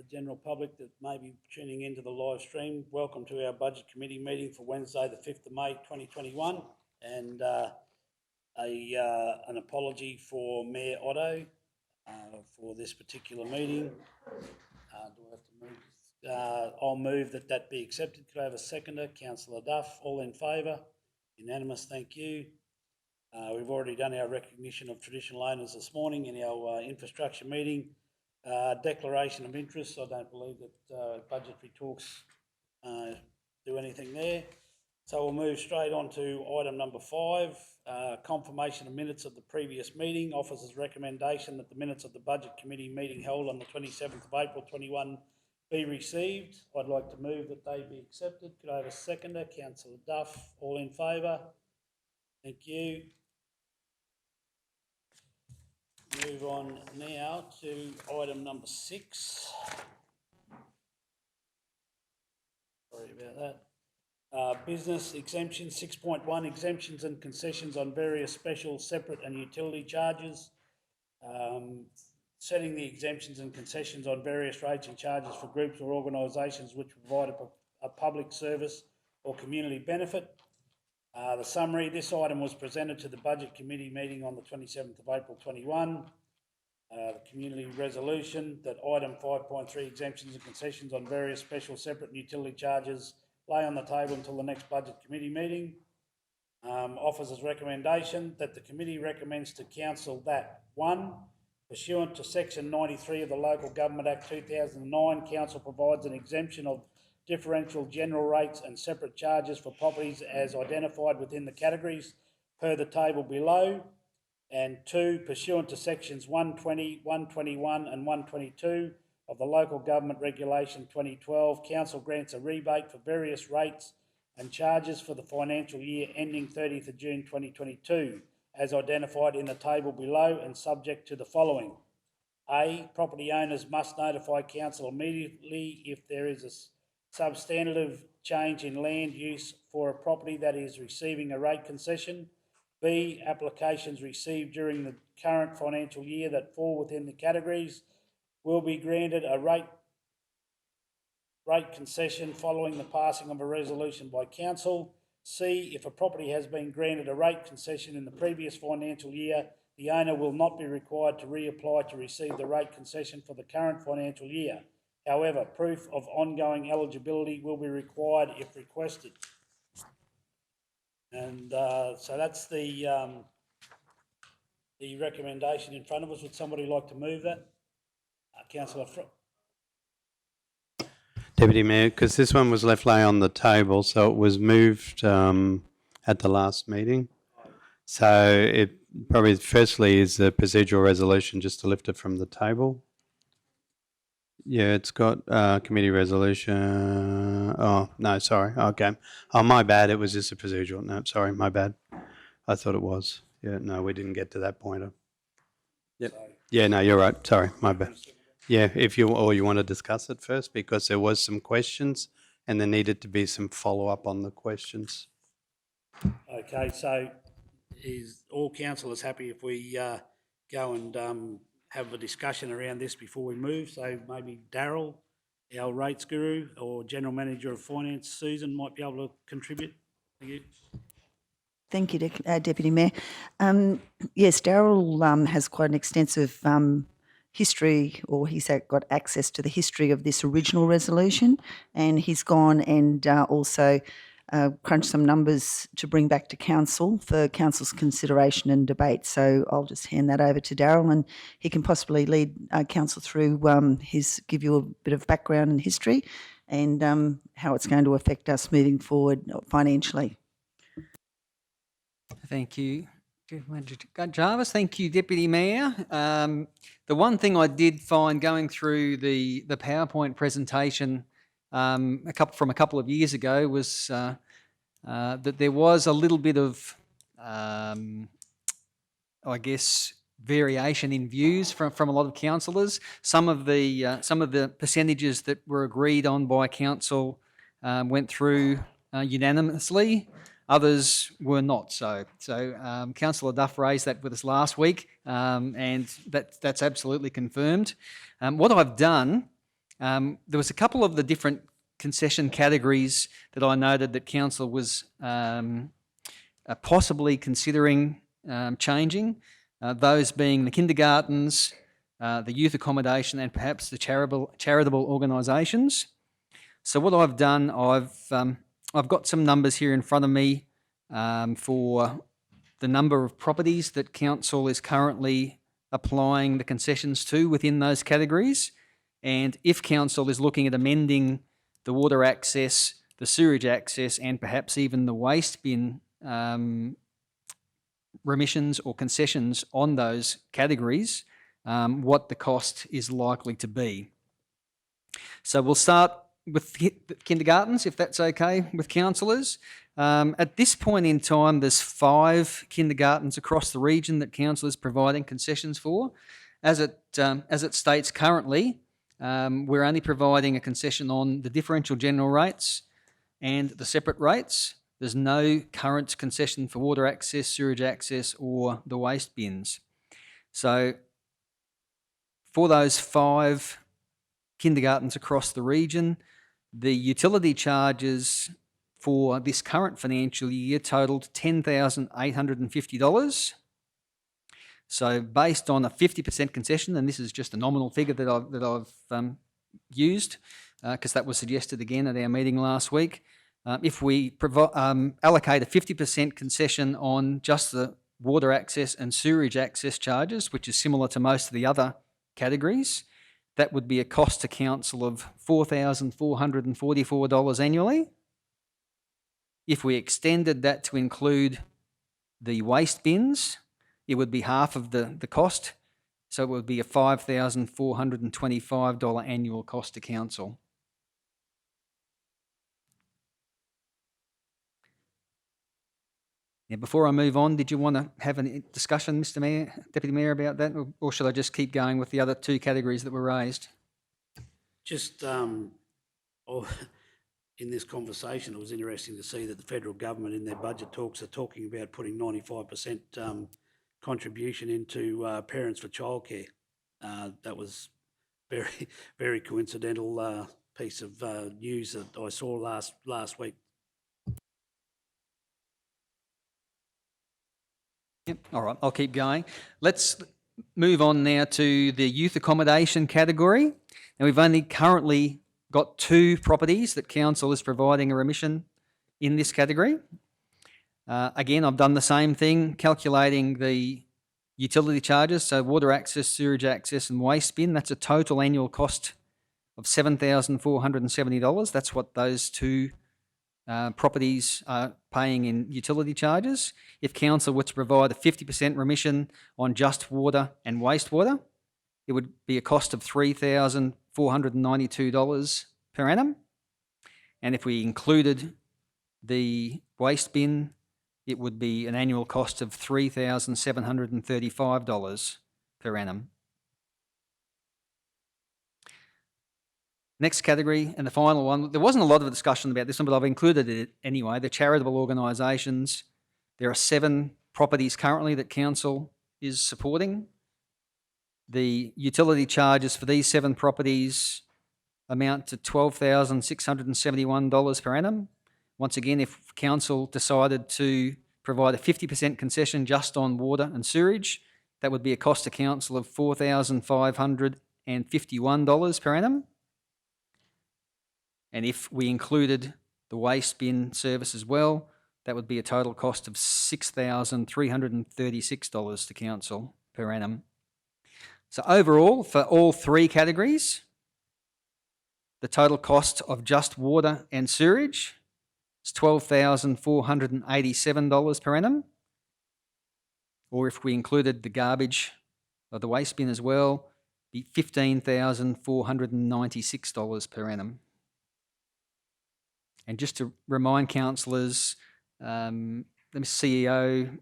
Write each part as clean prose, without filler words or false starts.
the general public that may be tuning into the live stream. Welcome to our Budget Committee meeting for Wednesday, the 5th of May, 2021. And an apology for Mayor Otto for this particular meeting. Do I have to move? I'll move that be accepted. Could I have a seconder? Councillor Duff. All in favour? Unanimous, thank you. We've already done our recognition of traditional owners this morning in our infrastructure meeting. Declaration of interest. I don't believe that budgetary talks do anything there. So we'll move straight on to item number 5, confirmation of minutes of the previous meeting. Officer's recommendation that the minutes of the Budget Committee meeting held on the 27th of April 21 be received. I'd like to move that they be accepted. Could I have a seconder? Councillor Duff. All in favour? Thank you. Move on now to item number 6. Sorry about that. Business exemption 6.1, exemptions and concessions on various special, separate and utility charges. Setting the exemptions and concessions on various rates and charges for groups or organisations which provide a public service or community benefit. The summary, this item was presented to the Budget Committee meeting on the 27th of April 21. The community resolution that item 5.3, exemptions and concessions on various special, separate and utility charges, lay on the table until the next Budget Committee meeting. Officer's recommendation that the committee recommends to Council that 1, pursuant to section 93 of the Local Government Act 2009, Council provides an exemption of differential general rates and separate charges for properties as identified within the categories per the table below. And 2, pursuant to sections 120, 121 and 122 of the Local Government Regulation 2012, Council grants a rebate for various rates and charges for the financial year ending 30th of June 2022, as identified in the table below and subject to the following. A, property owners must notify Council immediately if there is a substantive change in land use for a property that is receiving a rate concession. B, applications received during the current financial year that fall within the categories will be granted a rate concession following the passing of a resolution by Council. C, if a property has been granted a rate concession in the previous financial year, the owner will not be required to reapply to receive the rate concession for the current financial year. However, proof of ongoing eligibility will be required if requested. And so that's the recommendation in front of us. Would somebody like to move that? Councillor Deputy Mayor, because this one was left lay on the table, so it was moved at the last meeting. So it probably firstly is a procedural resolution just to lift it from the table. Yeah, it's got committee resolution. Oh, no, sorry. Okay. Oh, my bad. It was just a procedural. No, sorry. My bad. I thought it was. Yeah, no, we didn't get to that point. Yep. Yeah, no, you're right. Sorry. My bad. Yeah, if you want to discuss it first, because there was some questions and there needed to be some follow-up on the questions. Okay, so is all councillors happy if we go and have a discussion around this before we move? So maybe Daryl, our rates guru, or General Manager of Finance, Susan, might be able to contribute. Thank you. Thank you, Deputy Mayor. Yes, Daryl has quite an extensive history, or he's got access to the history of this original resolution, and he's gone and also crunched some numbers to bring back to Council for Council's consideration and debate. So I'll just hand that over to Daryl, and he can possibly lead Council through give you a bit of background and history and how it's going to affect us moving forward financially. Thank you, Jarvis. Thank you, Deputy Mayor. The one thing I did find going through the PowerPoint presentation from a couple of years ago was that there was a little bit of, I guess, variation in views from a lot of councillors. Some of the percentages that were agreed on by Council went through unanimously. Others were not so. So Councillor Duff raised that with us last week, and that's absolutely confirmed. What I've done There was a couple of the different concession categories that I noted that council was possibly considering changing, those being the kindergartens, the youth accommodation, and perhaps the charitable organisations. So what I've done, I've got some numbers here in front of me for the number of properties that council is currently applying the concessions to within those categories. And if council is looking at amending the water access, the sewerage access, and perhaps even the waste bin remissions or concessions on those categories, what the cost is likely to be. So we'll start with kindergartens, if that's okay with councillors. At this point in time, there's 5 kindergartens across the region that council is providing concessions for. As it states currently, we're only providing a concession on the differential general rates and the separate rates. There's no current concession for water access, sewerage access, or the waste bins. So for those 5 kindergartens across the region, the utility charges for this current financial year totaled $10,850. So based on a 50% concession, and this is just a nominal figure that I've used, because that was suggested again at our meeting last week, if we allocate a 50% concession on just the water access and sewerage access charges, which is similar to most of the other categories, that would be a cost to council of $4,444 annually. If we extended that to include the waste bins, it would be half of the cost, so it would be a $5,425 annual cost to council. Now, before I move on, did you want to have a discussion, Mr. Mayor, Deputy Mayor, about that, or should I just keep going with the other 2 categories that were raised? Just in this conversation, it was interesting to see that the federal government in their budget talks are talking about putting 95% contribution into Parents for Childcare. That was very, very coincidental piece of news that I saw last week. Yep. All right, I'll keep going. Let's move on now to the youth accommodation category. Now, we've only currently got 2 properties that council is providing a remission in this category. Again, I've done the same thing, calculating the utility charges, so water access, sewerage access, and waste bin. That's a total annual cost of $7,470. That's what those 2 properties are paying in utility charges. If council were to provide a 50% remission on just water and wastewater, it would be a cost of $3,492 per annum. And if we included the waste bin, it would be an annual cost of $3,735 per annum. Next category, and the final one, there wasn't a lot of discussion about this one, but I've included it anyway, the charitable organisations. There are 7 properties currently that council is supporting. The utility charges for these 7 properties amount to $12,671 per annum. Once again, if council decided to provide a 50% concession just on water and sewerage, that would be a cost to council of $4,551 per annum. And if we included the waste bin service as well, that would be a total cost of $6,336 to council per annum. So overall, for all 3 categories, the total cost of just water and sewerage is $12,487 per annum. Or if we included the garbage or the waste bin as well, it'd be $15,496 per annum. And just to remind councillors, the CEO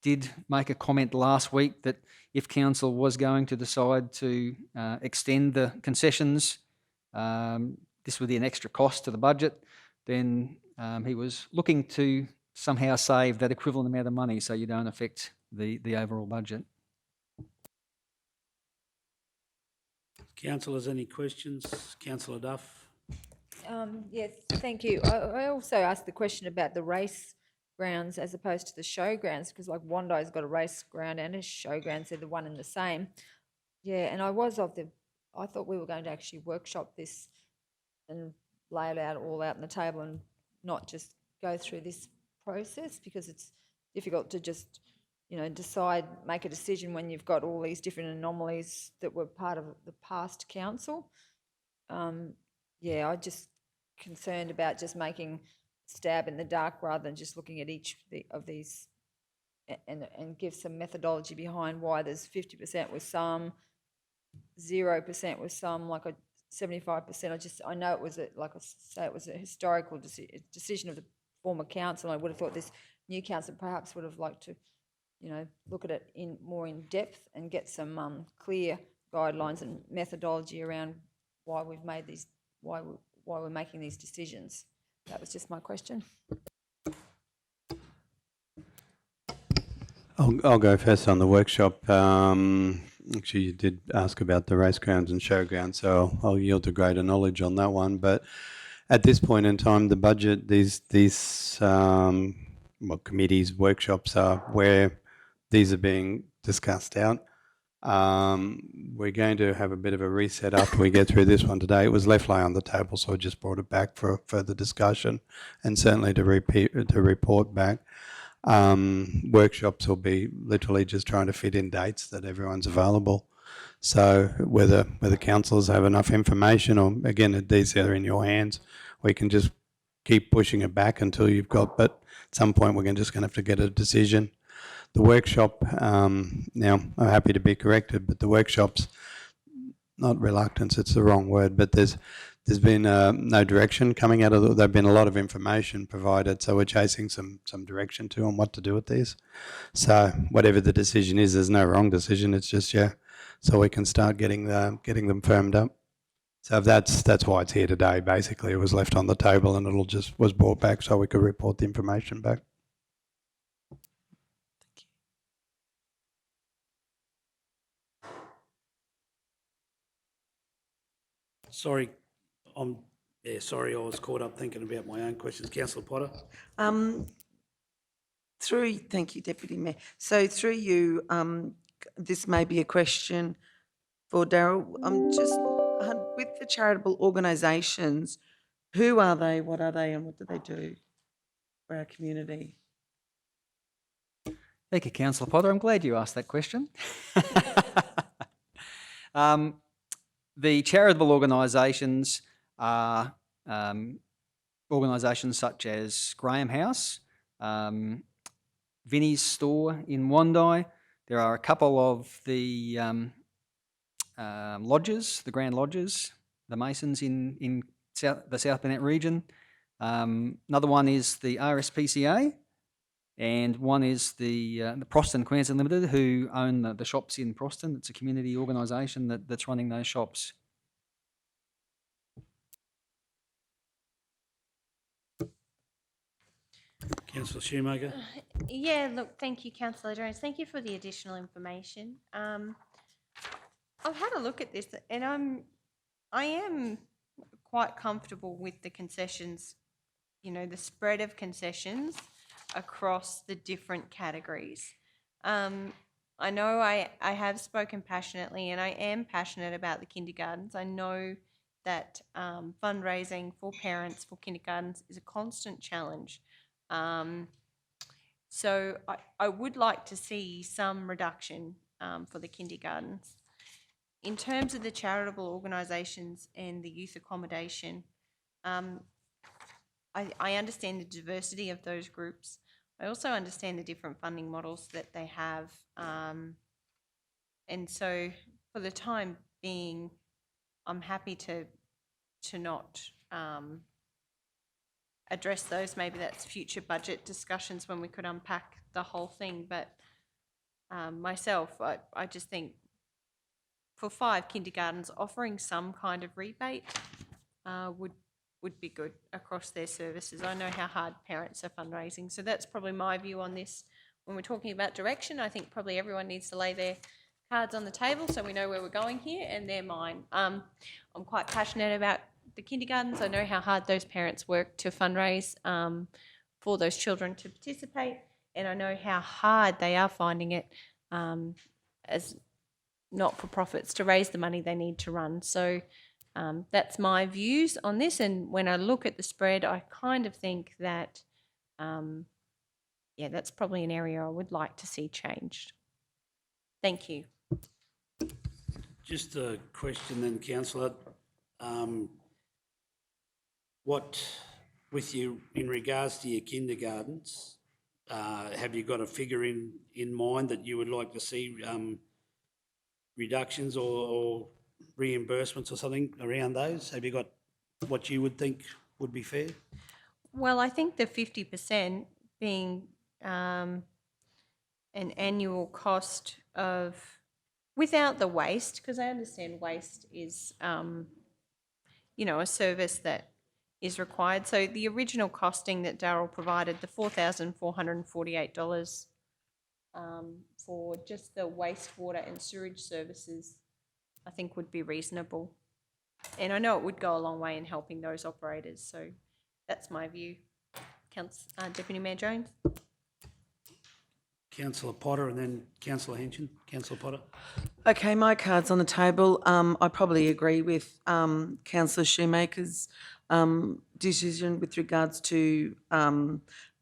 did make a comment last week that if council was going to decide to extend the concessions, this would be an extra cost to the budget, then he was looking to somehow save that equivalent amount of money so you don't affect the overall budget. Councillors, any questions? Councillor Duff? Yes, thank you. I also asked the question about the race grounds as opposed to the showgrounds, because like Wondi's got a race ground and a showgrounds, they're the one and the same. Yeah, and I thought we were going to actually workshop this and lay it out all out on the table and not just go through this process, because it's difficult to just, make a decision when you've got all these different anomalies that were part of the past council. Yeah, I just concerned about just making stab in the dark rather than just looking at each of these and give some methodology behind why there's 50% with some, 0% with some, like a 75%. I know it was it was a historical decision of the former council. I would have thought this new council perhaps would have liked to, look at it more in depth and get some clear guidelines and methodology around why we've made these, why we're making these decisions. That was just my question. I'll go first on the workshop. Actually, you did ask about the race grounds and showgrounds, so I'll yield to greater knowledge on that one. But at this point in time, the budget, these committees, workshops are where these are being discussed out. We're going to have a bit of a reset after we get through this one today. It was left lie on the table, so I just brought it back for further discussion and certainly to report back. Workshops will be literally just trying to fit in dates that everyone's available. So whether councillors have enough information, or again, these are in your hands, we can just keep pushing it back until you've got, but at some point we're just going to have to get a decision. The workshop, now I'm happy to be corrected, but the workshop's not reluctance, it's the wrong word, but there's been no direction coming out of there've been a lot of information provided, so we're chasing some direction to on what to do with these. So whatever the decision is, there's no wrong decision, it's just, so we can start getting them firmed up. So that's why it's here today. Basically, it was left on the table and was brought back so we could report the information back. Sorry, I was caught up thinking about my own questions. Councillor Potter? Thank you, Deputy Mayor. So through you, this may be a question for Daryl. Just with the charitable organisations, who are they, what are they, and what do they do for our community? Thank you, Councillor Potter. I'm glad you asked that question. The charitable organisations are organisations such as Graham House, Vinnie's store in Wandi. There are a couple of the lodges, the Grand Lodges, the Masons in the South Burnett region. Another one is the RSPCA, and one is the Proston Queensland Limited, who own the shops in Proston. It's a community organisation that's running those shops. Councillor Shoemaker? Yeah, look, thank you, Councillor Jones. Thank you for the additional information. I've had a look at this, and I am quite comfortable with the concessions, the spread of concessions across the different categories. I know I have spoken passionately, and I am passionate about the kindergartens. I know that fundraising for parents for kindergartens is a constant challenge. So I would like to see some reduction for the kindergartens. In terms of the charitable organisations and the youth accommodation, I understand the diversity of those groups. I also understand the different funding models that they have. And so for the time being, I'm happy to not address those. Maybe that's future budget discussions when we could unpack the whole thing. But myself, I just think for 5 kindergartens, offering some kind of rebate would be good across their services. I know how hard parents are fundraising, so that's probably my view on this. When we're talking about direction, I think probably everyone needs to lay their cards on the table so we know where we're going here, and they're mine. I'm quite passionate about the kindergartens. I know how hard those parents work to fundraise for those children to participate, and I know how hard they are finding it as not-for-profits to raise the money they need to run. So that's my views on this, and when I look at the spread, I kind of think that, yeah, that's probably an area I would like to see changed. Thank you. Just a question then, councillor. What, with you, in regards to your kindergartens, have you got a figure in mind that you would like to see reductions or reimbursements or something around those? Have you got what you would think would be fair? Well, I think the 50% being an annual cost of, without the waste, because I understand waste is, you know, a service that is required. So the original costing that Darryl provided, the $4,448 for just the wastewater and sewage services, I think would be reasonable. And I know it would go a long way in helping those operators. So that's my view. Deputy Mayor Jones? Councillor Potter and then Councillor Henson. Councillor Potter. Okay, my card's on the table. I probably agree with Councillor Shoemaker's decision with regards to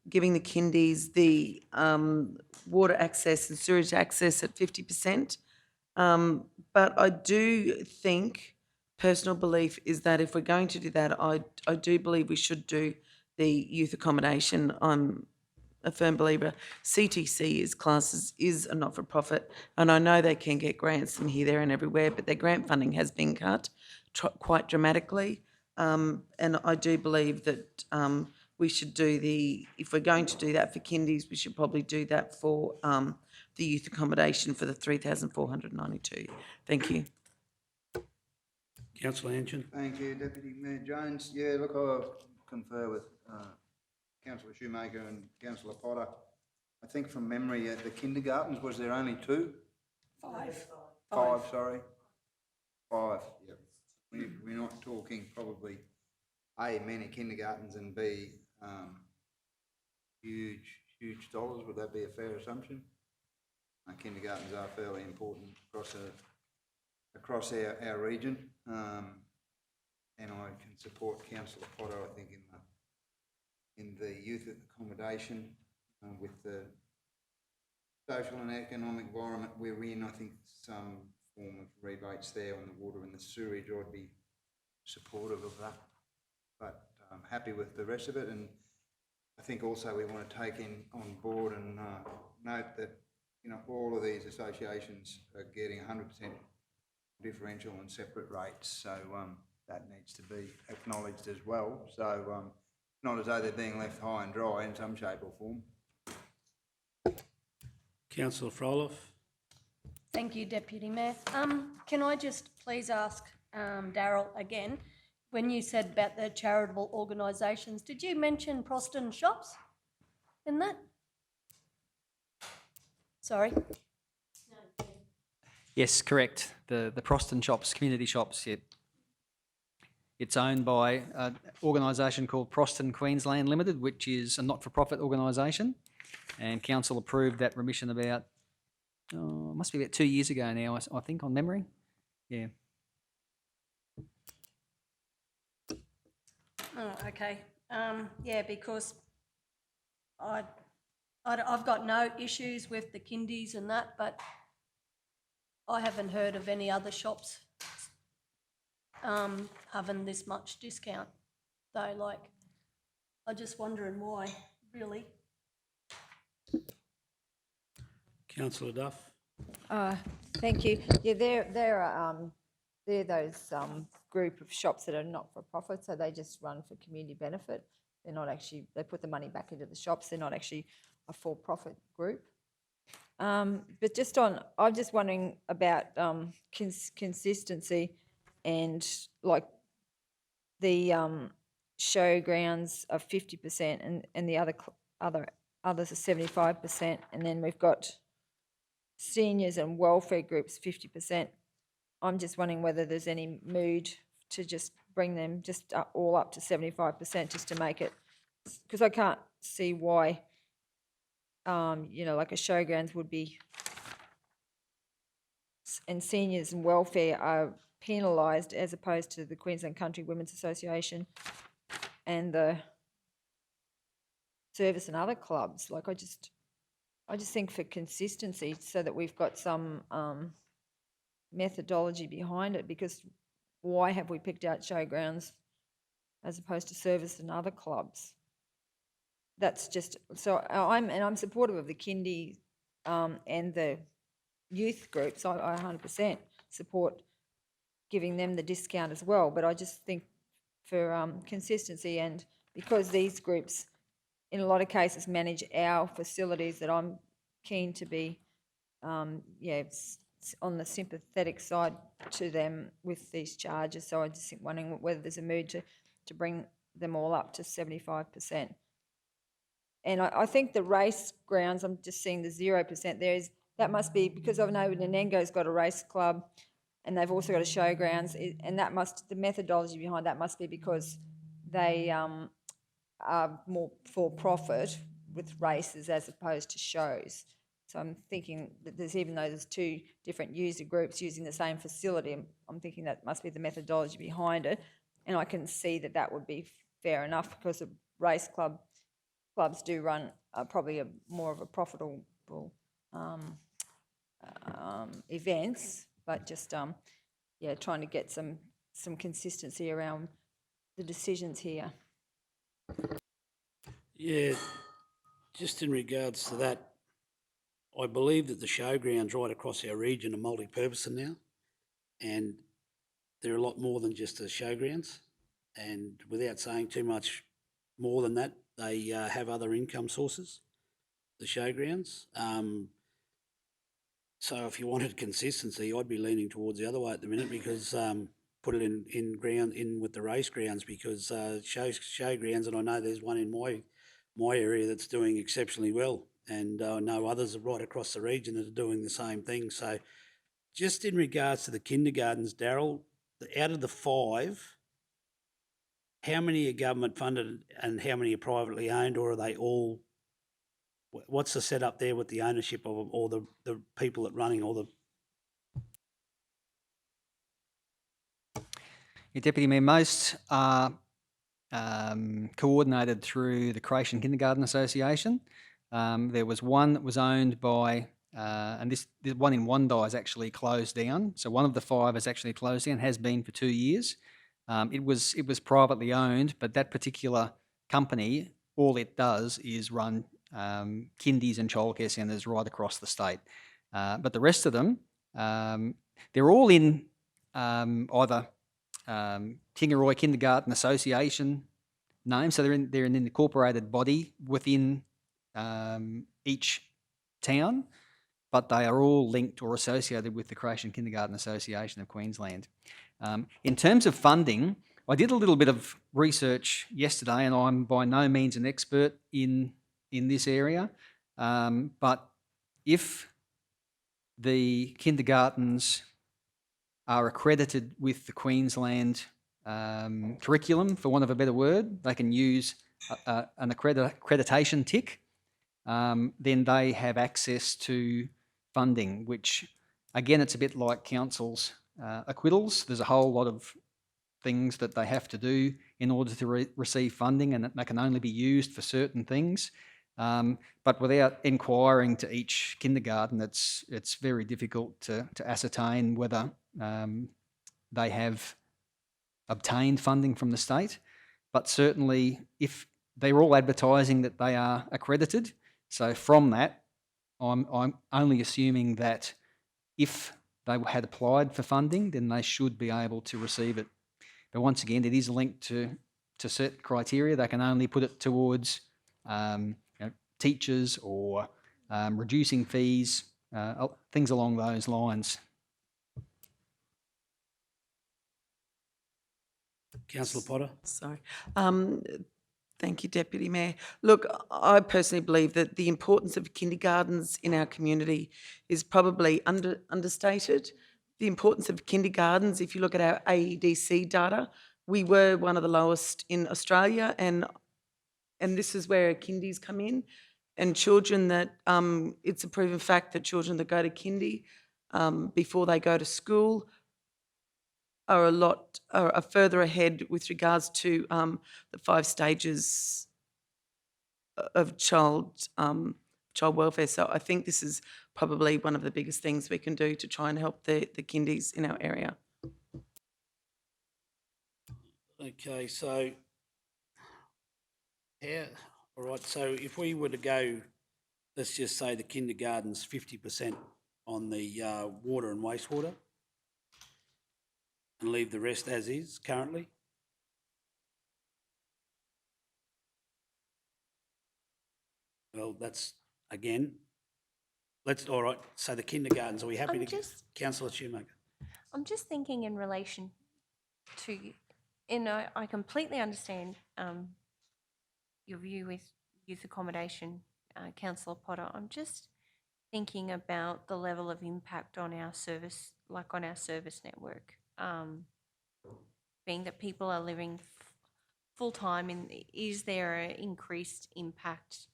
giving the kindies the water access and sewage access at 50%. But I do think, personal belief is that if we're going to do that, I do believe we should do the youth accommodation. I'm a firm believer. CTC is a not-for-profit, and I know they can get grants from here, there and everywhere, but their grant funding has been cut quite dramatically. And I do believe that we should do if we're going to do that for kindies, we should probably do that for the youth accommodation for the 3,492. Thank you. Councillor Henson. Thank you, Deputy Mayor Jones. Yeah, look, I confer with Councillor Shoemaker and Councillor Potter. I think from memory, the kindergartens, was there only two? Five, sorry. Five, yep. We're not talking probably A, many kindergartens, and B, huge dollars. Would that be a fair assumption? Kindergartens are fairly important across our region, and I can support Councillor Potter, I think, in the youth accommodation with the social and economic environment we're in. I think some form of rebates there on the water and the sewage, I'd be supportive of that, but I'm happy with the rest of it. And I think also we want to take on board and note that, you know, all of these associations are getting 100% differential and separate rates, so that needs to be acknowledged as well. So not as though they're being left high and dry in some shape or form. Councillor Froloff. Thank you, Deputy Mayor. Can I just please ask Darryl again, when you said about the charitable organisations, did you mention Proston Shops in that? Sorry. Yes, correct. The Proston Shops, community shops, it's owned by an organisation called Proston Queensland Limited, which is a not-for-profit organisation, and council approved that remission about, must be about 2 years ago now, I think, on memory. Yeah. Oh, okay. Yeah, because I've got no issues with the kindies and that, but I haven't heard of any other shops having this much discount. So, like, I'm just wondering why, really. Councillor Duff. Thank you. Yeah, they're those group of shops that are not for profit, so they just run for community benefit. They're not actually, they put the money back into the shops. They're not actually a for-profit group. But just I'm just wondering about consistency and like the showgrounds are 50% and the others are 75%, and then we've got seniors and welfare groups 50%. I'm just wondering whether there's any mood to just bring them just all up to 75% just to make it, because I can't see why, like a showgrounds would be, and seniors and welfare are penalised as opposed to the Queensland Country Women's Association and the service and other clubs. Like I just think for consistency, so that we've got some methodology behind it, because why have we picked out showgrounds as opposed to service and other clubs? That's just, so I'm supportive of the kindy and the youth groups. I 100% support giving them the discount as well, but I just think for consistency, and because these groups in a lot of cases manage our facilities, that I'm keen to be on the sympathetic side to them with these charges. So I just think wondering whether there's a mood to bring them all up to 75%. And I think the race grounds, I'm just seeing the 0% that must be because I know Nanengo's got a race club and they've also got a showgrounds, and the methodology behind that must be because they are more for profit with races as opposed to shows. So I'm thinking that even though there's two different user groups using the same facility, I'm thinking that must be the methodology behind it. And I can see that would be fair enough, because the race clubs do run probably more of a profitable events, but just trying to get some consistency around the decisions here. Yeah, just in regards to that, I believe that the showgrounds right across our region are multi-purpose now, and they're a lot more than just the showgrounds. And without saying too much more than that, they have other income sources, the showgrounds. So if you wanted consistency, I'd be leaning towards the other way at the minute, because put it in with the race grounds, because showgrounds, and I know there's one in my area that's doing exceptionally well, and I know others right across the region that are doing the same thing. So just in regards to the kindergartens, Daryl, out of the 5, how many are government funded and how many are privately owned, or are they all? What's the setup there with the ownership of all the people that running all the? Yeah, Deputy Mayor, most are coordinated through the Croatian Kindergarten Association. There was one that was owned by, and this one in Wondai is actually closed down. So one of the 5 is actually closed down, has been for 2 years. It was privately owned, but that particular company, all it does is run kindies and childcare centres right across the state. But the rest of them, they're all in either Kingaroy Kindergarten Association name, so they're in an incorporated body within each town, but they are all linked or associated with the Croatian Kindergarten Association of Queensland. In terms of funding, I did a little bit of research yesterday, and I'm by no means an expert in this area, but if the kindergartens are accredited with the Queensland curriculum, for want of a better word, they can use an accreditation tick, then they have access to funding, which, again, it's a bit like council's acquittals. There's a whole lot of things that they have to do in order to receive funding, and they can only be used for certain things. But without inquiring to each kindergarten, it's very difficult to ascertain whether they have obtained funding from the state. But certainly, if they're all advertising that they are accredited, so from that, I'm only assuming that if they had applied for funding, then they should be able to receive it. But once again, it is linked to certain criteria. They can only put it towards teachers or reducing fees, things along those lines. Councillor Potter? Sorry. Thank you, Deputy Mayor. Look, I personally believe that the importance of kindergartens in our community is probably understated. The importance of kindergartens, if you look at our AEDC data, we were one of the lowest in Australia, and this is where kindies come in. And children that, it's a proven fact that children that go to kindy before they go to school are further ahead with regards to the 5 stages of child welfare. So I think this is probably one of the biggest things we can do to try and help the kindies in our area. Okay, so all right, so if we were to go, let's just say the kindergarten's 50% on the water and wastewater and leave the rest as is currently. Well, that's, again, all right, so the kindergartens, are we happy I'm to, just- Councillor Shoemaker? I'm just thinking in relation to, I completely understand your view with youth accommodation, Councillor Potter. I'm just thinking about the level of impact on our service, like on our service network, being that people are living full-time, is there an increased impact?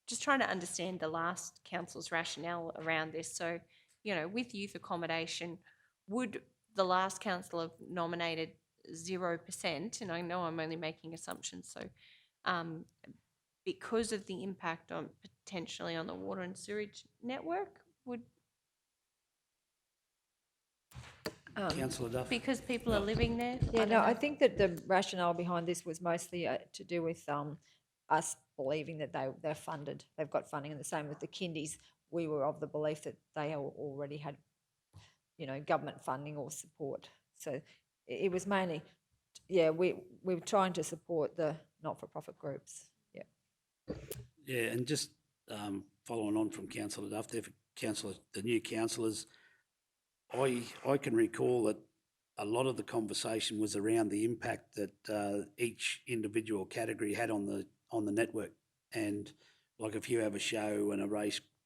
Just trying to understand the last council's rationale around this. So, with youth accommodation, would the last council have nominated 0%? And I know I'm only making assumptions. So, because of the impact on potentially on the water and sewage network, would Councillor Duff? because people are living there? Yeah, don't no, I know. think that the rationale behind this was mostly to do with us believing that they're funded. They've got funding, and the same with the kindies. We were of the belief that they already had, government funding or support. So it was mainly, yeah, we were trying to support the not-for-profit groups. Yeah. Yeah, and just following on from Councillor Duff there, for the new councillors, I can recall that a lot of the conversation was around the impact that each individual category had on the network, and like if you have a show and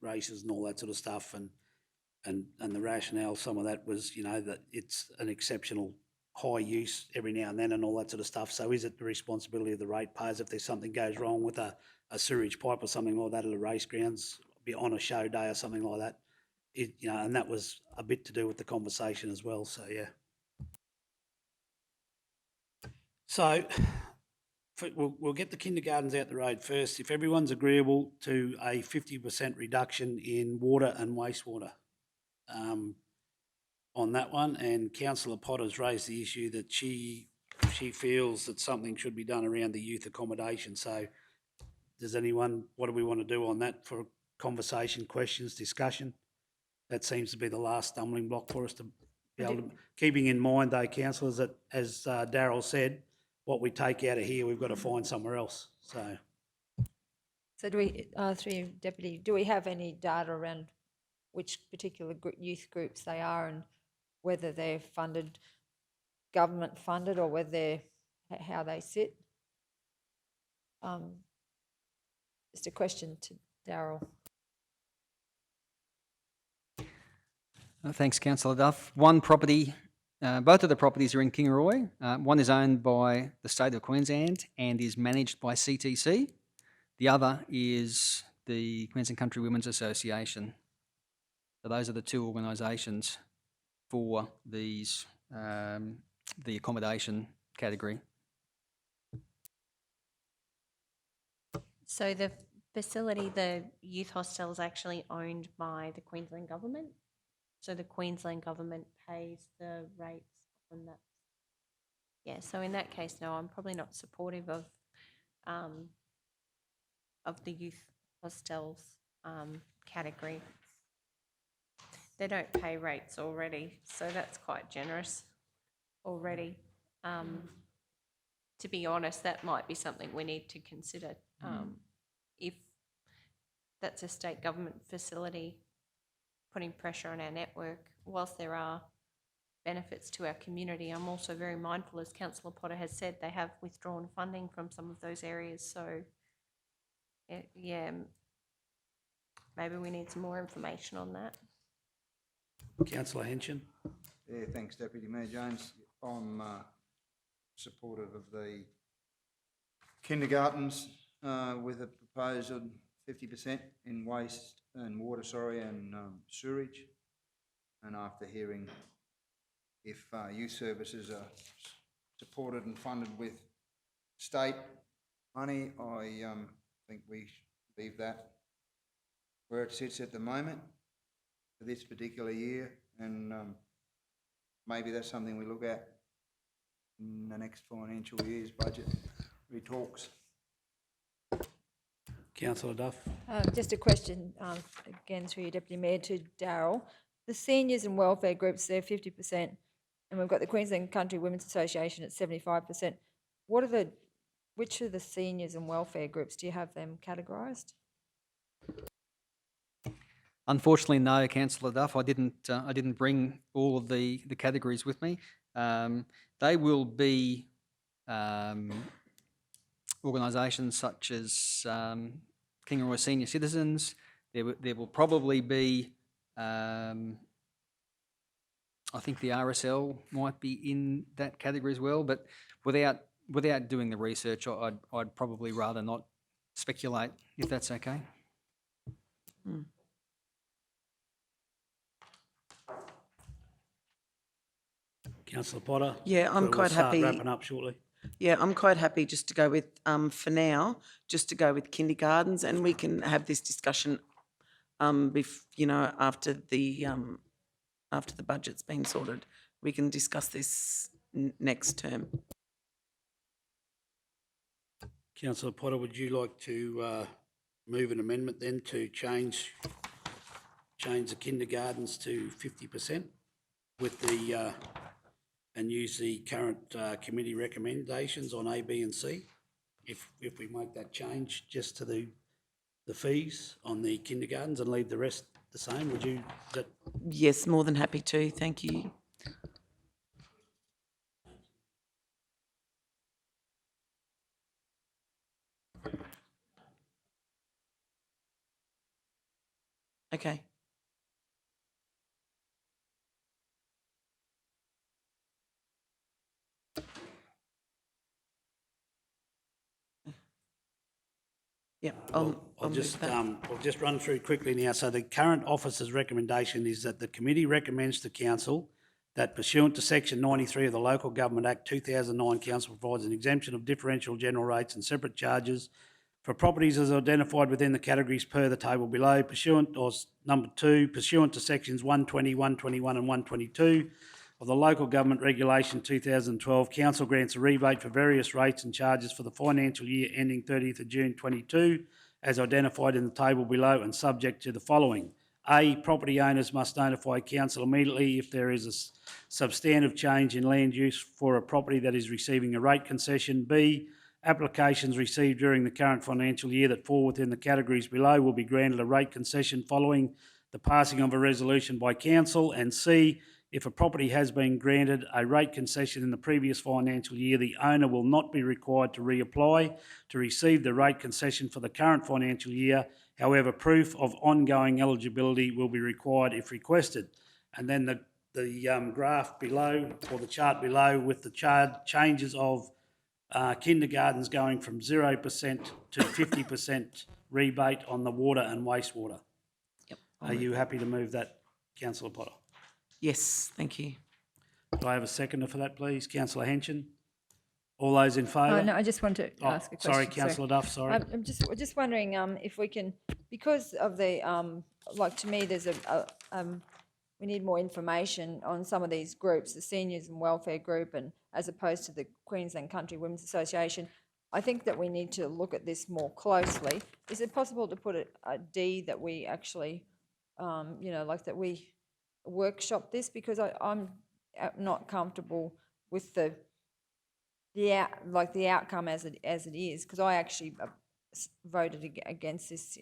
races and all that sort of stuff, and the rationale, some of that was that it's an exceptional high use every now and then and all that sort of stuff. So is it the responsibility of the ratepayers if there's something goes wrong with a sewage pipe or something like that at the race grounds, be on a show day or something like that? And that was a bit to do with the conversation as well. So yeah. So we'll get the kindergartens out the road first. If everyone's agreeable to a 50% reduction in water and wastewater on that one, and Councillor Potter's raised the issue that she feels that something should be done around the youth accommodation. So what do we want to do on that for conversation, questions, discussion? That seems to be the last stumbling block for us to be able to, keeping in mind though, councillors, that as Darryl said, what we take out of here, we've got to find somewhere else. So do we, through you, Deputy, do we have any data around which particular youth groups they are and whether they're funded, government funded, or whether how they sit? Just a question to Darryl. Thanks, Councillor Duff. One property, both of the properties are in Kingaroy. One is owned by the State of Queensland and is managed by CTC. The other is the Queensland Country Women's Association. So those are the two organisations for these, the accommodation category. So the facility, the youth hostel, is actually owned by the Queensland government. So the Queensland government pays the rates on that. Yeah, so in that case, no, I'm probably not supportive of the youth hostels category. They don't pay rates already, so that's quite generous already. To be honest, that might be something we need to consider. If that's a state government facility putting pressure on our network, whilst there are benefits to our community. I'm also very mindful, as Councillor Potter has said, they have withdrawn funding from some of those areas. So, yeah, maybe we need some more information on that. Councillor Henson. Yeah, thanks, Deputy Mayor Jones. I'm supportive of the kindergartens with a proposed 50% in waste and water, and sewerage. And after hearing if youth services are supported and funded with state money, I think we should leave that where it sits at the moment for this particular year, and maybe that's something we look at in the next financial year's budget retalks. Councillor Duff. Just a question, again through your Deputy Mayor to Darryl. The seniors and welfare groups, they're 50%, and we've got the Queensland Country Women's Association at 75%. Which of the seniors and welfare groups do you have them categorised? Unfortunately, no, Councillor Duff. I didn't bring all of the categories with me. They will be organisations such as Kingaroy Senior Citizens. There will probably be, I think the RSL might be in that category as well. But without doing the research, I'd probably rather not speculate, if that's okay. Councillor Potter. Yeah, I'm We'll quite start happy. wrapping up shortly. Yeah, I'm quite happy just to go with, for now, just to go with kindergartens, and we can have this discussion, after the budget's been sorted. We can discuss this next term. Councillor Potter, would you like to move an amendment then to change the kindergartens to 50% with the and use the current committee recommendations on A, B and C? If we make that change just to the fees on the kindergartens and leave the rest the same, would you, is that? Yes, more than happy to, thank you. Okay. Yeah, I'll move just that. I'll just run through quickly now. So the current officer's recommendation is that the committee recommends to council that pursuant to section 93 of the Local Government Act 2009, council provides an exemption of differential general rates and separate charges for properties as identified within the categories per the table below. Number 2, pursuant to sections 120, 121 and 122 of the Local Government Regulation 2012, council grants a rebate for various rates and charges for the financial year ending 30th of June 22, as identified in the table below and subject to the following. A, property owners must notify council immediately if there is a substantive change in land use for a property that is receiving a rate concession. B, applications received during the current financial year that fall within the categories below will be granted a rate concession following the passing of a resolution by council. And C, if a property has been granted a rate concession in the previous financial year, the owner will not be required to reapply to receive the rate concession for the current financial year. However, proof of ongoing eligibility will be required if requested. And then the graph below, or the chart below, with the changes of kindergartens going from 0% to 50% rebate on the water and wastewater. Yep. Are you happy to move that, Councillor Potter? Yes, thank you. Do I have a seconder for that, please? Councillor Henson? All those in favour? No, I just want to ask a question. Sorry, Councillor Duff, sorry. I'm just wondering if we can, because of the, to me, there's we need more information on some of these groups, the seniors and welfare group, and as opposed to the Queensland Country Women's Association. I think that we need to look at this more closely. Is it possible to put a D that we actually, that we workshop this? Because I'm not comfortable with the outcome as it is, because I actually voted against this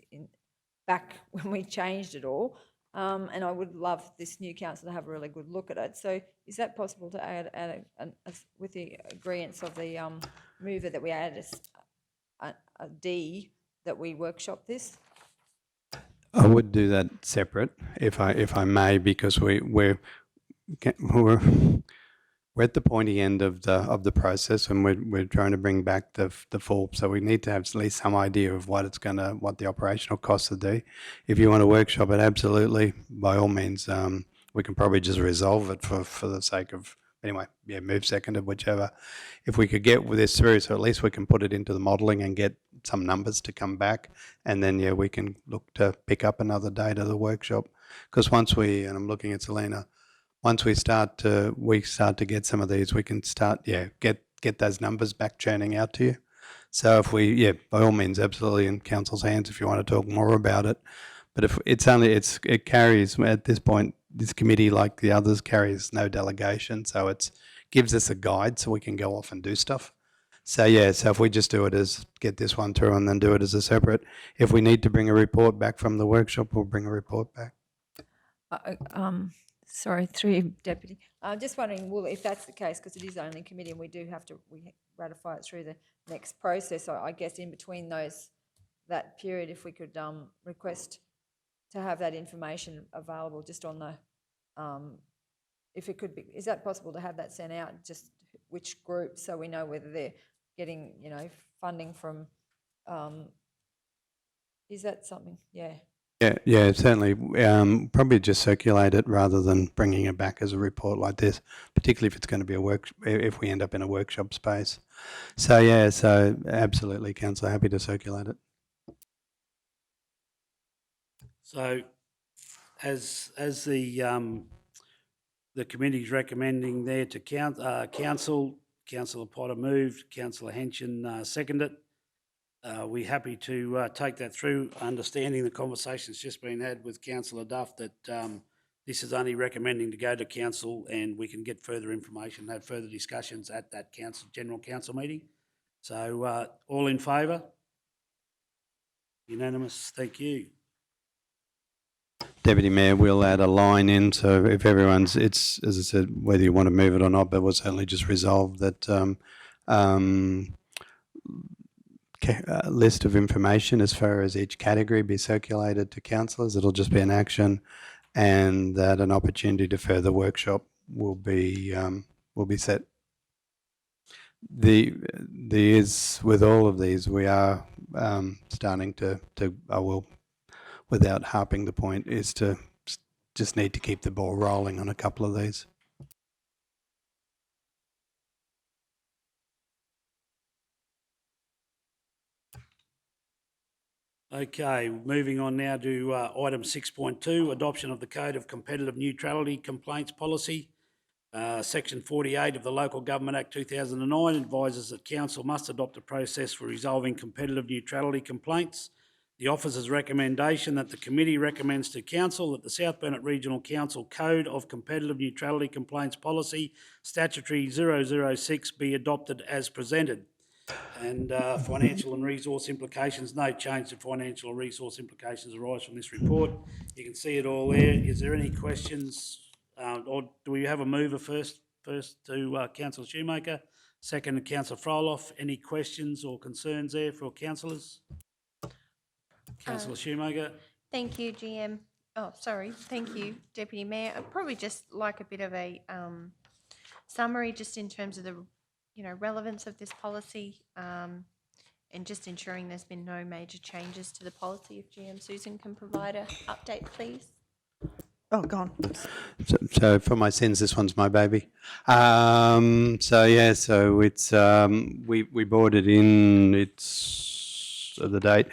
back when we changed it all. And I would love this new council to have a really good look at it. So is that possible to add with the agreeance of the mover that we add a D that we workshop this? I would do that separate, if I may, because we're at the pointy end of the process, and we're trying to bring back the full. So we need to have at least some idea of what the operational costs will do. If you want to workshop it, absolutely, by all means, we can probably just resolve it for the sake of anyway. Yeah, move seconded, whichever. If we could get this through, so at least we can put it into the modelling and get some numbers to come back, and then yeah, we can look to pick up another date of the workshop. Because once and I'm looking at Selena. Once we start to get some of these, we can start, get those numbers back churning out to you. So if by all means, absolutely in council's hands if you want to talk more about it. But if it carries at this point, this committee, like the others, carries no delegation. So it gives us a guide so we can go off and do stuff. So if we just do it as get this one through and then do it as a separate, if we need to bring a report back from the workshop, we'll bring a report back. Sorry, through you, Deputy. I'm just wondering, well, if that's the case, because it is only committee and we ratify it through the next process, so I guess in between that period, if we could request to have that information available just on the, if it could be, is that possible to have that sent out, just which group, so we know whether they're getting, funding from, is that something? Yeah. Yeah, certainly. Probably just circulate it rather than bringing it back as a report like this, particularly if it's going to be if we end up in a workshop space. So absolutely, Councillor, happy to circulate it. So, as the committee's recommending there to council, Councillor Potter moved, Councillor Henson seconded. We're happy to take that through, understanding the conversation's just been had with Councillor Duff that this is only recommending to go to council and we can get further information, have further discussions at that general council meeting. So all in favour? Unanimous, thank you. Deputy Mayor, we'll add a line in, so if it's, as I said, whether you want to move it or not, but we'll certainly just resolve that list of information as far as each category be circulated to councillors. It'll just be an action, and that an opportunity to further workshop will be set. With all of these, we are starting to I will, without harping the point, is to just need to keep the ball rolling on a couple of these. Okay, moving on now to item 6.2, adoption of the Code of Competitive Neutrality Complaints Policy. Section 48 of the Local Government Act 2009 advises that council must adopt a process for resolving competitive neutrality complaints. The officer's recommendation that the committee recommends to council that the South Burnett Regional Council Code of Competitive Neutrality Complaints Policy, Statutory 006, be adopted as presented. And financial and resource implications, no change to financial or resource implications arise from this report. You can see it all there. Is there any questions? Or do we have a mover first to Councillor Shoemaker, second to Councillor Froloff? Any questions or concerns there for councillors? Councillor Shoemaker. Thank you, GM. Oh, sorry. Thank you, Deputy Mayor. I'd probably just like a bit of a summary just in terms of the relevance of this policy and just ensuring there's been no major changes to the policy. If GM Susan can provide an update, please. Oh, go on. So for my sins, this one's my baby. So it's we brought it in. It's the date.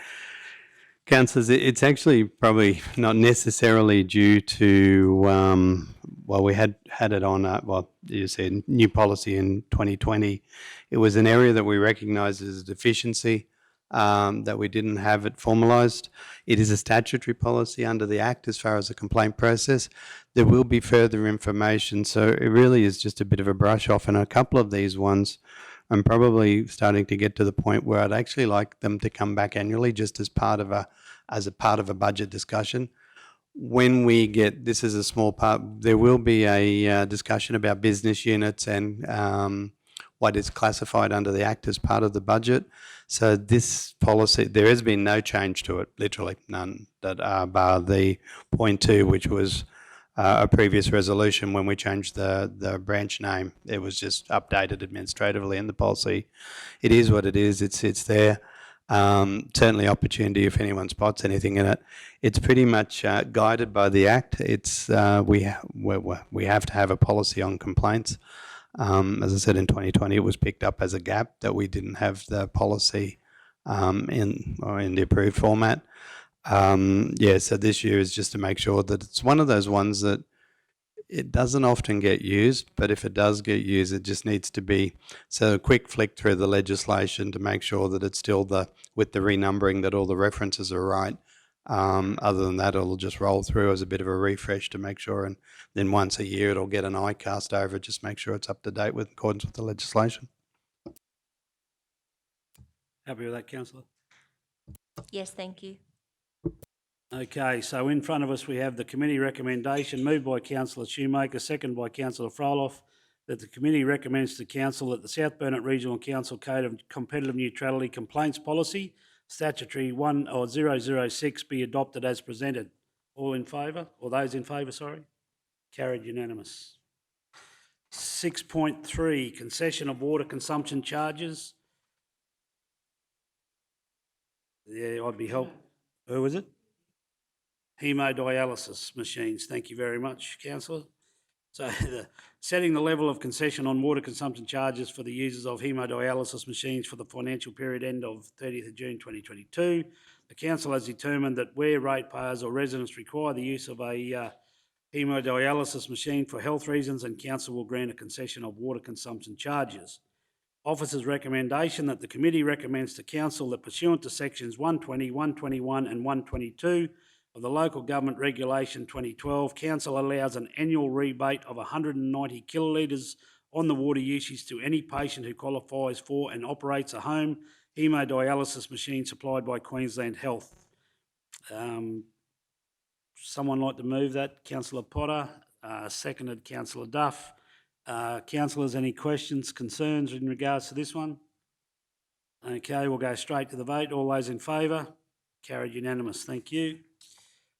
Councillors, it's actually probably not necessarily due to we had it on you said new policy in 2020. It was an area that we recognised as a deficiency, that we didn't have it formalised. It is a statutory policy under the Act as far as the complaint process. There will be further information, so it really is just a bit of a brush off. And a couple of these ones, I'm probably starting to get to the point where I'd actually like them to come back annually, just as part of a budget discussion. when we get, this is a small part, there will be a discussion about business units and what is classified under the Act as part of the budget. So this policy, there has been no change to it, literally none, that bar the point 2, which was a previous resolution when we changed the branch name. It was just updated administratively in the policy. It is what it is. It's there. Certainly opportunity if anyone spots anything in it. It's pretty much guided by the Act. It's we have to have a policy on complaints. As I said, in 2020, it was picked up as a gap that we didn't have the policy in the approved format. So this year is just to make sure that it's one of those ones that it doesn't often get used, but if it does get used, it just needs to be, so a quick flick through the legislation to make sure that it's still with the renumbering, that all the references are right. Other than that, it'll just roll through as a bit of a refresh to make sure, and then once a year it'll get an eye cast over it, just make sure it's up to date with accordance with the legislation. Happy with that, councillor? Yes, thank you. Okay, so in front of us we have the committee recommendation moved by councillor Shoemaker, seconded by councillor Froloff, that the committee recommends to council that the South Burnett Regional Council Code of Competitive Neutrality Complaints Policy, Statutory 006, be adopted as presented. All in favour? Or those in favour, sorry? Carried unanimous. 6.3, concession of water consumption charges. Yeah, I'd be helped. Who was it? Hemodialysis machines. Thank you very much, councillor. So setting the level of concession on water consumption charges for the users of hemodialysis machines for the financial period end of 30th of June 2022. The council has determined that where ratepayers or residents require the use of a hemodialysis machine for health reasons, and council will grant a concession of water consumption charges. Officer's recommendation that the committee recommends to council that pursuant to sections 120, 121 and 122 of the Local Government Regulation 2012, council allows an annual rebate of 190 kilolitres on the water usage to any patient who qualifies for and operates a home hemodialysis machine supplied by Queensland Health. Someone like to move that? Councillor Potter, seconded Councillor Duff. Councillors, any questions, concerns in regards to this one? Okay, we'll go straight to the vote. All those in favour? Carried unanimous. Thank you.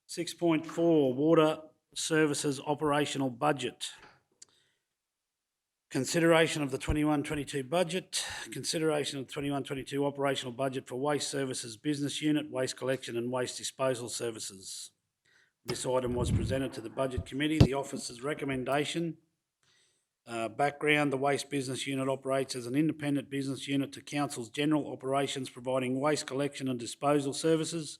6.4, Water Services Operational Budget. Consideration of the 21-22 budget. Consideration of the 21-22 operational budget for Waste Services Business Unit, Waste Collection and Waste Disposal Services. This item was presented to the Budget Committee. The officer's recommendation. Background, the Waste Business Unit operates as an independent business unit to Council's general operations, providing waste collection and disposal services.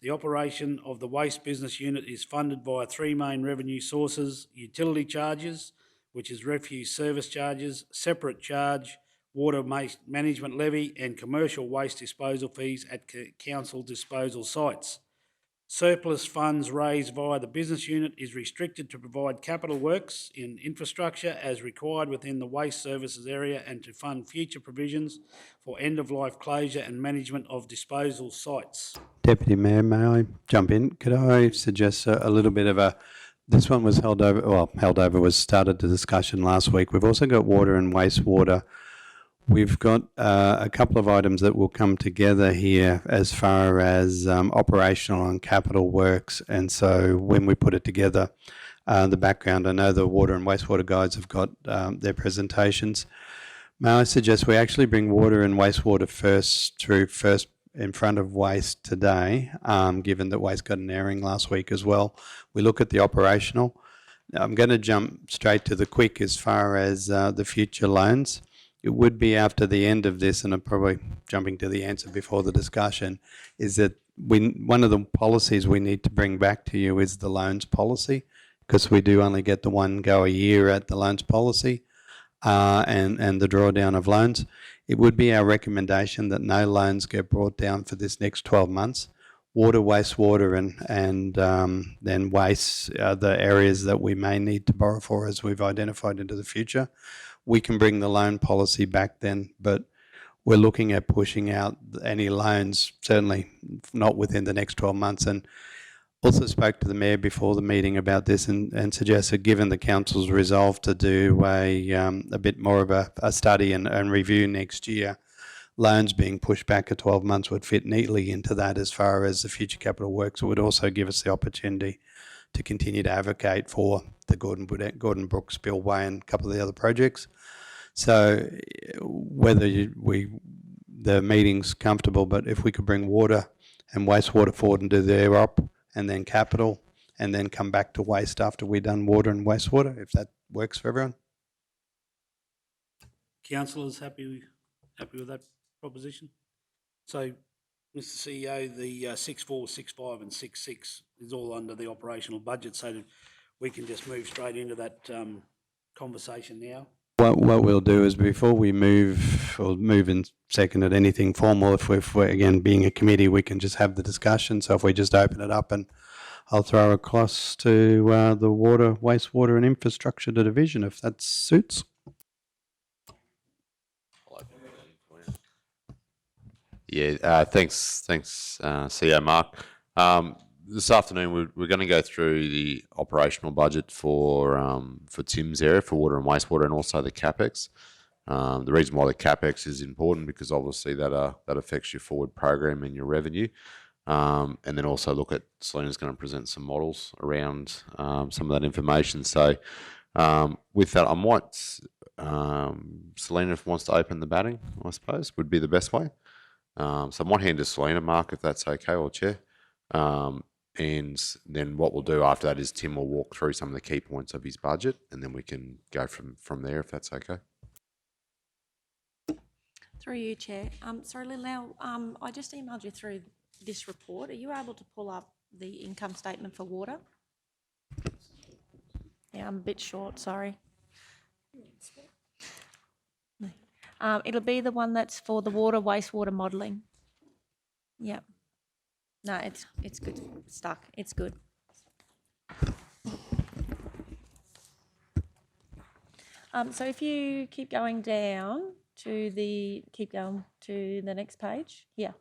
The operation of the Waste Business Unit is funded via 3 main revenue sources: utility charges, which is refuse service charges, separate charge, water management levy and commercial waste disposal fees at council disposal sites. Surplus funds raised via the business unit is restricted to provide capital works in infrastructure as required within the waste services area and to fund future provisions for end-of-life closure and management of disposal sites. Deputy Mayor, may I jump in? Could I suggest a little bit of this one was was started the discussion last week. We've also got water and wastewater. We've got a couple of items that will come together here as far as operational and capital works. And so when we put it together, the background, I know the water and wastewater guys have got their presentations. May I suggest we actually bring water and wastewater first in front of waste today, given that waste got an airing last week as well. We look at the operational. I'm going to jump straight to the quick as far as the future loans. It would be after the end of this, and I'm probably jumping to the answer before the discussion, is that one of the policies we need to bring back to you is the loans policy, because we do only get the one go a year at the loans policy and the drawdown of loans. It would be our recommendation that no loans get brought down for this next 12 months. Water, wastewater and then waste are the areas that we may need to borrow for as we've identified into the future. We can bring the loan policy back then, but we're looking at pushing out any loans, certainly not within the next 12 months. And also spoke to the mayor before the meeting about this and suggested, given the council's resolve to do a bit more of a study and review next year, loans being pushed back at 12 months would fit neatly into that as far as the future capital works. It would also give us the opportunity to continue to advocate for the Gordon Brook Spillway and a couple of the other projects. So whether the meeting's comfortable, but if we could bring water and wastewater forward and do their op and then capital and then come back to waste after we've done water and wastewater, if that works for everyone. Councillors happy with that proposition? So, Mr CEO, the 64, 65 and 66 is all under the operational budget, so that we can just move straight into that conversation now. What we'll do is before we move and second at anything formal, if we're again being a committee, we can just have the discussion. So if we just open it up, and I'll throw across to the water, wastewater and infrastructure division, if that suits. Yeah, thanks, CEO Mark. This afternoon we're going to go through the operational budget for Tim's area for water and wastewater, and also the capex. The reason why the capex is important because obviously that affects your forward program and your revenue, and then also look at Selena's going to present some models around some of that information. So with that, I might Selena, if wants to open the batting, I suppose would be the best way. So I might hand to Selena, Mark, if that's okay, or Chair. And then what we'll do after that is Tim will walk through some of the key points of his budget, and then we can go from there, if that's okay. Through you, Chair. Sorry, Lil, I just emailed you through this report. Are you able to pull up the income statement for water? Yeah, I'm a bit short, sorry. It'll be the one that's for the water, wastewater modelling. Yep. No, it's good. Stuck. It's good. So if you keep going down to the next page. Yeah.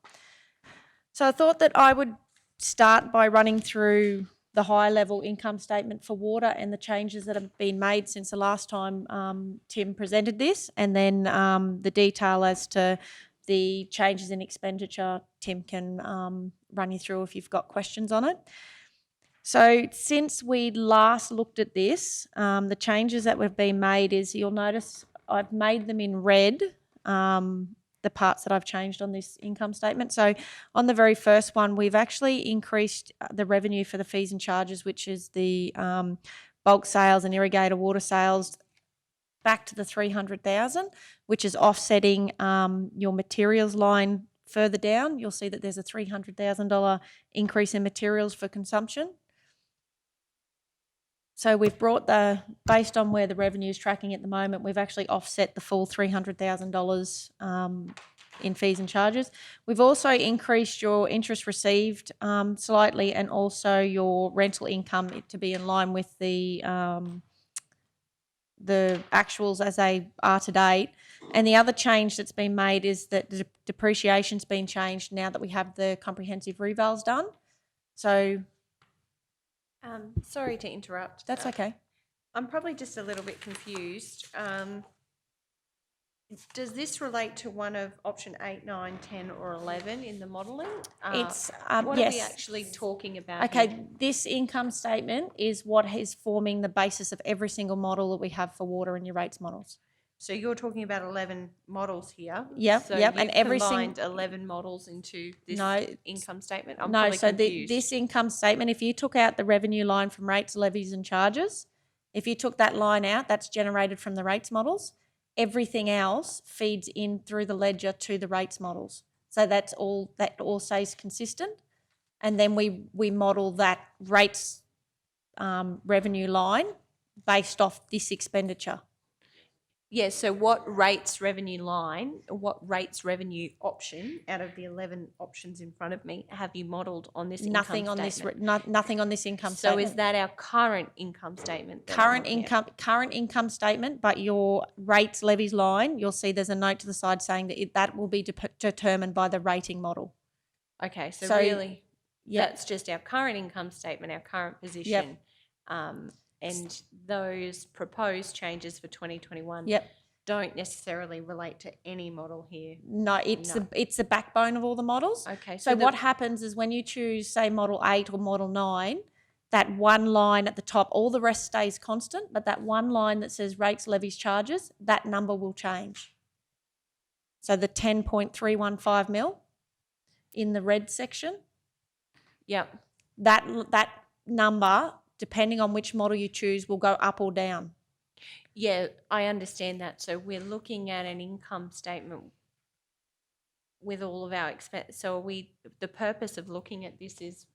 So I thought that I would start by running through the high level income statement for water and the changes that have been made since the last time Tim presented this, and then the detail as to the changes in expenditure Tim can run you through if you've got questions on it. So since we last looked at this, the changes that have been made is, you'll notice I've made them in red, the parts that I've changed on this income statement. So on the very first one, we've actually increased the revenue for the fees and charges, which is the bulk sales and irrigator water sales, back to the 300,000, which is offsetting your materials line further down. You'll see that there's a $300,000 increase in materials for consumption. So we've brought based on where the revenue is tracking at the moment, we've actually offset the full $300,000 in fees and charges. We've also increased your interest received slightly, and also your rental income to be in line with the actuals as they are to date. And the other change that's been made is that the depreciation's been changed now that we have the comprehensive revals done. So sorry to interrupt. that's okay. I'm probably just a little bit confused. Does this relate to one of option 8, 9, 10 or 11 in the modelling? It's what yes. are we actually talking about Okay, here? this income statement is what is forming the basis of every single model that we have for water in your rates models. So you're talking about 11 models here? Yep, So yep, and you've every combined 11 models into this income statement? I'm No, probably so confused. this income statement, if you took out the revenue line from rates, levies and charges, if you took that line out, that's generated from the rates models. Everything else feeds in through the ledger to the rates models. So that all stays consistent. And then we model that rates revenue line based off this expenditure. Yes, so what rates revenue line, what rates revenue option out of the 11 options in front of me have you modelled on this Nothing income on statement? nothing on this income So statement. is that our current income statement? that I'm looking at? Current income statement, but your rates levies line, you'll see there's a note to the side saying that that will be determined by the rating model. Okay, so So- really, Yep. That's just our current income statement, our current position. And those proposed changes for 2021 Yep. don't necessarily relate to any model here. No, it's No. it's the backbone of all the models. Okay, So so what happens is when you choose, say, model 8 or model 9, that one line at the top, all the rest stays constant, but that one line that says rates, levies, charges, that number will change. So the 10.315 mil in the red section, Yep. that number, depending on which model you choose, will go up or down. Yeah, I understand that. So we're looking at an income statement with all of our expense. So the purpose of looking at this is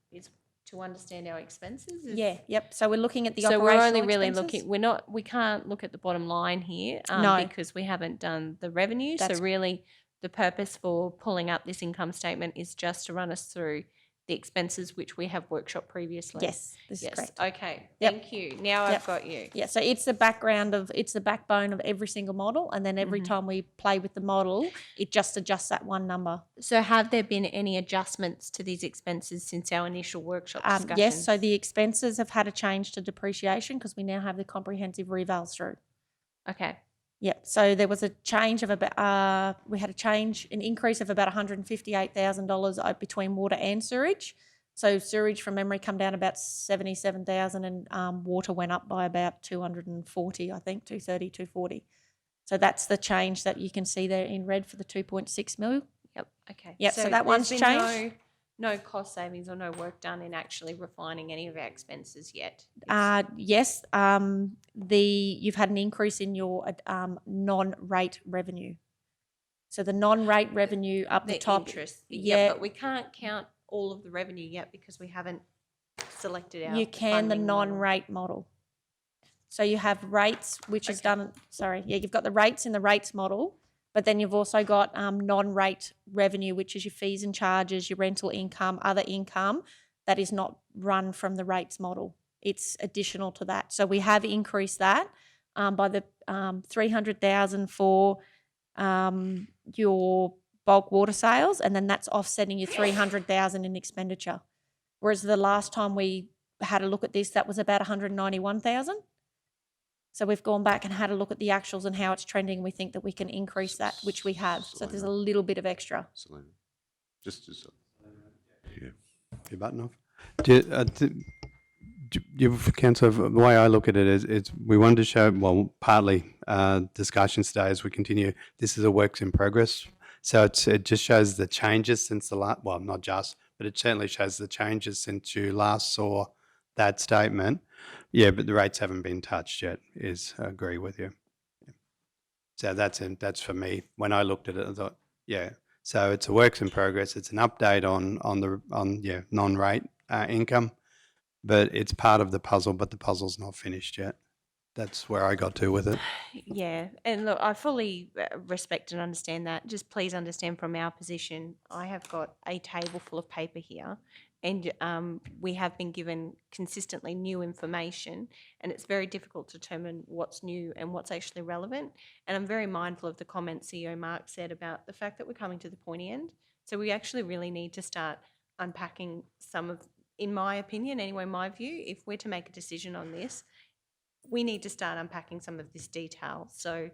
to understand our expenses? Yeah, yep. So we're looking at the So operational we're only really expenses. looking, we can't look at the bottom line here No. because we haven't done the revenue. That's- So really the purpose for pulling up this income statement is just to run us through the expenses which we have workshopped previously. Yes, this is correct. Okay. Yep. Thank you. Now Yep. I've got you. Yeah, so it's the backbone of every single model, and then every time we play with the model, it just adjusts that one number. So have there been any adjustments to these expenses since our initial workshop discussion? Yes, so the expenses have had a change to depreciation because we now have the comprehensive revals through. Okay. Yep. So there was a change of about an increase of about $158,000 between water and sewage. So sewage from memory come down about 77,000 and water went up by about 240, I think, 230, 240. So that's the change that you can see there in red for the 2.6 mil. Yep. Okay. Yep, so that there's one's been changed. No cost savings or no work done in actually refining any of our expenses yet. Yes, you've had an increase in your non-rate revenue. So the non-rate revenue up the top. Interest. Yeah, But we can't count all of the revenue yet because we haven't selected our you can the funding model. non-rate model. So you have rates, which is done. Sorry, yeah, you've got the rates in the rates model, but then you've also got non-rate revenue, which is your fees and charges, your rental income, other income that is not run from the rates model. It's additional to that. So we have increased that by the $300,000 for your bulk water sales, and then that's offsetting your $300,000 in expenditure. Whereas the last time we had a look at this, that was about $191,000. So we've gone back and had a look at the actuals and how it's trending. We think that we can increase that, which we have. So there's a little bit of extra. Selena. Just yeah. Your button off. Councillor, the way I look at it is we wanted to show, well, partly discussions today as we continue. This is a works in progress. So it just shows the changes since the last, well, not just, but it certainly shows the changes since you last saw that statement. Yeah, but the rates haven't been touched yet, I agree with you. So that's for me. When I looked at it, I thought, yeah. So it's a works in progress. It's an update on non-rate income, but it's part of the puzzle, but the puzzle's not finished yet. That's where I got to with it. Yeah, and look, I fully respect and understand that. Just please understand from our position, I have got a table full of paper here, and we have been given consistently new information, and it's very difficult to determine what's new and what's actually relevant. And I'm very mindful of the comment CEO Mark said about the fact that we're coming to the pointy end. So we actually really need to start unpacking some of, in my opinion, anyway, my view, if we're to make a decision on this, we need to start unpacking some of this detail. So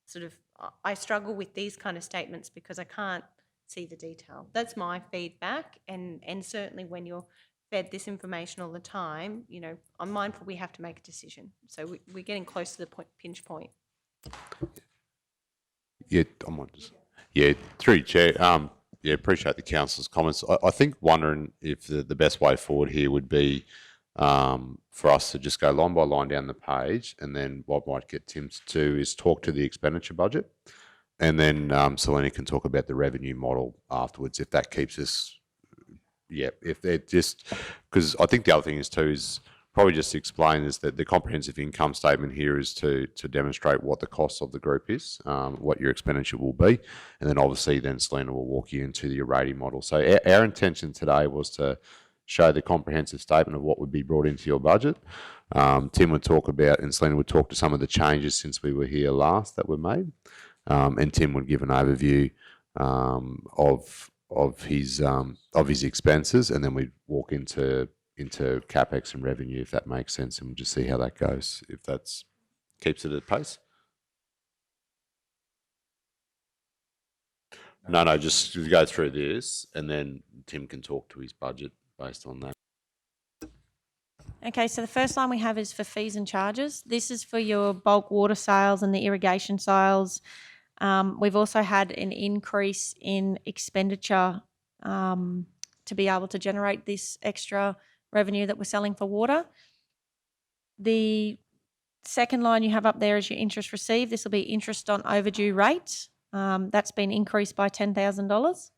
sort of I struggle with these kind of statements because I can't see the detail. That's my feedback, and certainly when you're fed this information all the time, you know, I'm mindful we have to make a decision. So we're getting close to the pinch point. Yeah, through you, Chair. Yeah, appreciate the councillor's comments. I think wondering if the best way forward here would be for us to just go line by line down the page, and then what I might get Tim to do is talk to the expenditure budget, and then Selena can talk about the revenue model afterwards, if that keeps us, if they're just, because I think the other thing is too is probably just to explain is that the comprehensive income statement here is to demonstrate what the cost of the group is, what your expenditure will be, and then obviously then Selena will walk you into the rating model. So our intention today was to show the comprehensive statement of what would be brought into your budget. Tim would talk about, and Selena would talk to some of the changes since we were here last that were made, and Tim would give an overview of his expenses, and then we walk into capex and revenue, if that makes sense, and we'll just see how that goes. If that's keeps it at pace. No, just go through this, and then Tim can talk to his budget based on that. Okay, so the first line we have is for fees and charges. This is for your bulk water sales and the irrigation sales. We've also had an increase in expenditure to be able to generate this extra revenue that we're selling for water. The second line you have up there is your interest received. This will be interest on overdue rate. That's been increased by $10,000.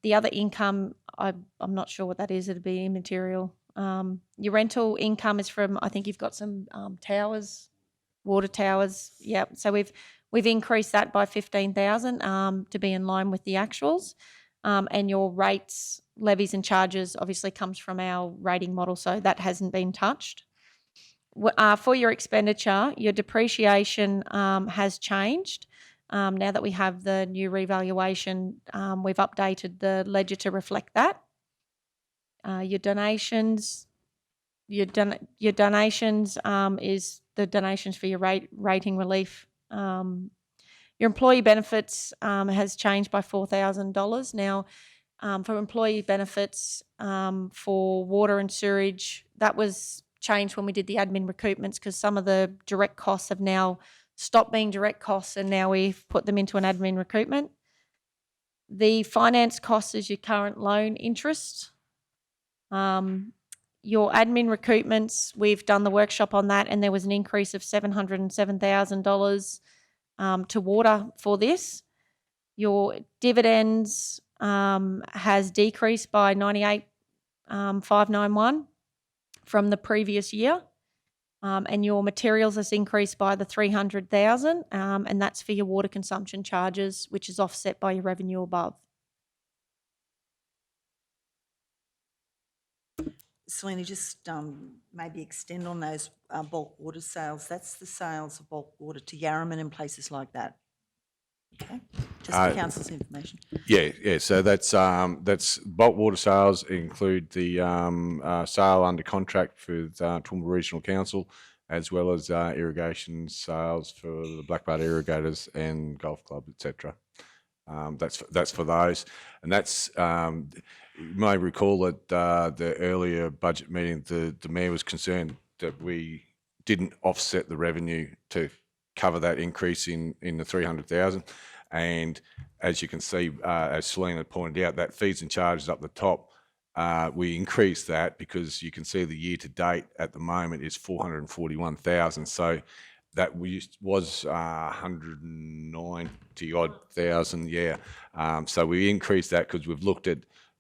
The other income, I'm not sure what that is. It'd be immaterial. Your rental income is from, I think you've got some towers, water towers. Yep. So we've increased that by 15,000 to be in line with the actuals. And your rates, levies and charges obviously comes from our rating model, so that hasn't been touched. For your expenditure, your depreciation has changed. Now that we have the new revaluation, we've updated the ledger to reflect that. Your donations is the donations for your rating relief. Your employee benefits has changed by $4,000. Now, for employee benefits for water and sewerage, that was changed when we did the admin recoupments, because some of the direct costs have now stopped being direct costs, and now we've put them into an admin recoupment. The finance cost is your current loan interest. Your admin recoupments, we've done the workshop on that, and there was an increase of $707,000 to water for this. Your dividends has decreased by 98,591 from the previous year, and your materials has increased by the 300,000, and that's for your water consumption charges, which is offset by your revenue above. Selena, just maybe extend on those bulk water sales. That's the sales of bulk water to Yarraman and places like that. Okay, just for council's information. Yeah. So that's bulk water sales include the sale under contract for Toowoomba Regional Council, as well as irrigation sales for the Blackbutt Irrigators and Golf Club, etc. That's for those, and that's you may recall that the earlier budget meeting, the mayor was concerned that we didn't offset the revenue to cover that increase in the 300,000, and as you can see, as Selena pointed out, that fees and charges up the top, we increased that because you can see the year to date at the moment is 441,000. So that was 190 odd thousand, yeah. So we increased that because we've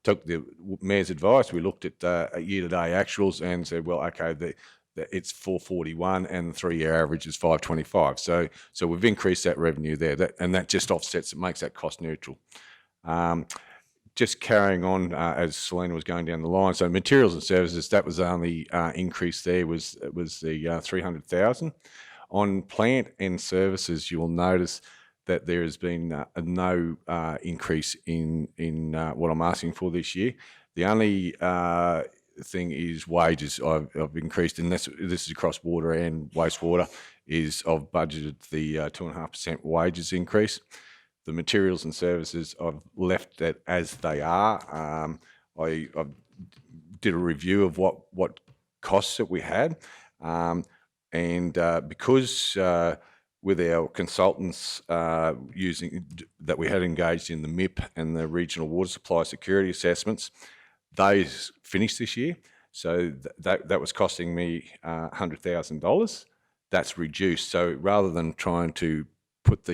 took the mayor's advice. We looked at year-to-date actuals and said, well, okay, it's 441 and the 3-year average is 525. So we've increased that revenue there, and that just offsets, it makes that cost neutral. Just carrying on as Selena was going down the line. So materials and services, that was the only increase there was the 300,000. On plant and services, you will notice that there has been no increase in what I'm asking for this year. The only thing is wages. I've increased, and this is across water and wastewater, is I've budgeted the 2.5% wages increase. The materials and services, I've left that as they are. I did a review of what costs that we had, and because with our consultants that we had engaged in the MIP and the regional water supply security assessments, those finished this year. So that was costing me $100,000. That's reduced. So rather than trying to put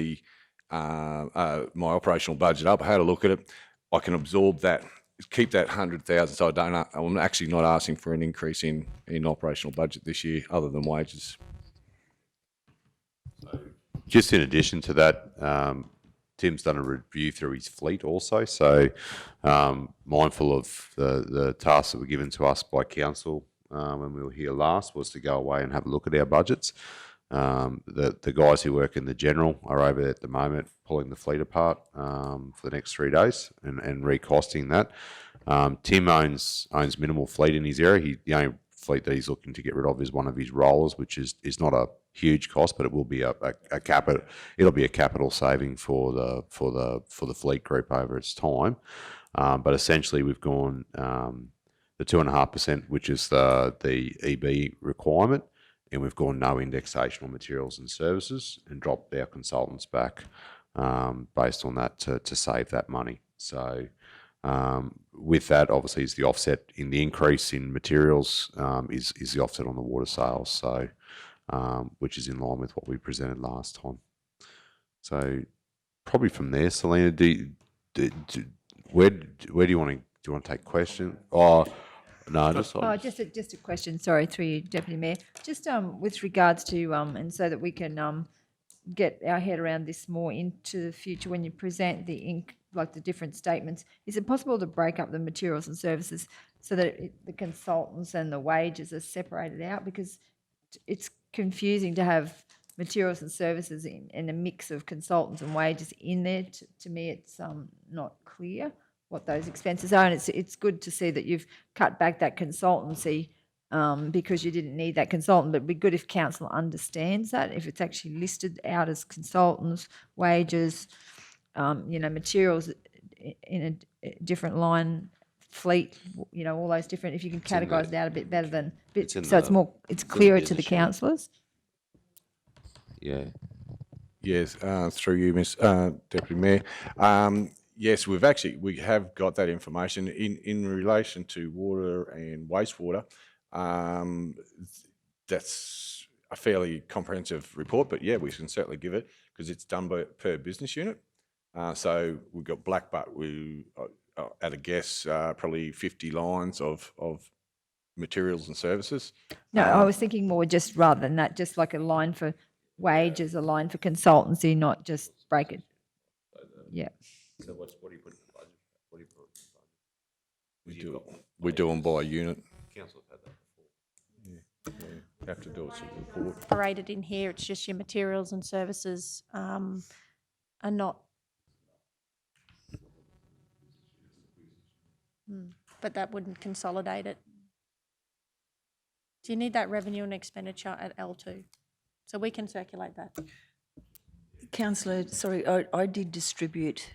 my operational budget up, I had a look at it. I can absorb that, keep that 100,000. So I'm actually not asking for an increase in operational budget this year, other than wages. Just in addition to that, Tim's done a review through his fleet also. So mindful of the tasks that were given to us by council when we were here last, was to go away and have a look at our budgets. The guys who work in the general are over there at the moment pulling the fleet apart for the next 3 days and recosting that. Tim owns minimal fleet in his area. The only fleet that he's looking to get rid of is one of his rollers, which is not a huge cost, but it will be a capital. It'll be a capital saving for the fleet group over its time. But essentially, we've gone the 2.5%, which is the EB requirement, and we've gone no indexation on materials and services, and dropped our consultants back based on that to save that money. So with that, obviously, is the offset in the increase in materials is the offset on the water sales. So which is in line with what we presented last time. So probably from there, Selena, where do you want to take question? Oh no, just just a question. Sorry, through you, Deputy Mayor. Just with regards to and so that we can get our head around this more into the future when you present the different statements. Is it possible to break up the materials and services so that the consultants and the wages are separated out? Because it's confusing to have materials and services in a mix of consultants and wages in there. To me, it's not clear what those expenses are, and it's good to see that you've cut back that consultancy because you didn't need that consultant. But it'd be good if council understands that, if it's actually listed out as consultants, wages, materials in a different line, fleet, all those different. If you can categorise it out a bit better than it's clearer to the councillors. Yeah. Yes, through you, Miss Deputy Mayor. Yes, we have got that information in relation to water and wastewater. That's a fairly comprehensive report, but yeah, we can certainly give it because it's done per business unit. So we've got Blackbutt. At a guess, probably 50 lines of materials and services. No, I was thinking more just rather than that, just like a line for wages, a line for consultancy, not just break it. Yeah. So what do you put in the budget? What do you put in the budget? We do them by unit. Council have had that before. Yeah, have to do a report. Separated in here, it's just your materials and services are not. But that wouldn't consolidate it. Do you need that revenue and expenditure at L2? So we can circulate that. Councillor, sorry, I did distribute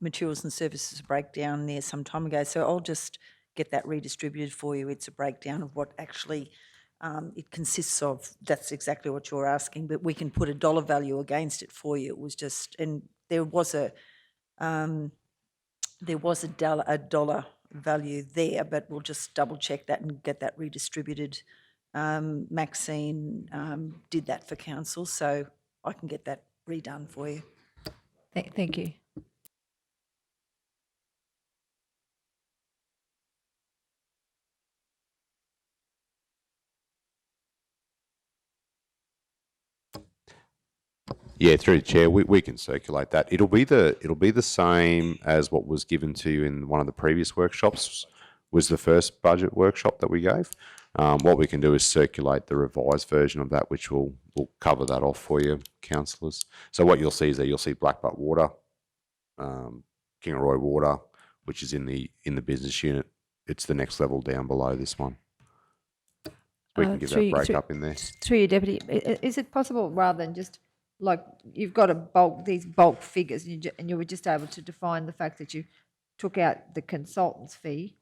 materials and services breakdown there some time ago, so I'll just get that redistributed for you. It's a breakdown of what actually it consists of. That's exactly what you're asking, but we can put a dollar value against it for you. It was just, and there was a dollar value there, but we'll just double check that and get that redistributed. Maxine did that for council, so I can get that redone for you. Thank you. Yeah, through the chair, we can circulate that. It'll be the same as what was given to you in one of the previous workshops. Was the first budget workshop that we gave. What we can do is circulate the revised version of that, which will cover that off for you, councillors. So what you'll see is that you'll see Blackbutt Water, Kingaroy Water, which is in the business unit. It's the next level down below this one. We can give that breakup in there. Through your deputy, is it possible rather than just like you've got these bulk figures and you were just able to define the fact that you took out the consultant's fee?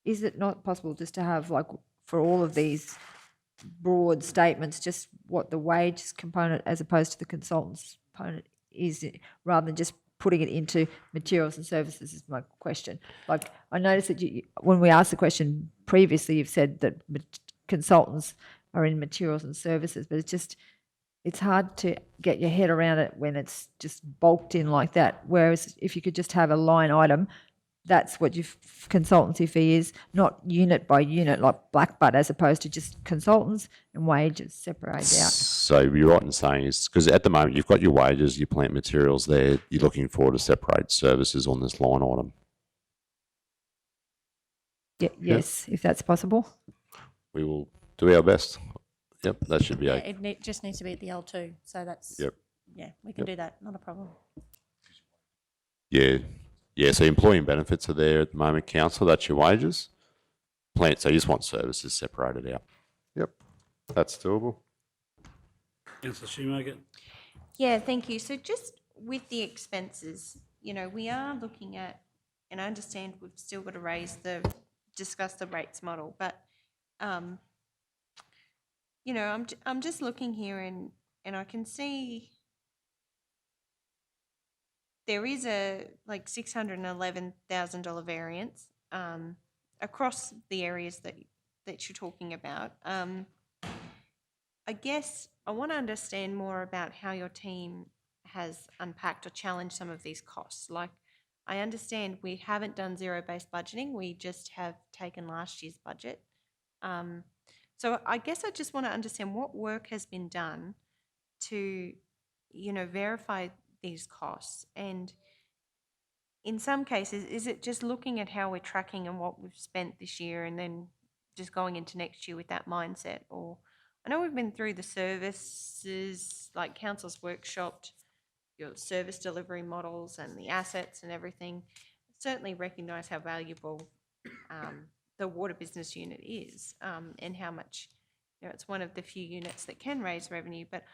Is it not possible just to have, like, for all of these broad statements, just what the wage component as opposed to the consultant's component is, rather than just putting it into materials and services is my question. Like, I noticed that when we asked the question previously, you've said that consultants are in materials and services, but it's hard to get your head around it when it's just bulked in like that. Whereas if you could just have a line item, that's what your consultancy fee is, not unit by unit like Blackbutt, as opposed to just consultants and wages separated out. So you're right in saying is because at the moment you've got your wages, your plant materials there. You're looking for to separate services on this line item. Yeah, yes, if that's possible. We will do our best. Yep, that should be Yeah, okay. just needs to be at the L2, so that's, Yep. yeah, we can do that, not a problem. Yeah, yeah. So employee and benefits are there at the moment. Council, that's your wages. Plant. So you just want services separated out. Yep, that's doable. Councillor Shoemaker. Yeah, thank you. So just with the expenses, we are looking at, and I understand we've still got to discuss the rates model, but, I'm just looking here and I can see there is a like $611,000 variance across the areas that you're talking about. I guess I want to understand more about how your team has unpacked or challenged some of these costs. Like, I understand we haven't done zero-based budgeting. We just have taken last year's budget. So I guess I just want to understand what work has been done to, verify these costs. And in some cases, is it just looking at how we're tracking and what we've spent this year and then just going into next year with that mindset? Or I know we've been through the services, like council's workshopped your service delivery models and the assets and everything. Certainly recognise how valuable the water business unit is, and how much, it's one of the few units that can raise revenue. But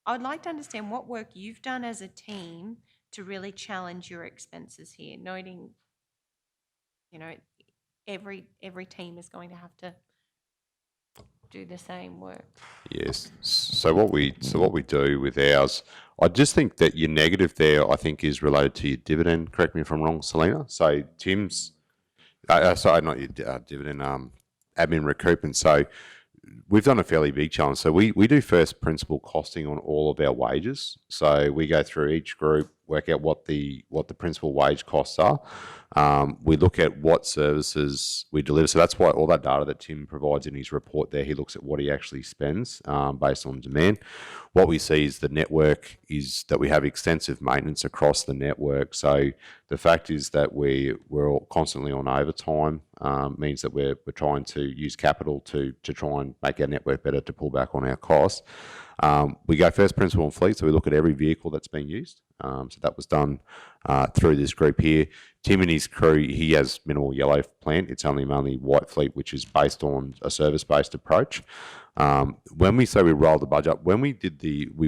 I'd like to understand what work you've done as a team to really challenge your expenses here, noting, every team is going to have to do the same work. Yes. So what we do with ours, I just think that your negative there, I think, is related to your dividend. Correct me if I'm wrong, Selena. So Tim's, sorry, not your dividend, admin recoupment. So we've done a fairly big challenge. So we do first principle costing on all of our wages. So we go through each group, work out what the principal wage costs are. We look at what services we deliver. So that's why all that data that Tim provides in his report there, he looks at what he actually spends based on demand. What we see is the network is that we have extensive maintenance across the network. So the fact is that we're all constantly on overtime, means that we're trying to use capital to try and make our network better, to pull back on our costs. We go first principle on fleet, so we look at every vehicle that's being used. So that was done through this group here. Tim and his crew, he has minimal yellow plant. It's only white fleet, which is based on a service-based approach. When we say we rolled the budget up, when we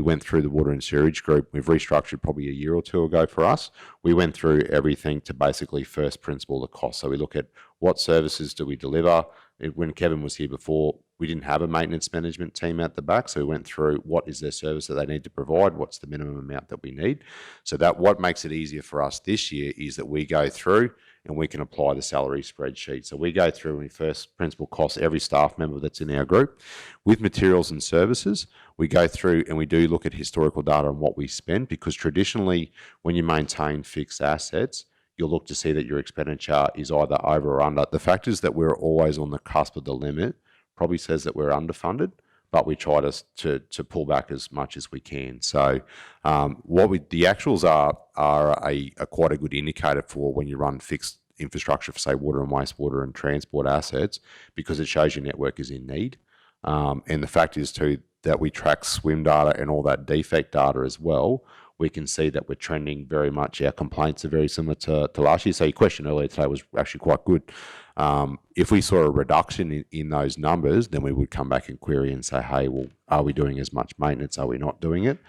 went through the water and sewerage group, we've restructured probably a year or two ago for us. We went through everything to basically first principle the cost. So we look at what services do we deliver. When Kevin was here before, we didn't have a maintenance management team at the back, so we went through what is their service that they need to provide, what's the minimum amount that we need. So that what makes it easier for us this year is that we go through and we can apply the salary spreadsheet. So we go through and we first principle cost every staff member that's in our group. With materials and services, we go through and we do look at historical data on what we spend, because traditionally when you maintain fixed assets, you'll look to see that your expenditure is either over or under. The fact is that we're always on the cusp of the limit, probably says that we're underfunded, but we try to pull back as much as we can. So the actuals are a quite a good indicator for when you run fixed infrastructure for, say, water and wastewater and transport assets, because it shows your network is in need. And the fact is too that we track swim data and all that defect data as well. We can see that we're trending very much. Our complaints are very similar to last year. So your question earlier today was actually quite good. If we saw a reduction in those numbers, then we would come back and query and say, hey, well, are we doing as much maintenance? Are we not doing it?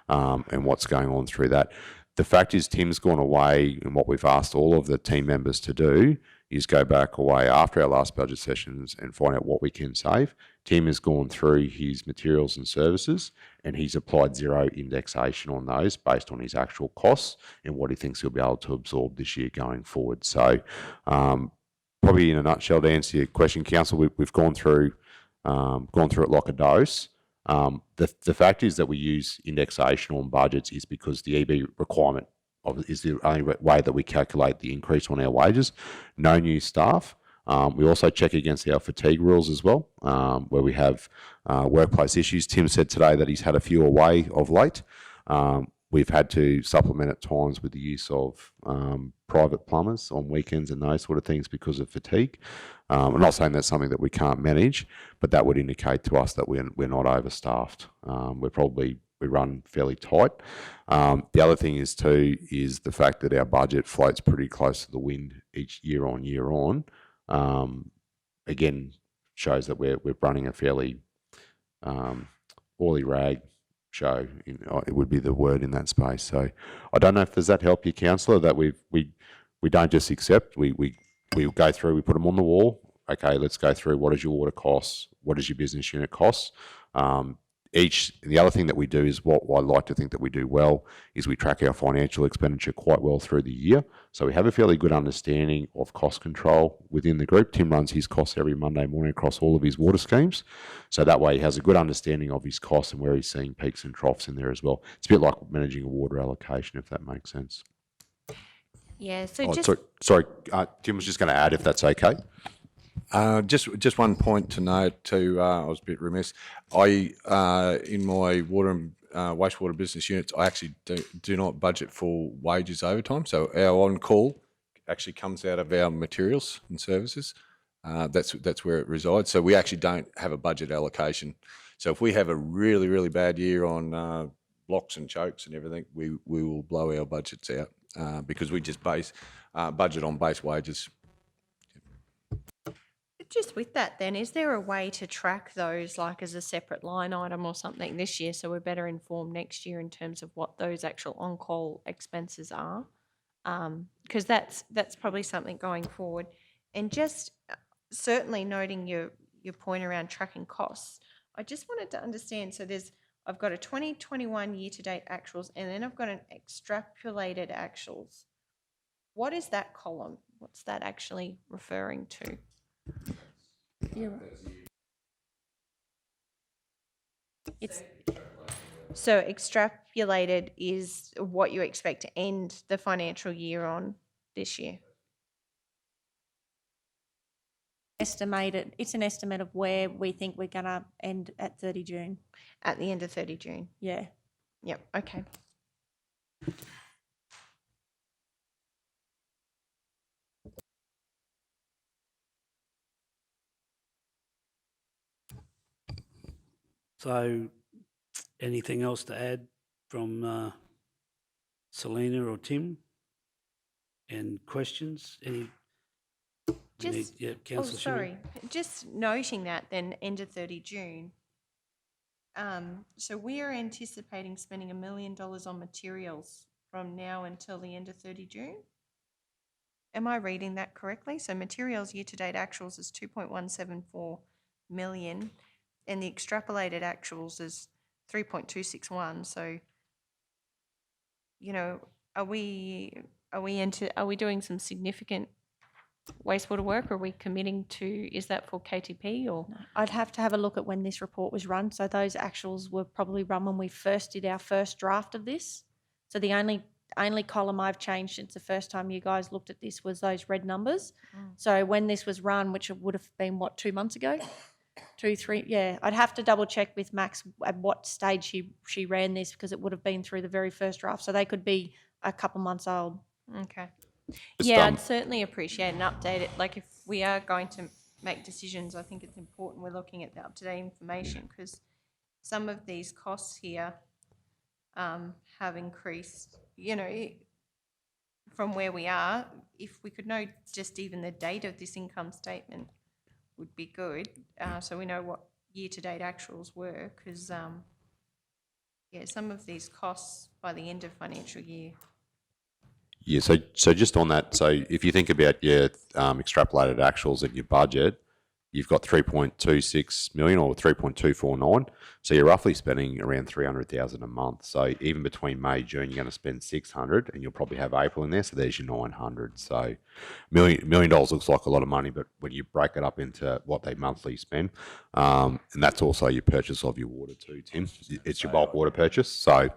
And what's going on through that? The fact is Tim's gone away, and what we've asked all of the team members to do is go back away after our last budget sessions and find out what we can save. Tim has gone through his materials and services, and he's applied zero indexation on those based on his actual costs and what he thinks he'll be able to absorb this year going forward. So probably in a nutshell, to answer your question, Council, we've gone through it like a dose. The fact is that we use indexation on budgets is because the EB requirement is the only way that we calculate the increase on our wages. No new staff. We also check against our fatigue rules as well, where we have workplace issues. Tim said today that he's had a few away of late. We've had to supplement at times with the use of private plumbers on weekends and those sort of things because of fatigue. I'm not saying that's something that we can't manage, but that would indicate to us that we're not overstaffed. We run fairly tight. The other thing is the fact that our budget floats pretty close to the wind each year on. Again, shows that we're running a fairly oily rag show. It would be the word in that space. So I don't know if does that help you, councillor, that we don't just accept. We go through. We put them on the wall. Okay, let's go through. What is your water costs? What is your business unit costs? The other thing that we do is what I like to think that we do well is we track our financial expenditure quite well through the year. So we have a fairly good understanding of cost control within the group. Tim runs his costs every Monday morning across all of his water schemes. So that way he has a good understanding of his costs and where he's seeing peaks and troughs in there as well. It's a bit like managing a water allocation, if that makes sense. Yeah, so Sorry, Tim was just going to add if that's okay. Just one point to note too. I was a bit remiss. In my water and wastewater business units, I actually do not budget for wages overtime. So our on call actually comes out of our materials and services. That's where it resides. So we actually don't have a budget allocation. So if we have a really bad year on blocks and chokes and everything, we will blow our budgets out because we just budget on base wages. Just with that then, is there a way to track those like as a separate line item or something this year so we're better informed next year in terms of what those actual on-call expenses are? Because that's probably something going forward. And just certainly noting your point around tracking costs, I just wanted to understand, so I've got a 2021 year-to-date actuals and then I've got an extrapolated actuals. What is that column? What's that actually referring to? It's so extrapolated is what you expect to end the financial year on this year. Estimated. It's an estimate of where we think we're going to end at 30 June. At the end of 30 June. Yeah. Yep. Okay. So, anything else to add from Selena or Tim? And questions? Councillor sorry. Just noting that then end of 30 June. So we are anticipating spending $1 million on materials from now until the end of 30 June. Am I reading that correctly? So materials year-to-date actuals is 2.174 million. And the extrapolated actuals is 3.261. So, are we doing some significant wastewater work? Or are we committing to? Is that for KTP or? No, I'd have to have a look at when this report was run. So those actuals were probably run when we first did our first draft of this. So the only column I've changed since the first time you guys looked at this was those red numbers. So when this was run, which it would have been 2 months ago. 2, 3, yeah. I'd have to double check with Max at what stage she ran this because it would have been through the very first draft. So they could be a couple months old. Okay. I'd certainly appreciate an update. Like if we are going to make decisions, I think it's important we're looking at the up-to-date information because some of these costs here have increased, from where we are. If we could know just even the date of this income statement would be good, so we know what year-to-date actuals were, because some of these costs by the end of financial year. Yeah, so just on that, so if you think about your extrapolated actuals at your budget, you've got 3.26 million or 3.249. So you're roughly spending around 300,000 a month. So even between May, June, you're going to spend 600 and you'll probably have April in there. So there's your 900. So $1 million looks like a lot of money, but when you break it up into what they monthly spend, and that's also your purchase of your water too, Tim. It's your bulk water purchase. So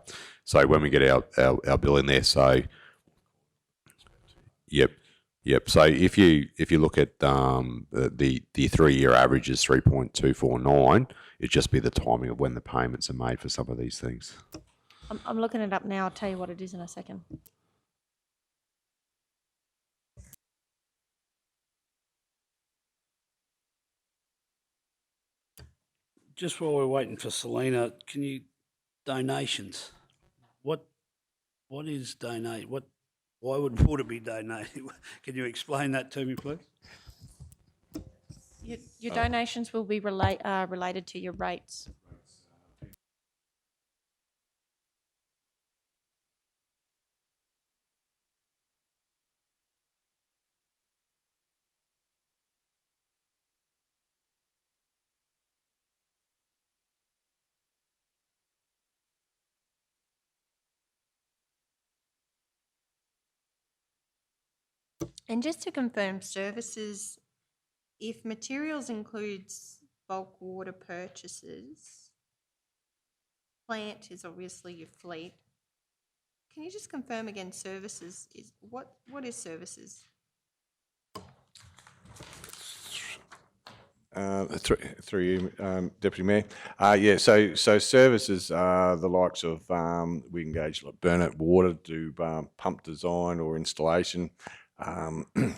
when we get our bill in there, so yep. So if you look at the 3-year average is 3.249, it'd just be the timing of when the payments are made for some of these things. I'm looking it up now. I'll tell you what it is in a second. Just while we're waiting for Selena, donations, what is donate, why would water be donated? Can you explain that to me, please? Your donations will be related to your rates. And just to confirm, services, if materials includes bulk water purchases, plant is obviously your fleet. Can you just confirm again, services is, what is services? Through you, Deputy Mayor. Yeah, so services are the likes of, we engage like Burnett Water, do pump design or installation.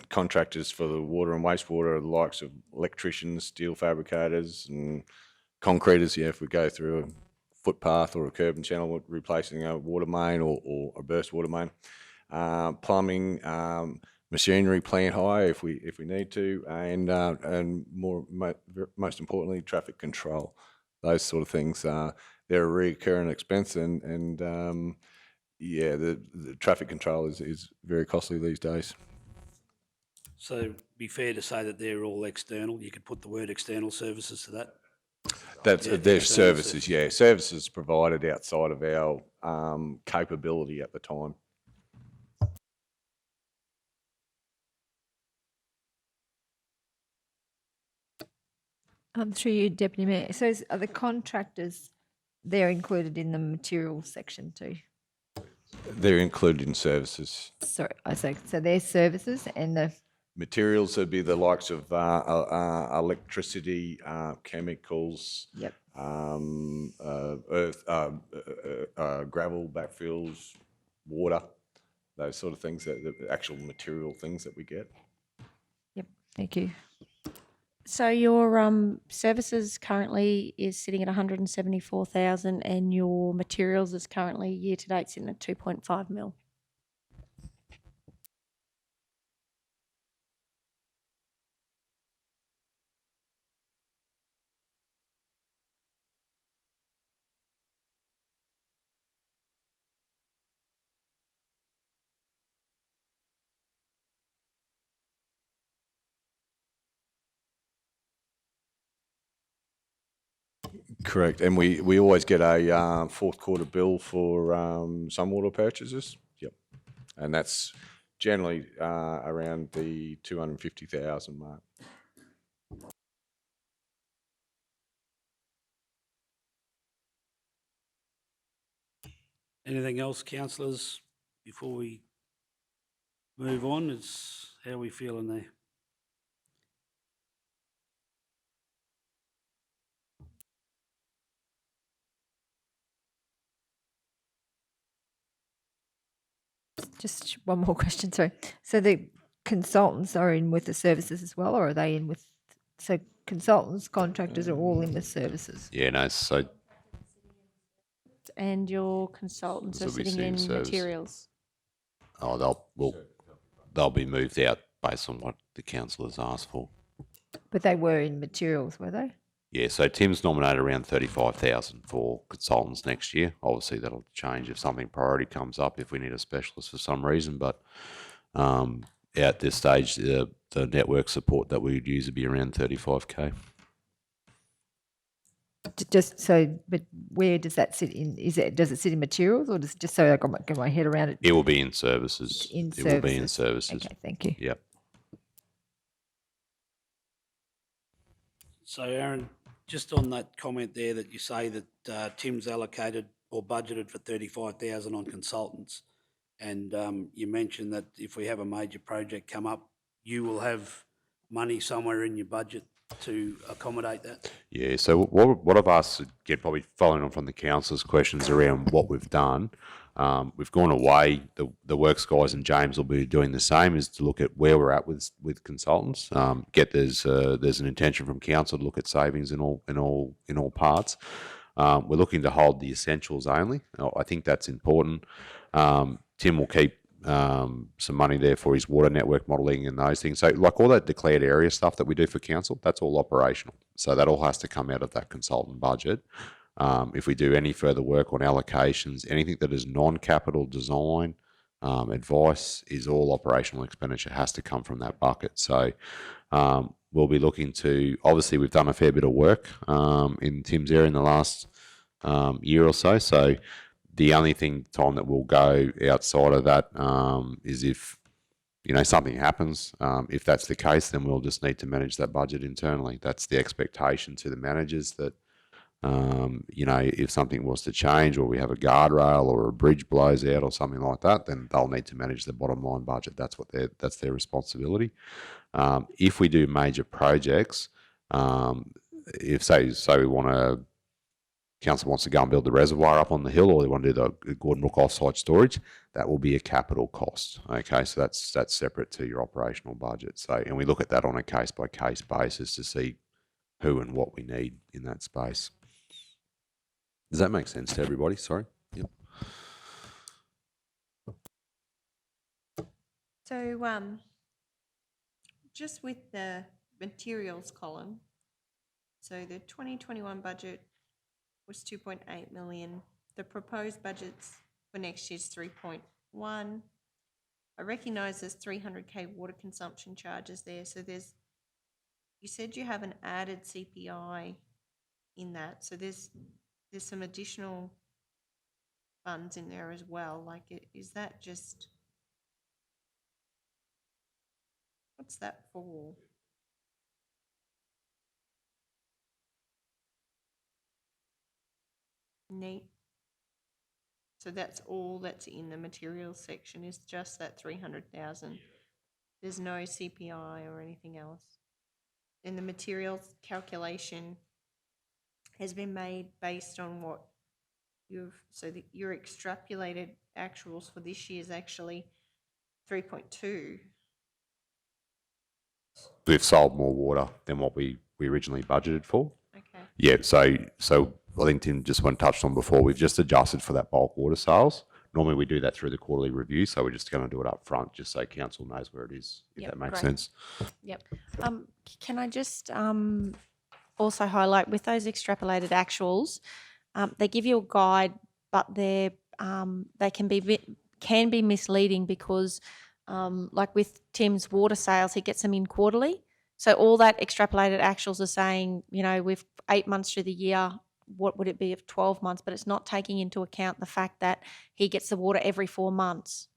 Contractors for the water and wastewater are the likes of electricians, steel fabricators and concreters. Yeah, if we go through a footpath or a curb and channel replacing a water main or a burst water main. Plumbing, machinery, plant hire if we need to, and most importantly, traffic control. Those sort of things. They're a recurring expense, and yeah, the traffic control is very costly these days. So it'd be fair to say that they're all external. You could put the word external services to that. That's Yeah, their external services. Yeah, services provided outside of our capability at the time. Through you, Deputy Mayor. So are the contractors, they're included in the materials section too? They're included in services. Sorry, I say, so their services and the, Materials would be the likes of electricity, chemicals, yep, earth, gravel, backfills, water, those sort of things, the actual material things that we get. yep, thank you. So your services currently is sitting at 174,000, and your materials is currently year to date sitting at 2.5 mil. Correct, and we always get a fourth quarter bill for some water purchases. Yep, and that's generally around the 250,000 mark. Anything else, councillors, before we move on? How are we feeling there? Just one more question, sorry. So the consultants are in with the services as well, or are they in with, so consultants, contractors are all in with services? Yeah, no, so And your consultants So are we sitting see in in service. materials. they'll be moved out based on what the council has asked for. But they were in materials, were they? Yeah, so Tim's nominated around 35,000 for consultants next year. Obviously, that'll change if something priority comes up, if we need a specialist for some reason. But at this stage, the network support that we would use would be around 35K. Just so, but where does that sit in? Does it sit in materials, or just so I get my head around it? It will be in services. In It will be in services. services. Okay, thank you. Yep. So Aaron, just on that comment there that you say that Tim's allocated or budgeted for 35,000 on consultants, and you mentioned that if we have a major project come up, you will have money somewhere in your budget to accommodate that. Yeah, so what I've asked, again, probably following on from the councillor's questions around what we've done, we've gone away, the works guys and James will be doing the same, is to look at where we're at with consultants. There's an intention from council to look at savings in all parts. We're looking to hold the essentials only. I think that's important. Tim will keep some money there for his water network modelling and those things. So like all that declared area stuff that we do for council, that's all operational. So that all has to come out of that consultant budget. If we do any further work on allocations, anything that is non-capital design, advice is all operational expenditure, has to come from that bucket. So we'll be looking to, obviously we've done a fair bit of work in Tim's area in the last year or so. So the only time that we'll go outside of that is if, something happens. If that's the case, then we'll just need to manage that budget internally. That's the expectation to the managers that, if something was to change or we have a guardrail or a bridge blows out or something like that, then they'll need to manage the bottom line budget. That's their responsibility. If we do major projects, if say we want to, council wants to go and build the reservoir up on the hill, or they want to do the Gordon Brook offsite storage, that will be a capital cost. Okay, so that's separate to your operational budget. So, and we look at that on a case by case basis to see who and what we need in that space. Does that make sense to everybody? Sorry. Yep. So, just with the materials column, so the 2021 budget was 2.8 million. The proposed budgets for next year's 3.1. I recognise there's 300k water consumption charges there. So you said you haven't added CPI in that. So there's some additional funds in there as well. Like, is that just, what's that for? Neat. So that's all that's in the materials section, is just that 300,000. There's no CPI or anything else. And the materials calculation has been made based on what your extrapolated actuals for this year is actually 3.2. We've sold more water than what we originally budgeted for. Okay. Yeah, so I think Tim just touched on before, we've just adjusted for that bulk water sales. Normally we do that through the quarterly review, so we're just going to do it up front just so council knows where it is, if that makes sense. Yep. Can I just also highlight, with those extrapolated actuals, they give you a guide, but they can be misleading because, like with Tim's water sales, he gets them in quarterly. So all that extrapolated actuals are saying, with 8 months through the year, what would it be of 12 months? But it's not taking into account the fact that he gets the water every 4 months.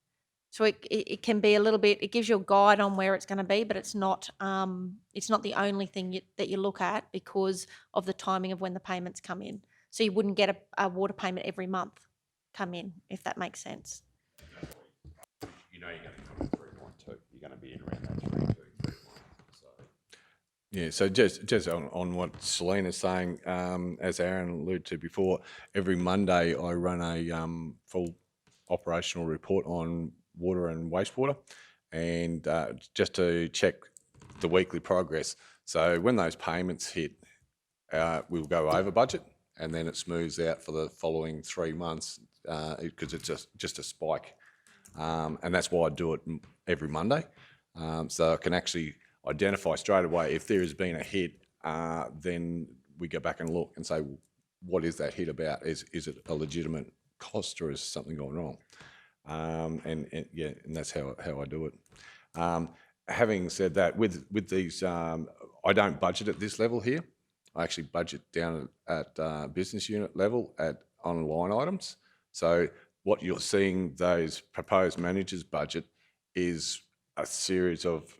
So it can be a little bit, it gives you a guide on where it's going to be, but it's not the only thing that you look at because of the timing of when the payments come in. So you wouldn't get a water payment every month come in, if that makes sense. You're going to come in 3.2. You're going to be in around that 3.2. Yeah, so just on what Selena's saying, as Aaron alluded to before, every Monday I run a full operational report on water and wastewater, and just to check the weekly progress. So when those payments hit, we'll go over budget, and then it smooths out for the following 3 months because it's just a spike, and that's why I do it every Monday, so I can actually identify straight away if there has been a hit. Then we go back and look and say, what is that hit about? Is it a legitimate cost, or is something going wrong? And that's how I do it. Having said that, with these, I don't budget at this level here. I actually budget down at business unit level on line items. So what you're seeing, those proposed managers' budget, is a series of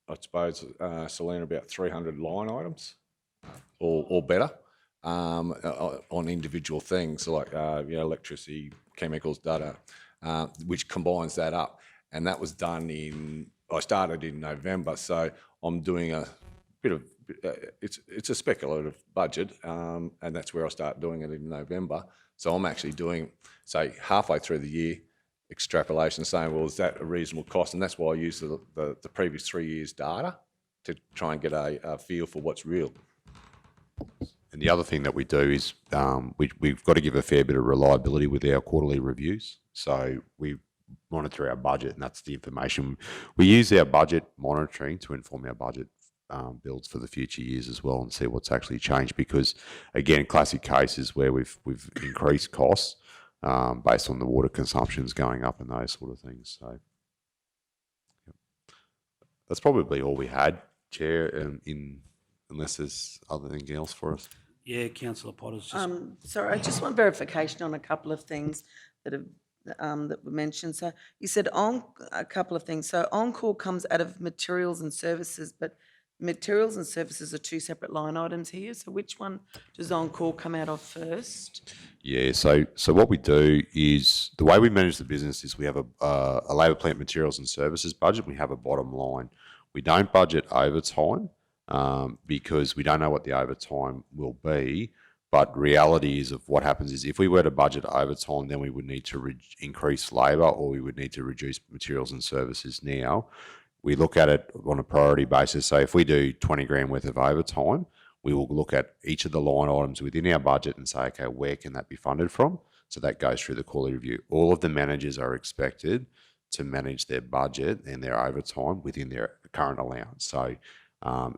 I suppose, Selena, about 300 line items or better on individual things like electricity, chemicals, data, which combines that up. And that was done I started in November, so I'm doing a bit of it's a speculative budget, and that's where I start doing it in November. So I'm actually doing, say, halfway through the year, extrapolation, saying, well, is that a reasonable cost? And that's why I use the previous 3 years' data to try and get a feel for what's real. And the other thing that we do is we've got to give a fair bit of reliability with our quarterly reviews. So we monitor our budget, and that's the information. We use our budget monitoring to inform our budget builds for the future years as well, and see what's actually changed. Because again, classic cases where we've increased costs based on the water consumptions going up and those sort of things. So yep. That's probably all we had, Chair. Unless there's other thing else for us. Yeah, Councillor Potter's just... Sorry, I just want verification on a couple of things that have that were mentioned. So you said on a couple of things. So on-call comes out of materials and services, but materials and services are two separate line items here. So which one does on-call come out of first? Yeah, so what we do is, the way we manage the business is we have a labour plant materials and services budget. We have a bottom line. We don't budget overtime because we don't know what the overtime will be. But reality is of what happens is if we were to budget overtime, then we would need to increase labour, or we would need to reduce materials and services. Now, we look at it on a priority basis. So if we do 20 grand worth of overtime, we will look at each of the line items within our budget and say, okay, where can that be funded from? So that goes through the quarterly review. All of the managers are expected to manage their budget and their overtime within their current allowance. So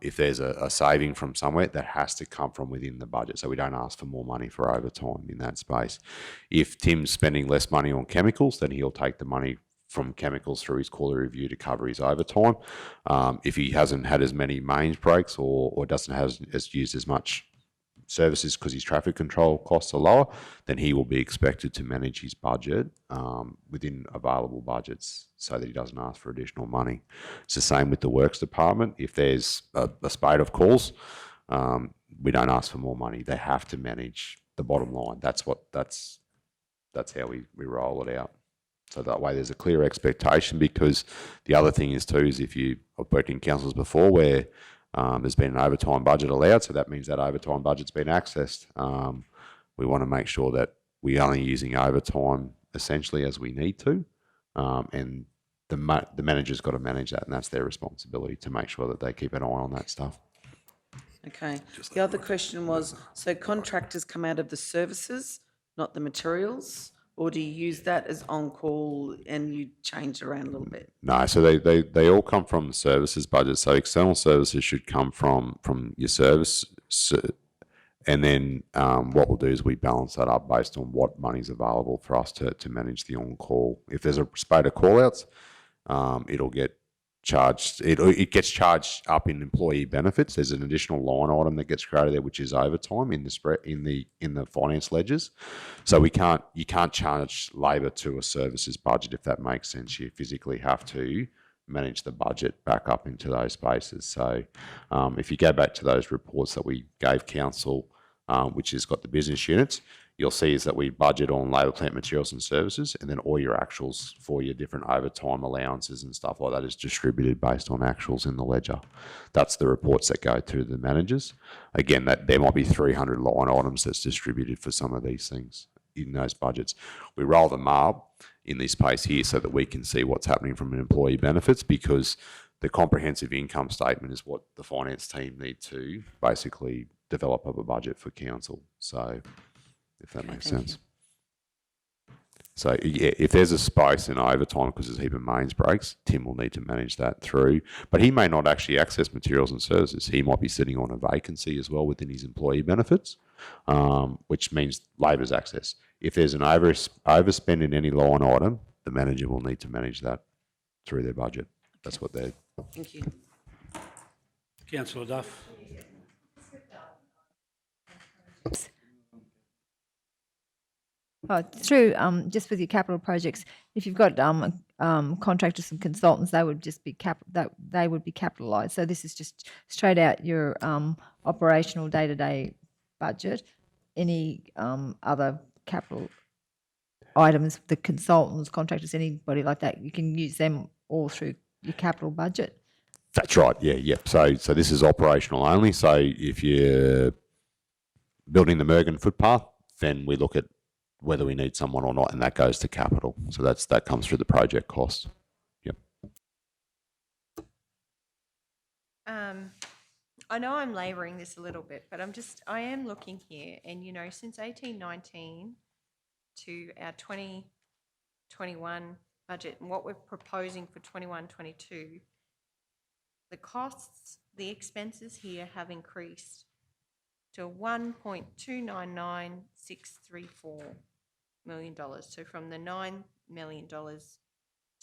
if there's a saving from somewhere, that has to come from within the budget. So we don't ask for more money for overtime in that space. If Tim's spending less money on chemicals, then he'll take the money from chemicals through his quarterly review to cover his overtime. If he hasn't had as many mains breaks or doesn't have used as much services because his traffic control costs are lower, then he will be expected to manage his budget within available budgets so that he doesn't ask for additional money. It's the same with the works department. If there's a spate of calls, we don't ask for more money. They have to manage the bottom line. That's how we roll it out. So that way there's a clear expectation, because the other thing is too, is if I've worked in councils before where there's been an overtime budget allowed, so that means that overtime budget's been accessed. We want to make sure that we're only using overtime essentially as we need to, and the manager's got to manage that, and that's their responsibility to make sure that they keep an eye on that stuff. Okay. The other question was, so contractors come out of the services, not the materials? Or do you use that as on-call and you change around a little bit? No, so they all come from the services budget. So external services should come from your service, and then what we'll do is we balance that up based on what money's available for us to manage the on-call. If there's a spate of call-outs, it'll get charged. It gets charged up in employee benefits. There's an additional line item that gets created there, which is overtime in the spread in the finance ledgers. So you can't charge labour to a services budget, if that makes sense. You physically have to manage the budget back up into those spaces. So if you go back to those reports that we gave council, which has got the business units, you'll see is that we budget on labour plant materials and services, and then all your actuals for your different overtime allowances and stuff like that is distributed based on actuals in the ledger. That's the reports that go to the managers. Again, that there might be 300 line items that's distributed for some of these things in those budgets. We roll them up in this space here so that we can see what's happening from an employee benefits, because the comprehensive income statement is what the finance team need to basically develop up a budget for council. So if that makes sense. So yeah, if there's a space in overtime because there's a heap of mains breaks, Tim will need to manage that through. But he may not actually access materials and services. He might be sitting on a vacancy as well within his employee benefits, which means labour's access. If there's an overspend in any line item, the manager will need to manage that through their budget. That's what they're... Thank you. Councillor Duff. Through just with your capital projects, if you've got contractors and consultants, they would just be capitalised. So this is just straight out your operational day-to-day budget. Any other capital items, the consultants, contractors, anybody like that, you can use them all through your capital budget. That's right. Yeah, yep. So this is operational only. So if you're building the Mergen footpath, then we look at whether we need someone or not, and that goes to capital. So that comes through the project cost. Yep. I know I'm labouring this a little bit, but I am looking here, and since 1819 to our 2021 budget and what we're proposing for 21-22, the costs, the expenses here have increased to $1.299634 million. So from the $9 million to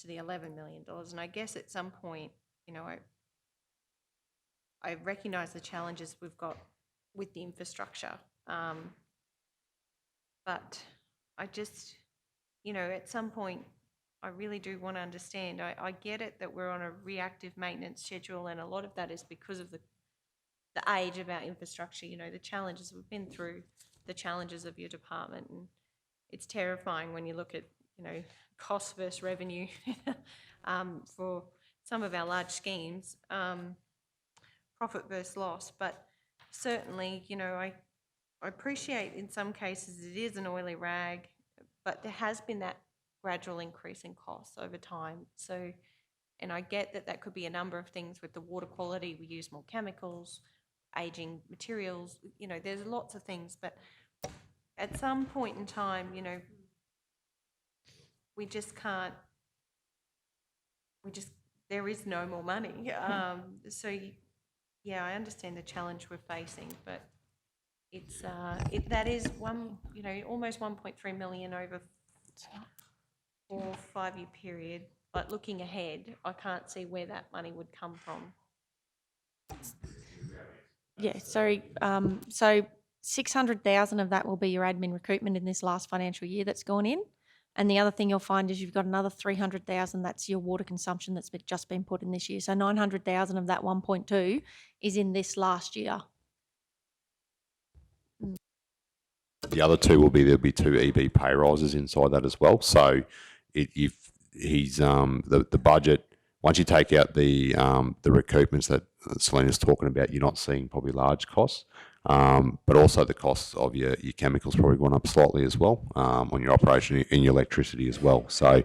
the $11 million. And I guess at some point, I recognise the challenges we've got with the infrastructure. But I just, at some point, I really do want to understand. I get it that we're on a reactive maintenance schedule, and a lot of that is because of the age of our infrastructure, the challenges we've been through, the challenges of your department. And it's terrifying when you look at, cost versus revenue for some of our large schemes. Profit versus loss, but certainly, I appreciate in some cases it is an oily rag, but there has been that gradual increase in costs over time. So, and I get that could be a number of things with the water quality. We use more chemicals, aging materials, there's lots of things, but at some point in time, we just can't, there is no more money. Yeah, I understand the challenge we're facing, but it's that is almost 1.3 million over 4 or 5 year period. But looking ahead, I can't see where that money would come from. Yeah, sorry. So 600,000 of that will be your admin recruitment in this last financial year that's gone in. And the other thing you'll find is you've got another 300,000, that's your water consumption that's just been put in this year. So 900,000 of that 1.2 is in this last year. The other two there'll be 2 EB pay rises inside that as well. So if he's the budget, once you take out the recoupments that Selena's talking about, you're not seeing probably large costs. But also the costs of your chemicals probably gone up slightly as well on your operation and your electricity as well. So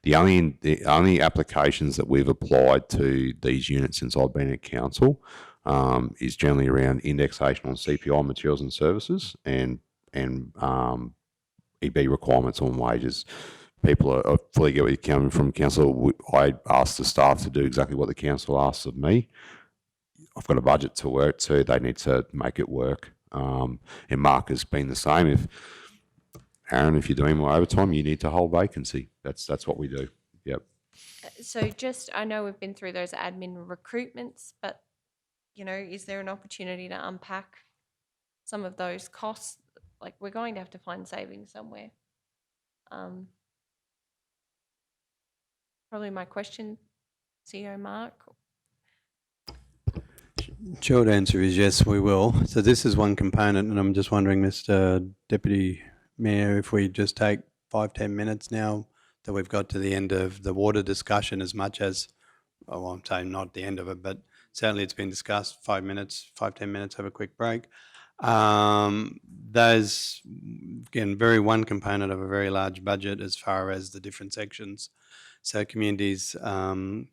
the only applications that we've applied to these units since I've been at council is generally around indexation on CPI materials and services and EB requirements on wages. People are fully get what you're coming from council. I asked the staff to do exactly what the council asks of me. I've got a budget to work to. They need to make it work. And Mark has been the same. If Aaron, if you're doing more overtime, you need to hold vacancy. That's what we do. Yep. So I know we've been through those admin recruitments, but is there an opportunity to unpack some of those costs? Like, we're going to have to find savings somewhere. Probably my question, CEO Mark. Short answer is yes, we will. So this is one component, and I'm just wondering, Mr. Deputy Mayor, if we just take 5-10 minutes now that we've got to the end of the water discussion, as much as, well, I'm saying not the end of it, but certainly it's been discussed. 5-10 minutes, have a quick break. Those, again, one component of a very large budget as far as the different sections. So communities, we're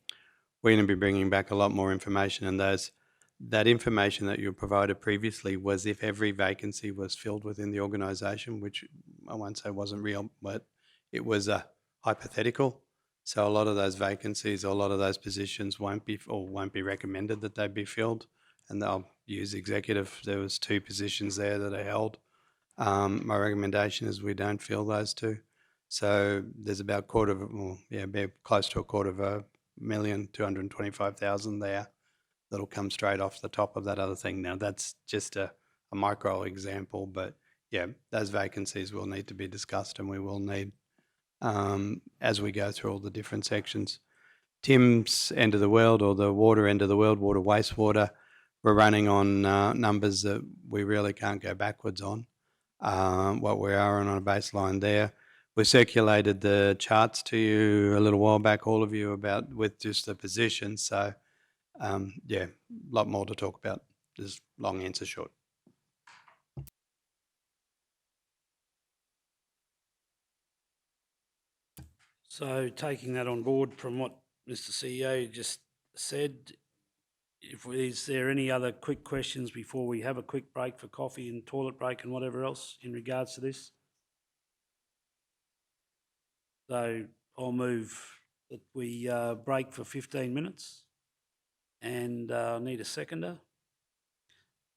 going to be bringing back a lot more information, and that information that you provided previously was if every vacancy was filled within the organisation, which I won't say wasn't real, but it was a hypothetical. So a lot of those vacancies, or a lot of those positions won't be recommended that they be filled, and they'll use executive. There was 2 positions there that are held. My recommendation is we don't fill those 2. So there's about close to $225,000 there that'll come straight off the top of that other thing. Now, that's just a micro example, but yeah, those vacancies will need to be discussed, and we will need, as we go through all the different sections. Tim's end of the world, or the water end of the world, water, wastewater, we're running on numbers that we really can't go backwards on. What we are on a baseline there. We circulated the charts to you a little while back, all of you, with just the positions. So Yeah, a lot more to talk about. There's long answer short. So taking that on board from what Mr. CEO just said, is there any other quick questions before we have a quick break for coffee and toilet break and whatever else in regards to this? So I'll move that we break for 15 minutes, and I need a seconder.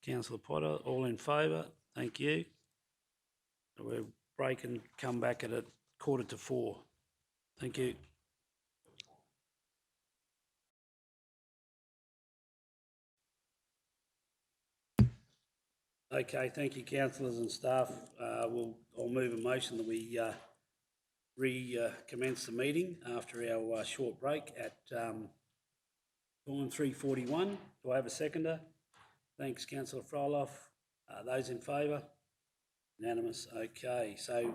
Councillor Potter, all in favour? Thank you. We'll break and come back at 3:45. Thank you. Okay, thank you, councillors and staff. I'll move a motion that we recommence the meeting after our short break at time 3:41. Do I have a seconder? Thanks, Councillor Froloff. Those in favour? Unanimous. Okay, so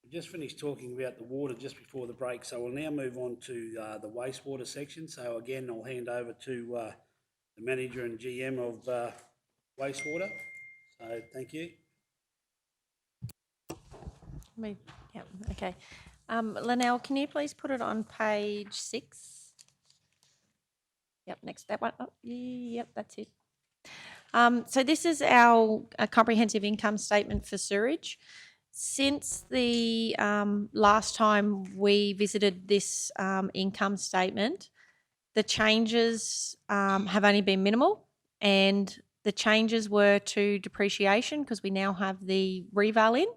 we just finished talking about the water just before the break, so we'll now move on to the wastewater section. So again, I'll hand over to the manager and GM of wastewater. So thank you. Yeah, okay. Linnell, can you please put it on page 6? Yep, next, that one. Oh, yep, that's it. So this is our comprehensive income statement for sewerage. Since the last time we visited this income statement, the changes have only been minimal, and the changes were to depreciation because we now have the reval in.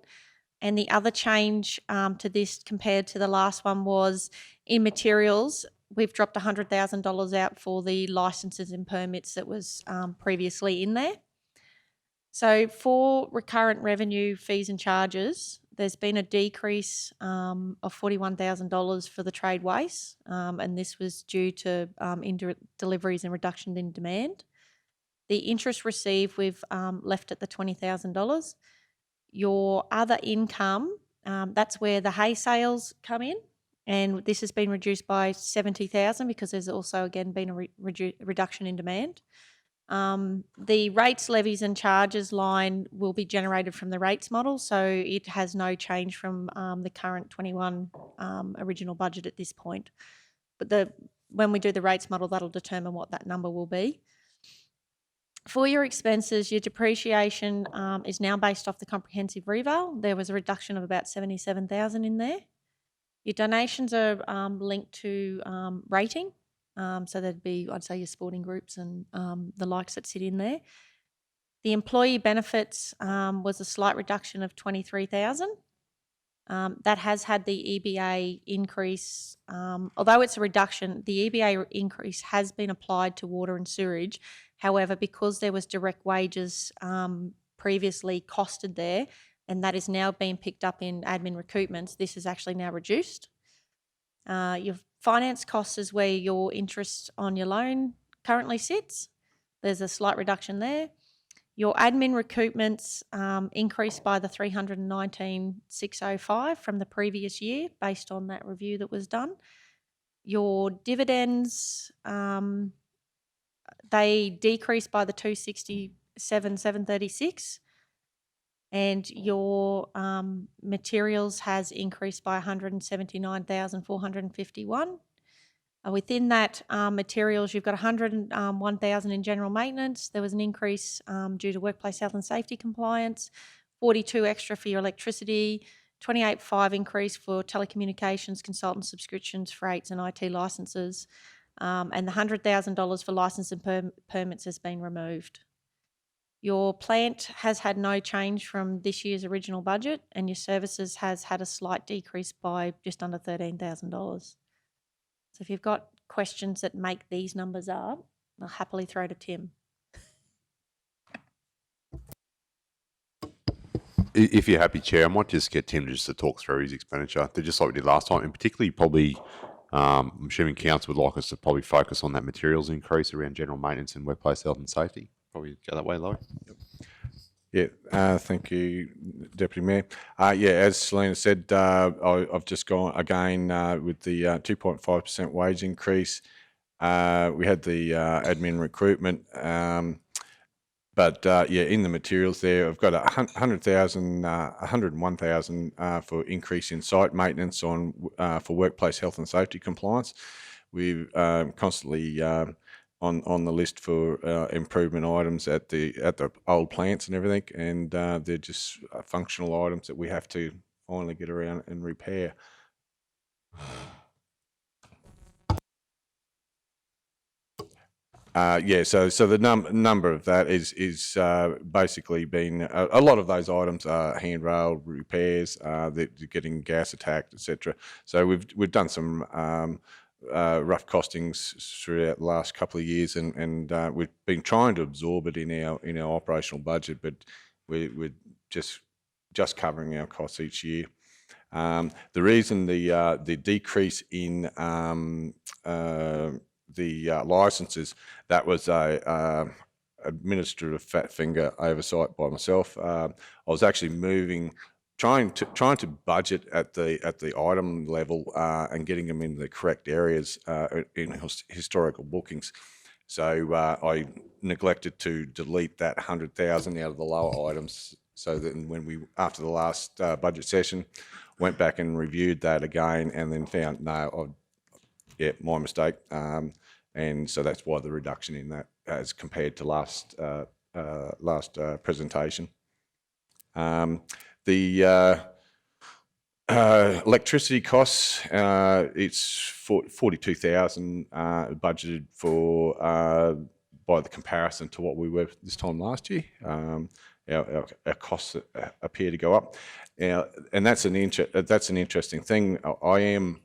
And the other change to this compared to the last one was in materials, we've dropped $100,000 out for the licenses and permits that was previously in there. So for recurrent revenue fees and charges, there's been a decrease of $41,000 for the trade waste, and this was due to indirect deliveries and reduction in demand. The interest received, we've left at the $20,000. Your other income, that's where the hay sales come in, and this has been reduced by $70,000 because there's also again been a reduction in demand. The rates, levies and charges line will be generated from the rates model, so it has no change from the current 21 original budget at this point. But when we do the rates model, that'll determine what that number will be. For your expenses, your depreciation is now based off the comprehensive reval. There was a reduction of about $77,000 in there. Your donations are linked to rating. So there'd be, I'd say, your sporting groups and the likes that sit in there. The employee benefits was a slight reduction of $23,000. That has had the EBA increase. Although it's a reduction, the EBA increase has been applied to water and sewerage. However, because there was direct wages previously costed there, and that is now being picked up in admin recoupments, this is actually now reduced. Your finance costs is where your interest on your loan currently sits. There's a slight reduction there. Your admin recoupments increased by the $319,605 from the previous year based on that review that was done. Your dividends, they decreased by the $267,736, and your materials has increased by $179,451. Within that materials, you've got $101,000 in general maintenance. There was an increase due to workplace health and safety compliance, $42,000 extra for your electricity, $28,500 increase for telecommunications, consultant subscriptions, freights and IT licenses, and the $100,000 for license and permits has been removed. Your plant has had no change from this year's original budget, and your services has had a slight decrease by just under $13,000. So if you've got questions that make these numbers up, I'll happily throw to Tim. If you're happy, Chair, I might just get Tim just to talk through his expenditure, just like we did last time, and particularly probably, I'm assuming Council would like us to probably focus on that materials increase around general maintenance and workplace health and safety. Probably go that way, Laurie. Yep. Yeah, thank you, Deputy Mayor. Yeah, as Selena said, I've just gone again with the 2.5% wage increase. We had the admin recruitment. But in the materials there, I've got 101,000 for increase in site maintenance for workplace health and safety compliance. We're constantly on the list for improvement items at the old plants and everything, and they're just functional items that we have to finally get around and repair. So the number of that is basically been a lot of those items are handrail repairs, they're getting gas attacked, etc. So we've done some rough costings throughout the last couple of years, and we've been trying to absorb it in our operational budget, but we're just covering our costs each year. The reason the decrease in the licenses, that was a administrative fat finger oversight by myself. I was actually trying to budget at the item level and getting them in the correct areas in historical bookings. So I neglected to delete that 100,000 out of the lower items. So that when we, after the last budget session, went back and reviewed that again, and then found my mistake. And so that's why the reduction in that as compared to last presentation. The electricity costs, it's 42,000 budgeted for by the comparison to what we were this time last year. Our costs appear to go up. Now, and that's an interesting thing. I am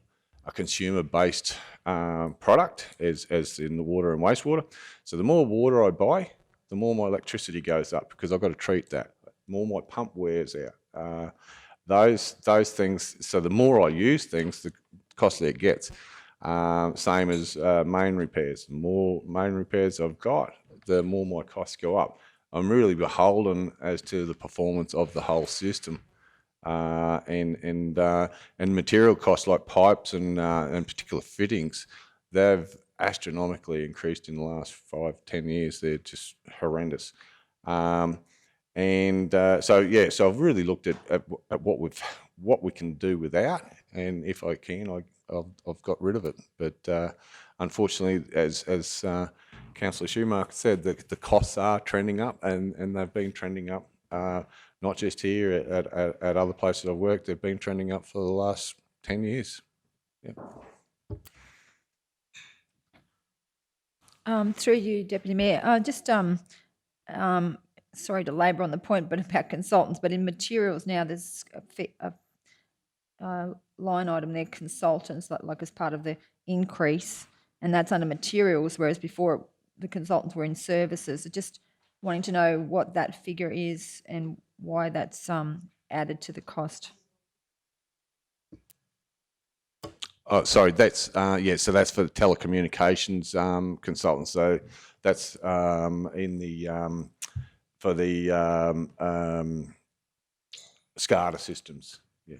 a consumer-based product, as in the water and wastewater. So the more water I buy, the more my electricity goes up because I've got to treat that. The more my pump wears out. Those things. So the more I use things, the costlier it gets. Same as main repairs. The more main repairs I've got, the more my costs go up. I'm really beholden as to the performance of the whole system. And material costs like pipes and particular fittings, they've astronomically increased in the last 5-10 years. They're just horrendous. So I've really looked at what we can do without, and if I can, I've got rid of it. But unfortunately, as Councillor Schumacher said, the costs are trending up, and they've been trending up. Not just here, at other places I've worked, they've been trending up for the last 10 years. Yeah. Through you, Deputy Mayor, sorry to labour on the point, but about consultants, but in materials now there's a line item there, consultants, like as part of the increase, and that's under materials, whereas before the consultants were in services. So just wanting to know what that figure is and why that's added to the cost. Oh, sorry, that's so that's for the telecommunications consultants. So that's in the for the SCADA systems. Yeah.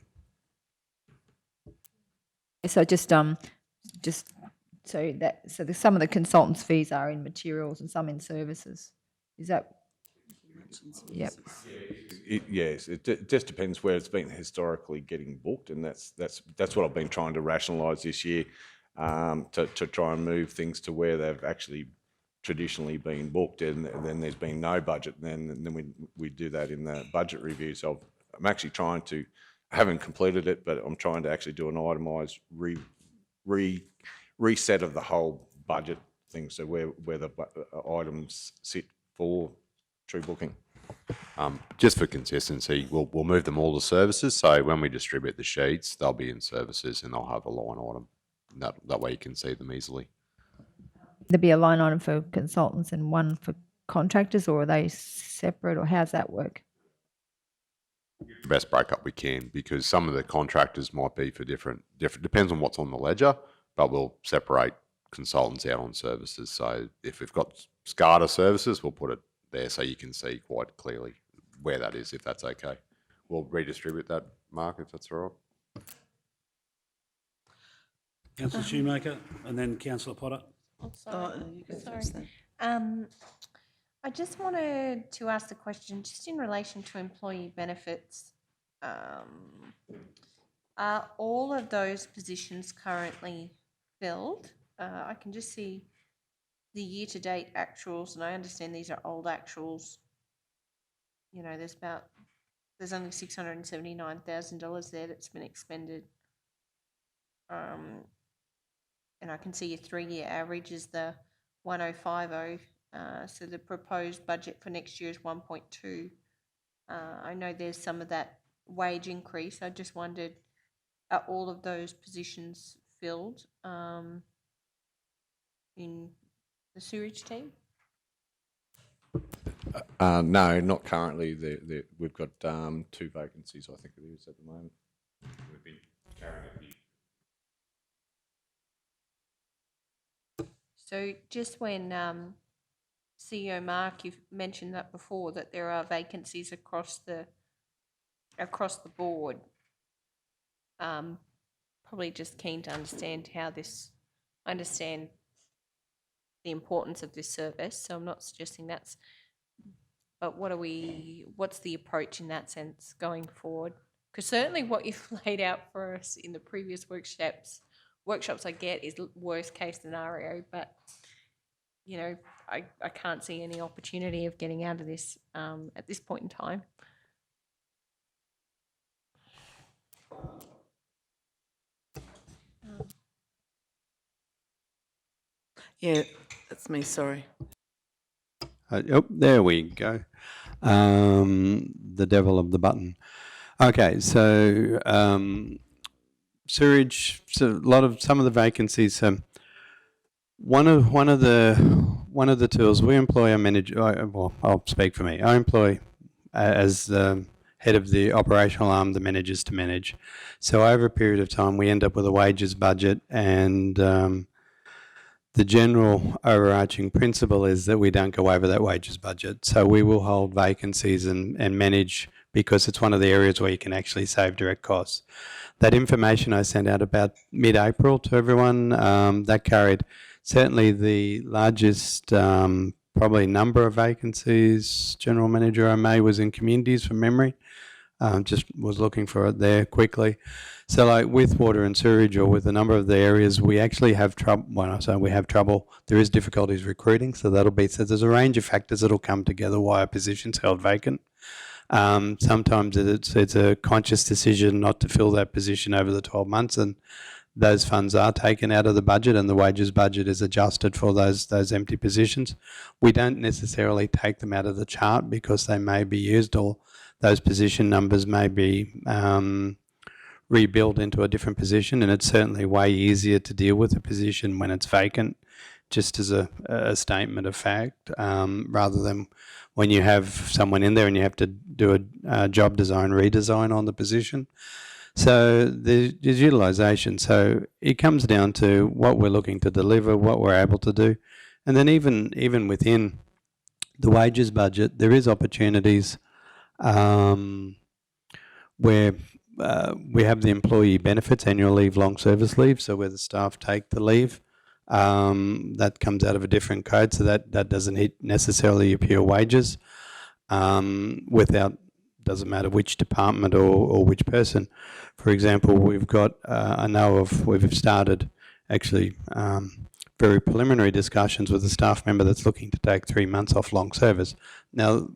So so some of the consultants' fees are in materials and some in services. Is that? Yep. Yes, it just depends where it's been historically getting booked, and that's what I've been trying to rationalise this year, to try and move things to where they've actually traditionally been booked, and then there's been no budget, and then we do that in the budget review. So I'm actually trying to, I haven't completed it, but I'm trying to actually do an itemised reset of the whole budget thing, so where the items sit for true booking. Just for consistency, we'll move them all to services. So when we distribute the sheets, they'll be in services and they'll have a line item. That way you can see them easily. There'd be a line item for consultants and one for contractors, or are they separate, or how's that work? The best breakup we can, because some of the contractors might be for different, depends on what's on the ledger, but we'll separate consultants out on services. So if we've got SCADA services, we'll put it there so you can see quite clearly where that is, if that's okay. We'll redistribute that, Mark, if that's all right. Councillor Shoemaker and then Councillor Potter. Oh, sorry. you go Sorry. first then. I just wanted to ask the question, just in relation to employee benefits. Are all of those positions currently filled? I can just see the year-to-date actuals, and I understand these are old actuals. You know, there's only $679,000 there that's been expended. And I can see your 3-year average is the 1050. So the proposed budget for next year is 1.2. I know there's some of that wage increase. I just wondered, are all of those positions filled in the sewerage team? No, not currently. We've got 2 vacancies, I think it is, at the moment. We've been carrying a few. So just when CEO Mark, you've mentioned that before, that there are vacancies across the board. Probably just keen to understand I understand the importance of this service, so I'm not suggesting but what's the approach in that sense going forward? Because certainly what you've laid out for us in the previous workshops I get is worst case scenario, but you know, I can't see any opportunity of getting out of this at this point in time. Yeah, that's me, sorry. Oh, there we go. The devil of the button. Okay, so sewerage. So some of the vacancies. One of the tools we employ, well, I'll speak for me. I employ as the head of the operational arm the managers to manage. So over a period of time, we end up with a wages budget, and the general overarching principle is that we don't go over that wages budget. So we will hold vacancies and manage, because it's one of the areas where you can actually save direct costs. That information I sent out about mid-April to everyone, that carried certainly the largest probably number of vacancies. General Manager O'May was in communities from memory. Just was looking for it there quickly. So like with water and sewerage, or with a number of the areas, we actually have trouble. When I say we have trouble, there is difficulties recruiting. So there's a range of factors that'll come together why a position's held vacant. Sometimes it's a conscious decision not to fill that position over the 12 months, and those funds are taken out of the budget, and the wages budget is adjusted for those empty positions. We don't necessarily take them out of the chart because they may be used, or those position numbers may be rebuilt into a different position, and it's certainly way easier to deal with a position when it's vacant, just as a statement of fact, rather than when you have someone in there and you have to do a job design redesign on the position. So there's utilisation. So it comes down to what we're looking to deliver, what we're able to do, and then even within the wages budget, there is opportunities where we have the employee benefits, annual leave, long service leave, so where the staff take the leave. That comes out of a different code, so that doesn't hit necessarily your pure wages. Doesn't matter which department or which person. For example, we've got, we've started actually very preliminary discussions with a staff member that's looking to take 3 months off long service. Now,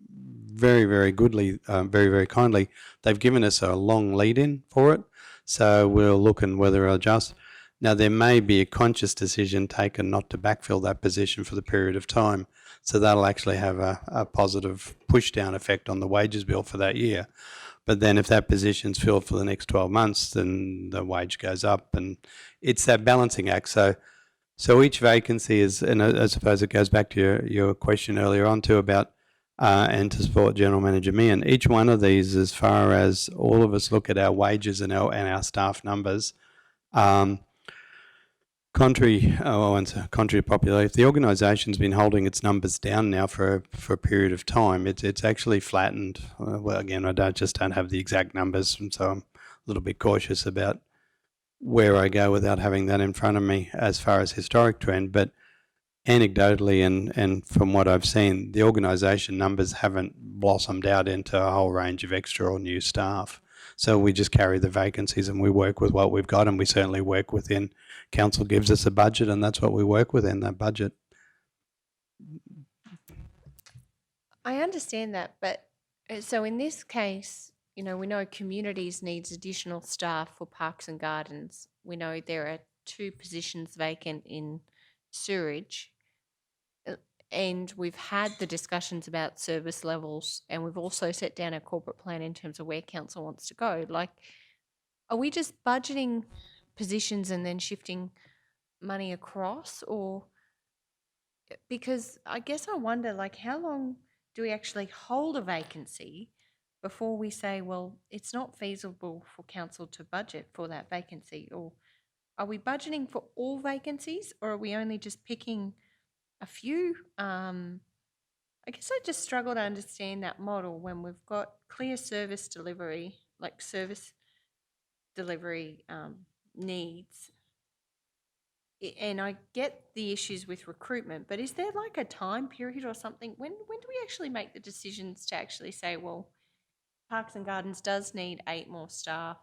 very, very goodly, very, very kindly, they've given us a long lead-in for it, so we'll look and whether adjust. Now, there may be a conscious decision taken not to backfill that position for the period of time, so that'll actually have a positive push-down effect on the wages bill for that year. But then if that position's filled for the next 12 months, then the wage goes up, and it's that balancing act. So each vacancy is, and I suppose it goes back to your question earlier on too about and to support General Manager Meehan. Each one of these, as far as all of us look at our wages and our staff numbers, contrary to popularity, if the organisation's been holding its numbers down now for a period of time, it's actually flattened. Well, again, I don't have the exact numbers, and so I'm a little bit cautious about where I go without having that in front of me as far as historic trend, but anecdotally and from what I've seen, the organisation numbers haven't blossomed out into a whole range of extra or new staff. So we just carry the vacancies and we work with what we've got, and we certainly work within, council gives us a budget and that's what we work within, that budget. I understand that, but so in this case, you know, we know communities needs additional staff for parks and gardens. We know there are 2 positions vacant in sewerage. And we've had the discussions about service levels, and we've also set down a corporate plan in terms of where council wants to go. Like, are we just budgeting positions and then shifting money across? Or because I guess I wonder, like, how long do we actually hold a vacancy before we say, well, it's not feasible for council to budget for that vacancy? Or are we budgeting for all vacancies, or are we only just picking a few? I guess I just struggle to understand that model when we've got clear service delivery, like service delivery needs. And I get the issues with recruitment, but is there like a time period or something? When do we actually make the decisions to actually say, well, Parks and Gardens does need 8 more staff,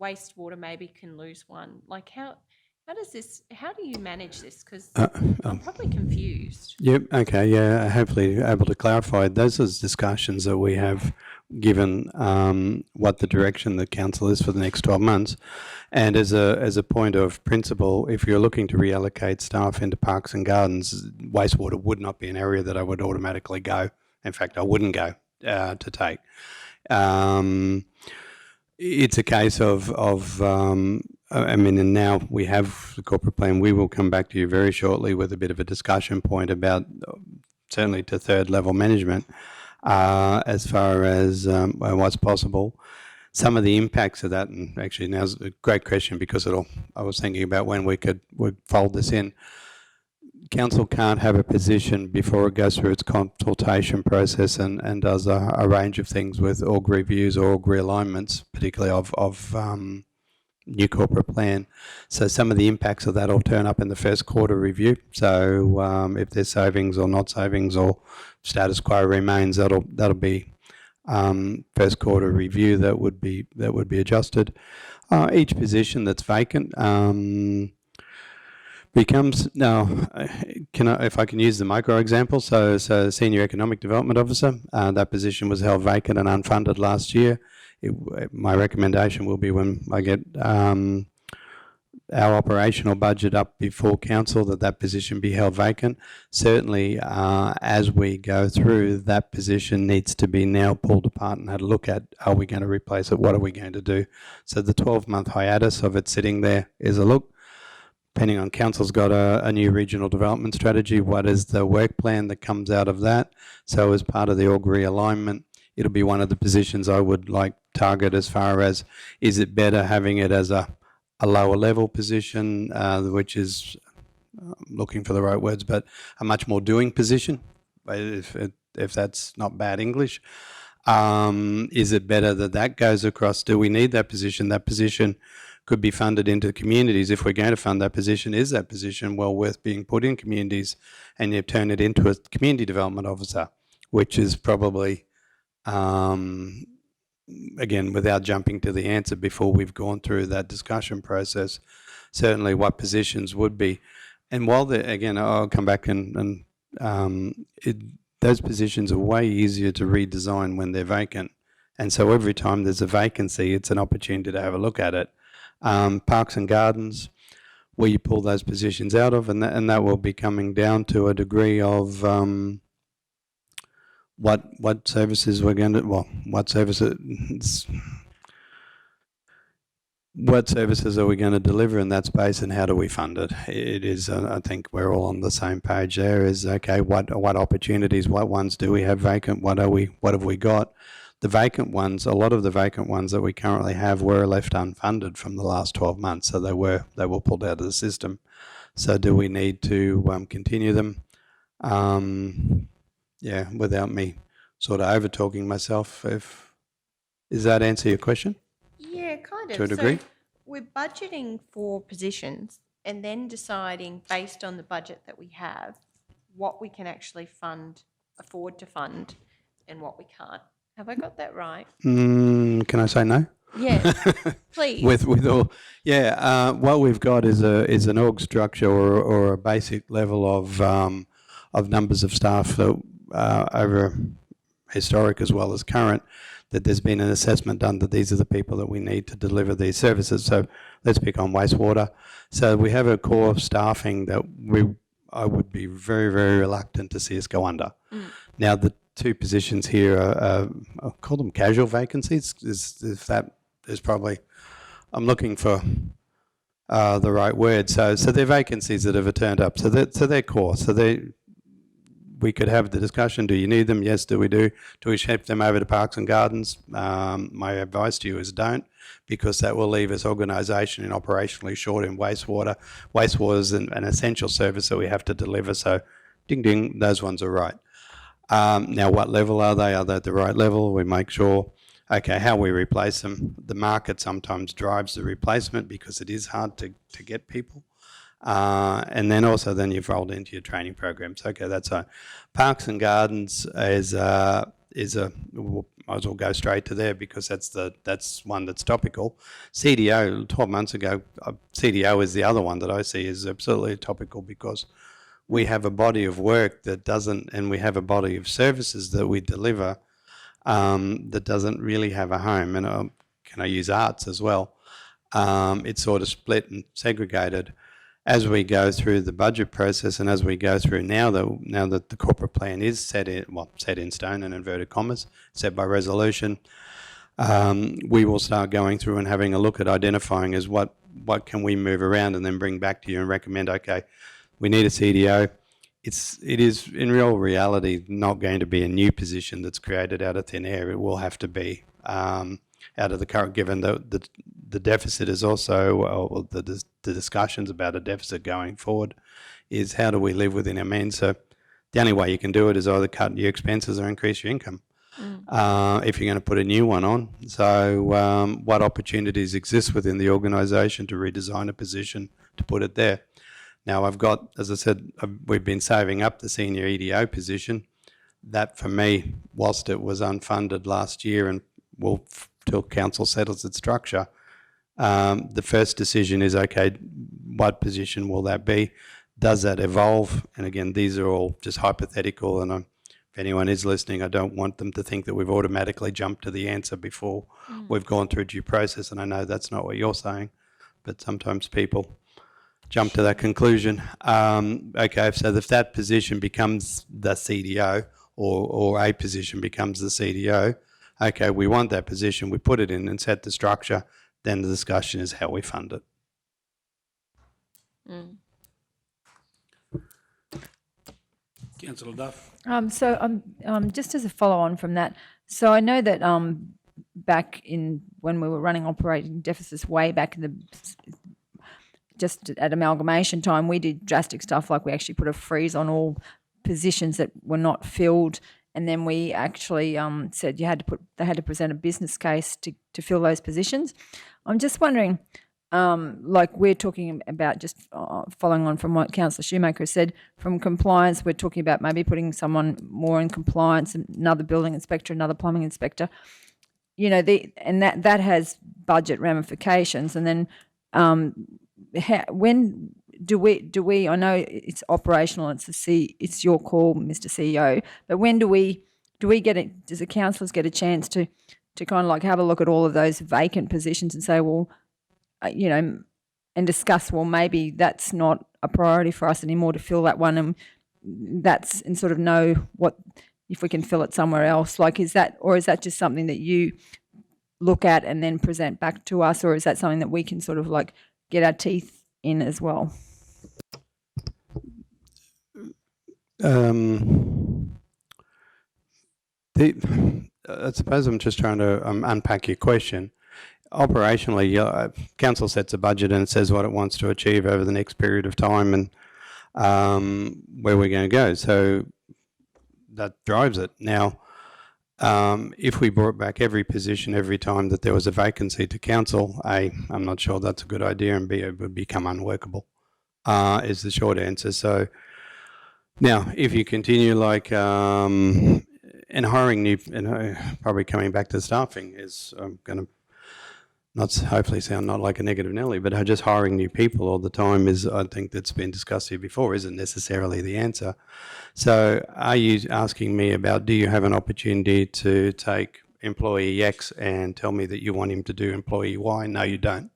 wastewater maybe can lose 1? Like how do you manage this? Because I'm probably confused. Yep, okay, yeah, hopefully able to clarify. Those are discussions that we have given what the direction the council is for the next 12 months. And as a point of principle, if you're looking to reallocate staff into parks and gardens, wastewater would not be an area that I would automatically go. In fact, I wouldn't go to take. It's a case of I mean, and now we have the corporate plan. We will come back to you very shortly with a bit of a discussion point about certainly to 3rd level management as far as what's possible. Some of the impacts of that, and actually now's a great question because I was thinking about when we would fold this in. Council can't have a position before it goes through its consultation process and does a range of things with org reviews or org realignments, particularly of new corporate plan. So some of the impacts of that will turn up in the first quarter review. So if there's savings or not savings or status quo remains, that'll be first quarter review that would be adjusted. Each position that's vacant becomes now. If I can use the micro example, so senior economic development officer, that position was held vacant and unfunded last year. My recommendation will be when I get our operational budget up before council that position be held vacant. Certainly, as we go through, that position needs to be now pulled apart and had a look at, are we going to replace it? What are we going to do? So the 12-month hiatus of it sitting there is a look. Depending on council's got a new regional development strategy, what is the work plan that comes out of that? So as part of the org realignment, it'll be one of the positions I would like target as far as, is it better having it as a lower level position, which is, looking for the right words, but a much more doing position, if that's not bad English. Is it better that goes across? Do we need that position? That position could be funded into communities. If we're going to fund that position, is that position well worth being put in communities? And you turn it into a community development officer, which is probably, again, without jumping to the answer before we've gone through that discussion process, certainly what positions would be. And while again, I'll come back and those positions are way easier to redesign when they're vacant. And so every time there's a vacancy, it's an opportunity to have a look at it. Parks and gardens, where you pull those positions out of, and that will be coming down to a degree of what services we're going to, what services are we going to deliver in that space, and how do we fund it? It is, I think we're all on the same page there, is okay, what opportunities, what ones do we have vacant, what have we got? The vacant ones, a lot of the vacant ones that we currently have were left unfunded from the last 12 months, so they were pulled out of the system. So do we need to continue them? Yeah, without me sort of over talking myself. Does that answer your question? Yeah, kind of. To a degree? we're budgeting for positions and then deciding based on the budget that we have, what we can actually afford to fund and what we can't. Have I got that right? Can I say no? Yes, please. With all, yeah, what we've got is an org structure or a basic level of numbers of staff that over historic as well as current, that there's been an assessment done that these are the people that we need to deliver these services. So let's pick on wastewater. So we have a core staffing that I would be very, very reluctant to see us go under. Now, the two positions here are I'll call them casual vacancies. If that is probably, I'm looking for the right word. So they're vacancies that have turned up. So they're core. So we could have the discussion. Do you need them? Yes. Do we do? Do we ship them over to Parks and Gardens? My advice to you is don't, because that will leave us organisation and operationally short in wastewater. Wastewater is an essential service that we have to deliver. So, ding ding, those ones are right. Now, what level are they? Are they at the right level? We make sure. Okay, how we replace them. The market sometimes drives the replacement because it is hard to get people. And then also then you've rolled into your training programs. Okay, that's a Parks and Gardens is we'll, might as well go straight to there because that's one that's topical. CDO 12 months ago, CDO is the other one that I see is absolutely topical because we have a body of work that doesn't, and we have a body of services that we deliver that doesn't really have a home. And can I use arts as well? It's sort of split and segregated. As we go through the budget process and as we go through now that the corporate plan is set in stone in inverted commas, set by resolution, we will start going through and having a look at identifying as what can we move around and then bring back to you and recommend, okay, we need a CDO. It is in real reality not going to be a new position that's created out of thin air. It will have to be out of the current, given the deficit is also, or the discussions about a deficit going forward is how do we live within our means. So the only way you can do it is either cut your expenses or increase your income if you're going to put a new one on. So what opportunities exist within the organisation to redesign a position to put it there? Now I've got, as I said, we've been saving up the senior EDO position. That for me, whilst it was unfunded last year and will till council settles its structure, the first decision is, okay, what position will that be? Does that evolve? And again, these are all just hypothetical, and if anyone is listening, I don't want them to think that we've automatically jumped to the answer before we've gone through due process, and I know that's not what you're saying, but sometimes people jump to that conclusion. Okay, so if that position becomes the CDO or a position becomes the CDO, okay, we want that position, we put it in and set the structure, then the discussion is how we fund it. Councillor Duff. Just as a follow on from that, so I know that back in when we were running operating deficits way back in the just at amalgamation time, we did drastic stuff like we actually put a freeze on all positions that were not filled, and then we actually said they had to present a business case to fill those positions. I'm just wondering, like we're talking about just following on from what Councillor Shoemaker said, from compliance, we're talking about maybe putting someone more in compliance, another building inspector, another plumbing inspector, you know, and that has budget ramifications. And then when do we? I know it's operational. It's your call, Mr. CEO. But when do we get it? Does the councillors get a chance to kind of like have a look at all of those vacant positions and say, well, you know, and discuss, well, maybe that's not a priority for us anymore to fill that one, and sort of know what if we can fill it somewhere else. Like, is that just something that you look at and then present back to us, or is that something that we can sort of like get our teeth in as well? I suppose I'm just trying to unpack your question. Operationally, council sets a budget and it says what it wants to achieve over the next period of time and where we're going to go. So that drives it. Now, If we brought back every position every time that there was a vacancy to council, A, I'm not sure that's a good idea, and B, it would become unworkable, is the short answer. So now, if you continue like, and hiring new, and probably coming back to staffing is going to not hopefully sound not like a negative Nelly, but just hiring new people all the time is, I think that's been discussed here before, isn't necessarily the answer. So are you asking me about, do you have an opportunity to take employee X and tell me that you want him to do employee Y? No, you don't.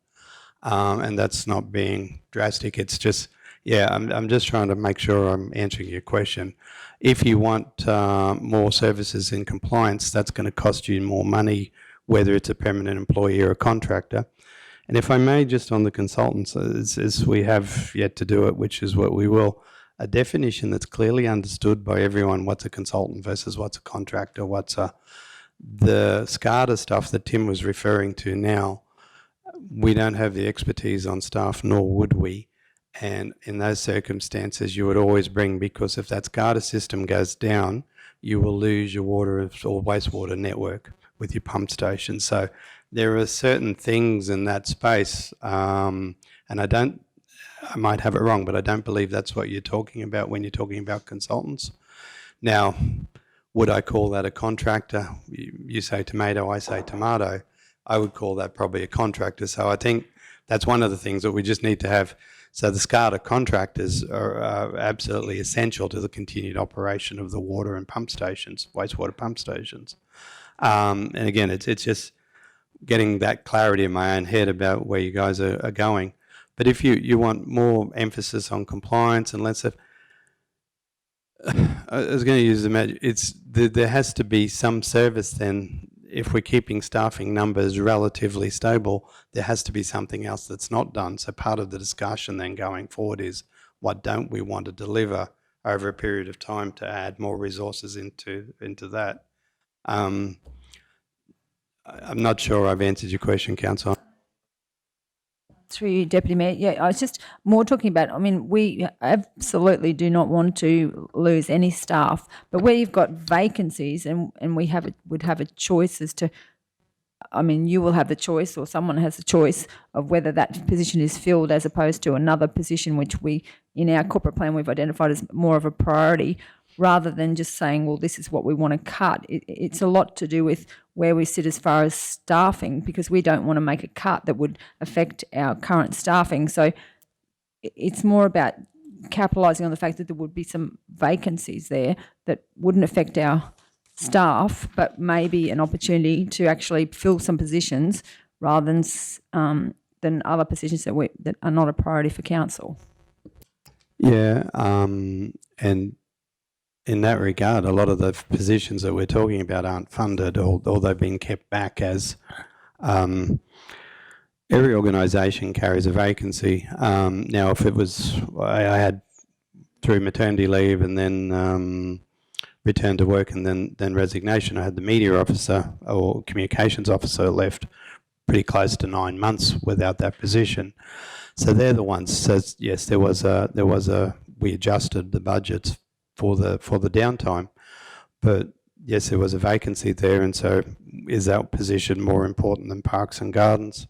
And that's not being drastic. It's just, yeah, I'm just trying to make sure I'm answering your question. If you want more services in compliance, that's going to cost you more money, whether it's a permanent employee or a contractor. And if I may, just on the consultants, as we have yet to do it, which is what we will, a definition that's clearly understood by everyone, what's a consultant versus what's a contractor, the SCADA stuff that Tim was referring to now, we don't have the expertise on staff, nor would we. And in those circumstances, you would always bring, because if that SCADA system goes down, you will lose your water or wastewater network with your pump station. So there are certain things in that space, and I might have it wrong, but I don't believe that's what you're talking about when you're talking about consultants. Now, would I call that a contractor? You say tomato, I say tomato. I would call that probably a contractor. So I think that's one of the things that we just need to have. So the SCADA contractors are absolutely essential to the continued operation of the water and pump stations, wastewater pump stations. And again, it's just getting that clarity in my own head about where you guys are going. But if you want more emphasis on compliance and less of, I was going to use the magic, there has to be some service then. If we're keeping staffing numbers relatively stable, there has to be something else that's not done. So part of the discussion then going forward is, what don't we want to deliver over a period of time to add more resources into that? I'm not sure I've answered your question, Councillor. Through you, Deputy Mayor. Yeah, I was just more talking about, I mean, we absolutely do not want to lose any staff, but where you've got vacancies and we would have a choice as to, I mean, you will have the choice, or someone has the choice of whether that position is filled as opposed to another position which we, in our corporate plan, we've identified as more of a priority, rather than just saying, well, this is what we want to cut. It's a lot to do with where we sit as far as staffing, because we don't want to make a cut that would affect our current staffing. So it's more about capitalising on the fact that there would be some vacancies there that wouldn't affect our staff, but maybe an opportunity to actually fill some positions rather than other positions that are not a priority for council. Yeah, and in that regard, a lot of the positions that we're talking about aren't funded, or they've been kept back as every organisation carries a vacancy. Now, if it was, I had through maternity leave and then return to work and then resignation, I had the media officer or communications officer left pretty close to 9 months without that position. So they're the ones. So yes, we adjusted the budgets for the downtime, but yes, there was a vacancy there, and so is that position more important than Parks and Gardens?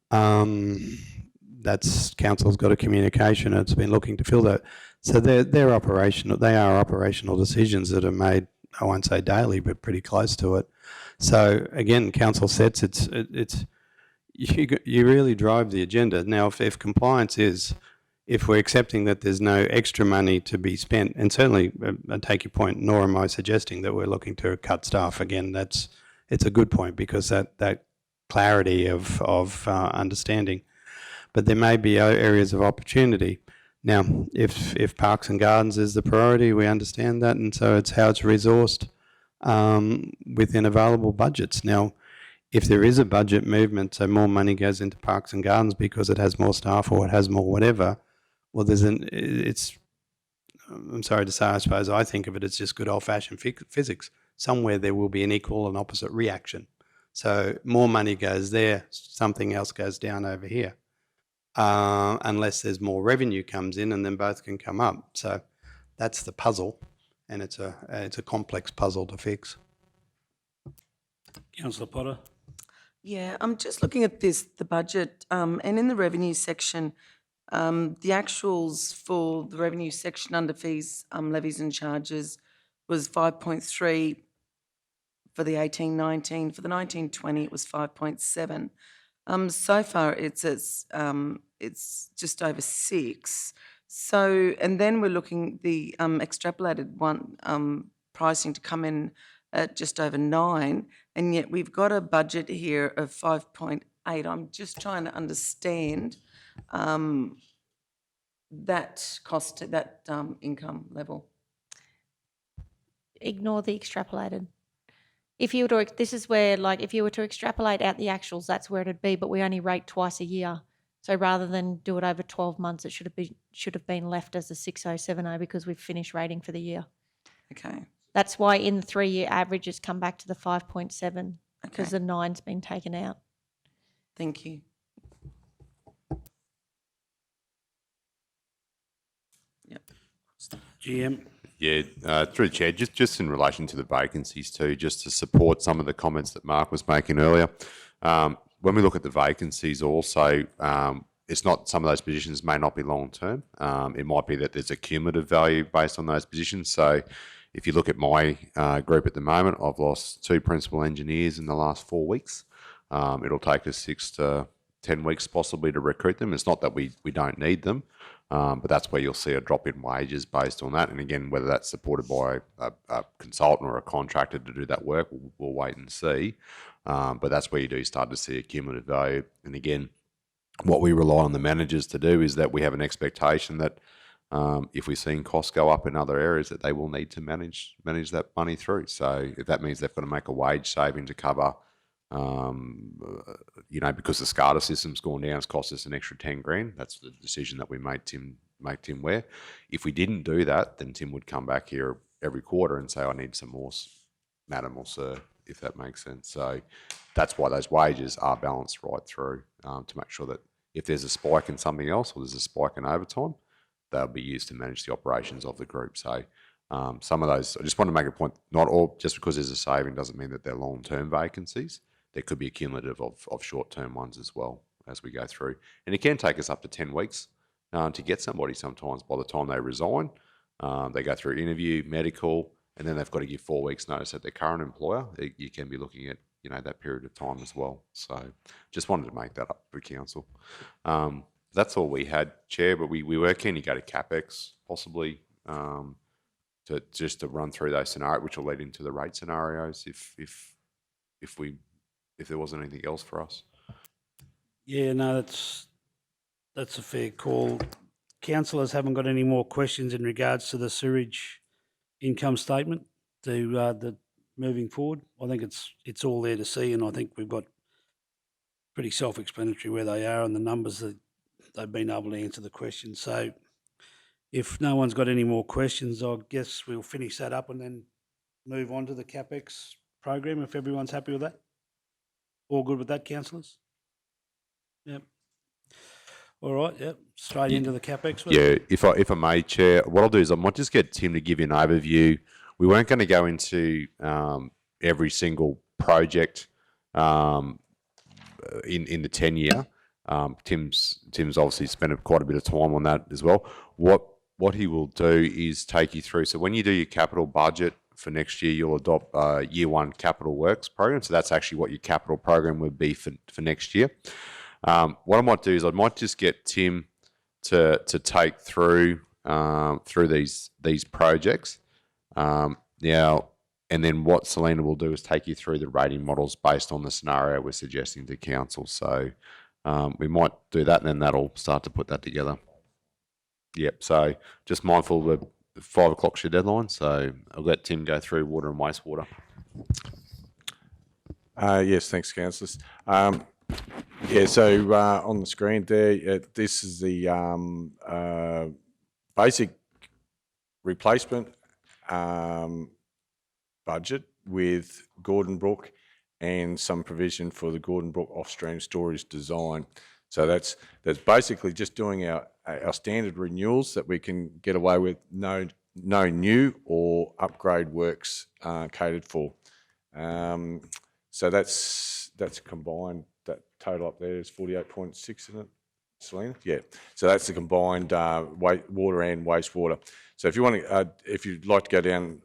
That's council's got a communication, and it's been looking to fill that. So they're operational. They are operational decisions that are made, I won't say daily, but pretty close to it. So again, council sets it's you really drive the agenda. Now, if compliance is, if we're accepting that there's no extra money to be spent, and certainly I take your point, nor am I suggesting that we're looking to cut staff. Again, it's a good point, because that clarity of understanding. But there may be areas of opportunity. Now, if Parks and Gardens is the priority, we understand that, and so it's how it's resourced within available budgets. Now, if there is a budget movement, so more money goes into Parks and Gardens because it has more staff or it has more whatever, well, I'm sorry to say, I suppose I think of it as just good old-fashioned physics. Somewhere there will be an equal and opposite reaction. So more money goes there, something else goes down over here, unless there's more revenue comes in, and then both can come up. So that's the puzzle, and it's a complex puzzle to fix. Councillor Potter. Yeah, I'm just looking at the budget, and in the revenue section, the actuals for the revenue section under fees, levies and charges was 5.3 for the 18-19. For the 19-20, it was 5.7. So far, it's just over 6. So, and then we're looking the extrapolated one pricing to come in at just over 9, and yet we've got a budget here of 5.8. I'm just trying to understand that cost, that income level. Ignore the extrapolated. If you were to, this is where, like, if you were to extrapolate out the actuals, that's where it'd be, but we only rate twice a year. So rather than do it over 12 months, it should have been left as a 6070 because we've finished rating for the year. Okay. That's why in the 3-year average it's come back to the 5.7 because Okay. the 9's been taken out. Thank you. Yep. GM. Yeah, through the chair, just in relation to the vacancies too, just to support some of the comments that Mark was making earlier. When we look at the vacancies also, it's not, some of those positions may not be long term. It might be that there's a cumulative value based on those positions. So if you look at my group at the moment, I've lost 2 principal engineers in the last 4 weeks. It'll take us 6 to 10 weeks possibly to recruit them. It's not that we don't need them, but that's where you'll see a drop in wages based on that. And again, whether that's supported by a consultant or a contractor to do that work, we'll wait and see. But that's where you do start to see a cumulative value. And again, what we rely on the managers to do is that we have an expectation that if we're seeing costs go up in other areas, that they will need to manage that money through. So if that means they've got to make a wage saving to cover, because the SCADA system's gone down, it's cost us an extra 10 grand. That's the decision that we made Tim wear. If we didn't do that, then Tim would come back here every quarter and say, I need some more, madam or sir, if that makes sense. So that's why those wages are balanced right through, to make sure that if there's a spike in something else or there's a spike in overtime, they'll be used to manage the operations of the group. So some of those, I just want to make a point, not all, just because there's a saving doesn't mean that they're long-term vacancies. There could be a cumulative of short-term ones as well as we go through. And it can take us up to 10 weeks to get somebody sometimes. By the time they resign, they go through interview, medical, and then they've got to give 4 weeks notice at their current employer. You can be looking at, that period of time as well. So just wanted to make that up for council. That's all we had, Chair, but we were keen to go to CapEx possibly to run through those scenarios, which will lead into the rate scenarios if there wasn't anything else for us. Yeah, no, that's a fair call. Councillors haven't got any more questions in regards to the sewage income statement to the moving forward. I think it's all there to see, and I think we've got pretty self-explanatory where they are and the numbers that they've been able to answer the questions. So if no one's got any more questions, I guess we'll finish that up and then move on to the CapEx program if everyone's happy with that. All good with that, councillors? Yep. All right, yep. Straight into the CapEx. Yeah, if I may, Chair, what I'll do is I might just get Tim to give you an overview. We weren't going to go into every single project in the 10-year. Tim's obviously spent quite a bit of time on that as well. What he will do is take you through. So when you do your capital budget for next year, you'll adopt year 1 capital works program. So that's actually what your capital program would be for next year. What I might do is I might just get Tim to take through these projects now, and then what Selena will do is take you through the rating models based on the scenario we're suggesting to council. So we might do that, and then that'll start to put that together. Yep. So just mindful that 5 o'clock's your deadline, so I'll let Tim go through water and wastewater. Yes, thanks, councillors. So on the screen there, this is the basic replacement budget with Gordon Brook and some provision for the Gordon Brook off-stream storage design. So that's basically just doing our standard renewals that we can get away with, no new or upgrade works catered for. So that's combined. That total up there is 48.6, isn't it, Selena? Yeah. So that's the combined water and wastewater. So if you want to, if you'd like to go down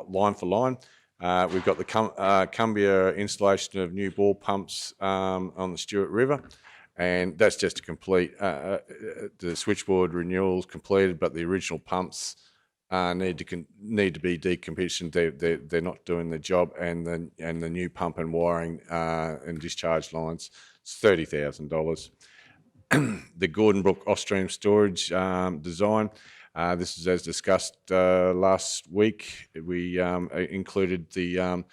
line for line, we've got the Cumbia installation of new bore pumps on the Stewart River, and that's just to complete the switchboard renewals completed, but the original pumps need to be decommissioned. They're not doing the job, and the new pump and wiring and discharge lines, it's $30,000. The Gordon Brook off-stream storage design. This is as discussed last week. We included the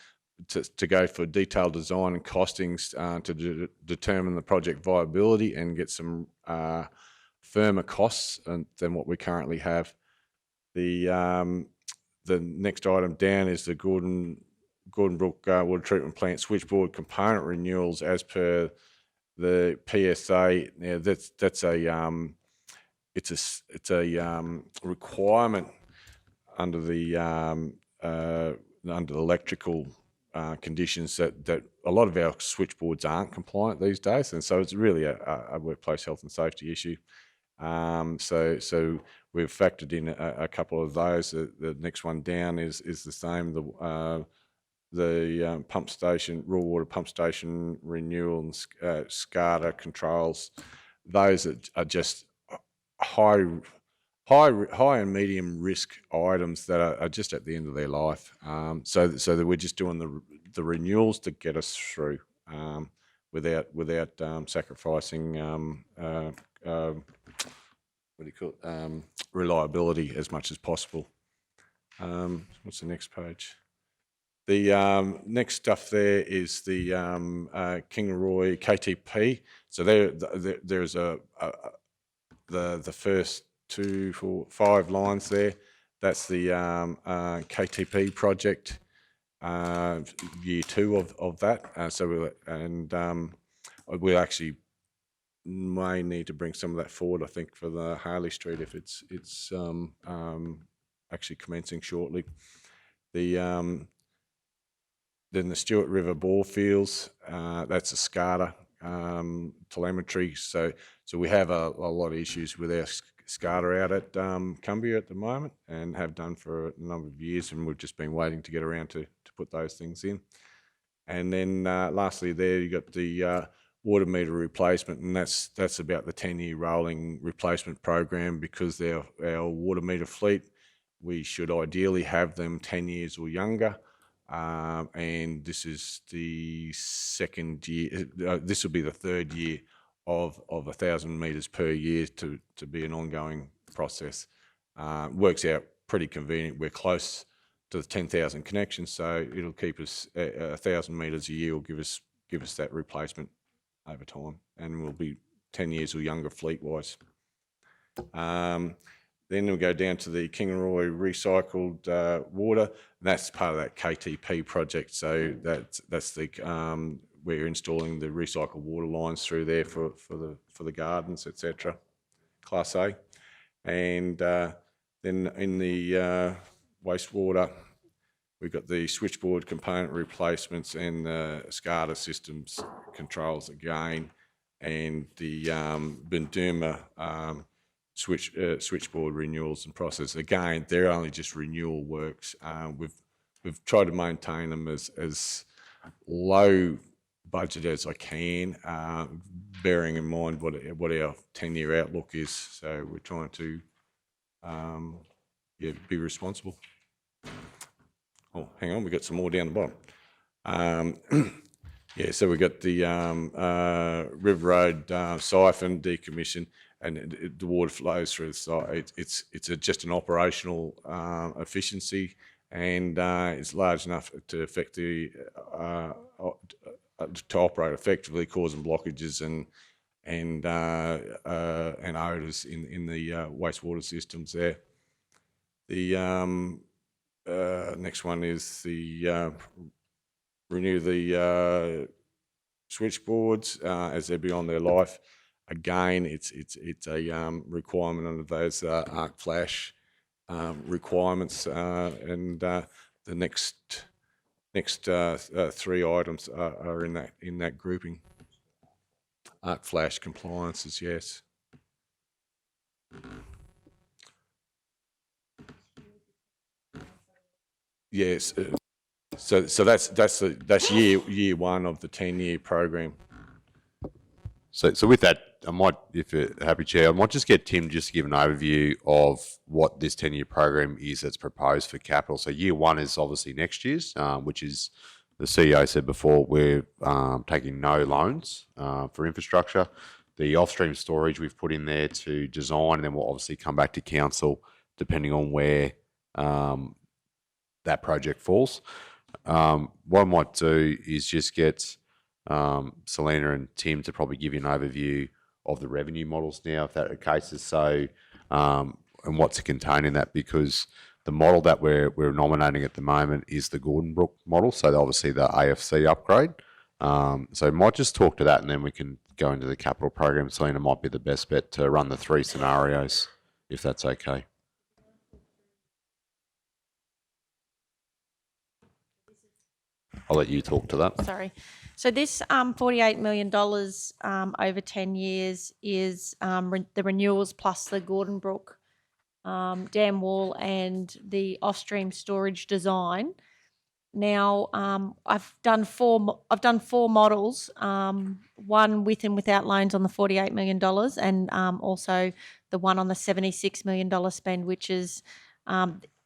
to go for detailed design and costings to determine the project viability and get some firmer costs than what we currently have. The next item down is the Gordon Brook water treatment plant switchboard component renewals as per the PSA. Now that's a it's a requirement under the electrical conditions that a lot of our switchboards aren't compliant these days, and so it's really a workplace health and safety issue. So we've factored in a couple of those. The next one down is the same. The pump station, raw water pump station renewal and SCADA controls. Those are just high and medium risk items that are just at the end of their life. So that we're just doing the renewals to get us through without sacrificing what do you call it? Reliability as much as possible. What's the next page? The next stuff there is the Kingaroy KTP. So there's the first 2, 4, 5 lines there. That's the KTP project, year 2 of that. We'll actually may need to bring some of that forward, I think, for the Harley Street if it's actually commencing shortly. Then the Stewart River bore fields, that's a SCADA telemetry. So we have a lot of issues with our SCADA out at Cumbia at the moment, and have done for a number of years, and we've just been waiting to get around to put those things in. And then lastly there you got the water meter replacement, and that's about the 10-year rolling replacement program, because our water meter fleet, we should ideally have them 10 years or younger. And this is the second year. This will be the third year of 1,000 metres per year to be an ongoing process. Works out pretty convenient. We're close to the 10,000 connections, so it'll keep us 1,000 metres a year. Will give us that replacement over time, and we'll be 10 years or younger fleet-wise. Then we'll go down to the Kingaroy recycled water. And that's part of that KTP project. So that's the we're installing the recycled water lines through there for the gardens, etc. Class A. And then in the wastewater, we've got the switchboard component replacements and the SCADA systems controls again, and the Binduma switchboard renewals and process. Again, they're only just renewal works. We've tried to maintain them as low budget as I can, bearing in mind what our 10-year outlook is. So we're trying to be responsible. Oh, hang on, we've got some more down the bottom. So we've got the River Road siphon decommission, and the water flows through the site. It's just an operational efficiency, and it's large enough to affect the to operate effectively, causing blockages and odours in the wastewater systems there. The next one is the renew the switchboards as they're beyond their life. Again, it's a requirement under those arc flash requirements, and the next Next three items are in that grouping. Art flash compliances, yes. Yes. So that's year one of the 10-year program. So with that, I might, if you're happy, Chair, I might just get Tim just to give an overview of what this 10-year program is that's proposed for capital. So year one is obviously next year's, which is, the CEO said before, we're taking no loans for infrastructure. The off-stream storage we've put in there to design, and then we'll obviously come back to council depending on where that project falls. What I might do is just get Selena and Tim to probably give you an overview of the revenue models now, if that the case is so, and what's contained in that, because the model that we're nominating at the moment is the Gordon Brook model, so obviously the AFC upgrade. So might just talk to that, and then we can go into the capital program. Selena might be the best bet to run the three scenarios, if that's okay. I'll let you talk to that. Sorry. So this $48 million over 10 years is the renewals plus the Gordon Brook dam wall and the off-stream storage design. Now I've done four models, one with and without loans on the $48 million, and also the one on the $76 million spend, which is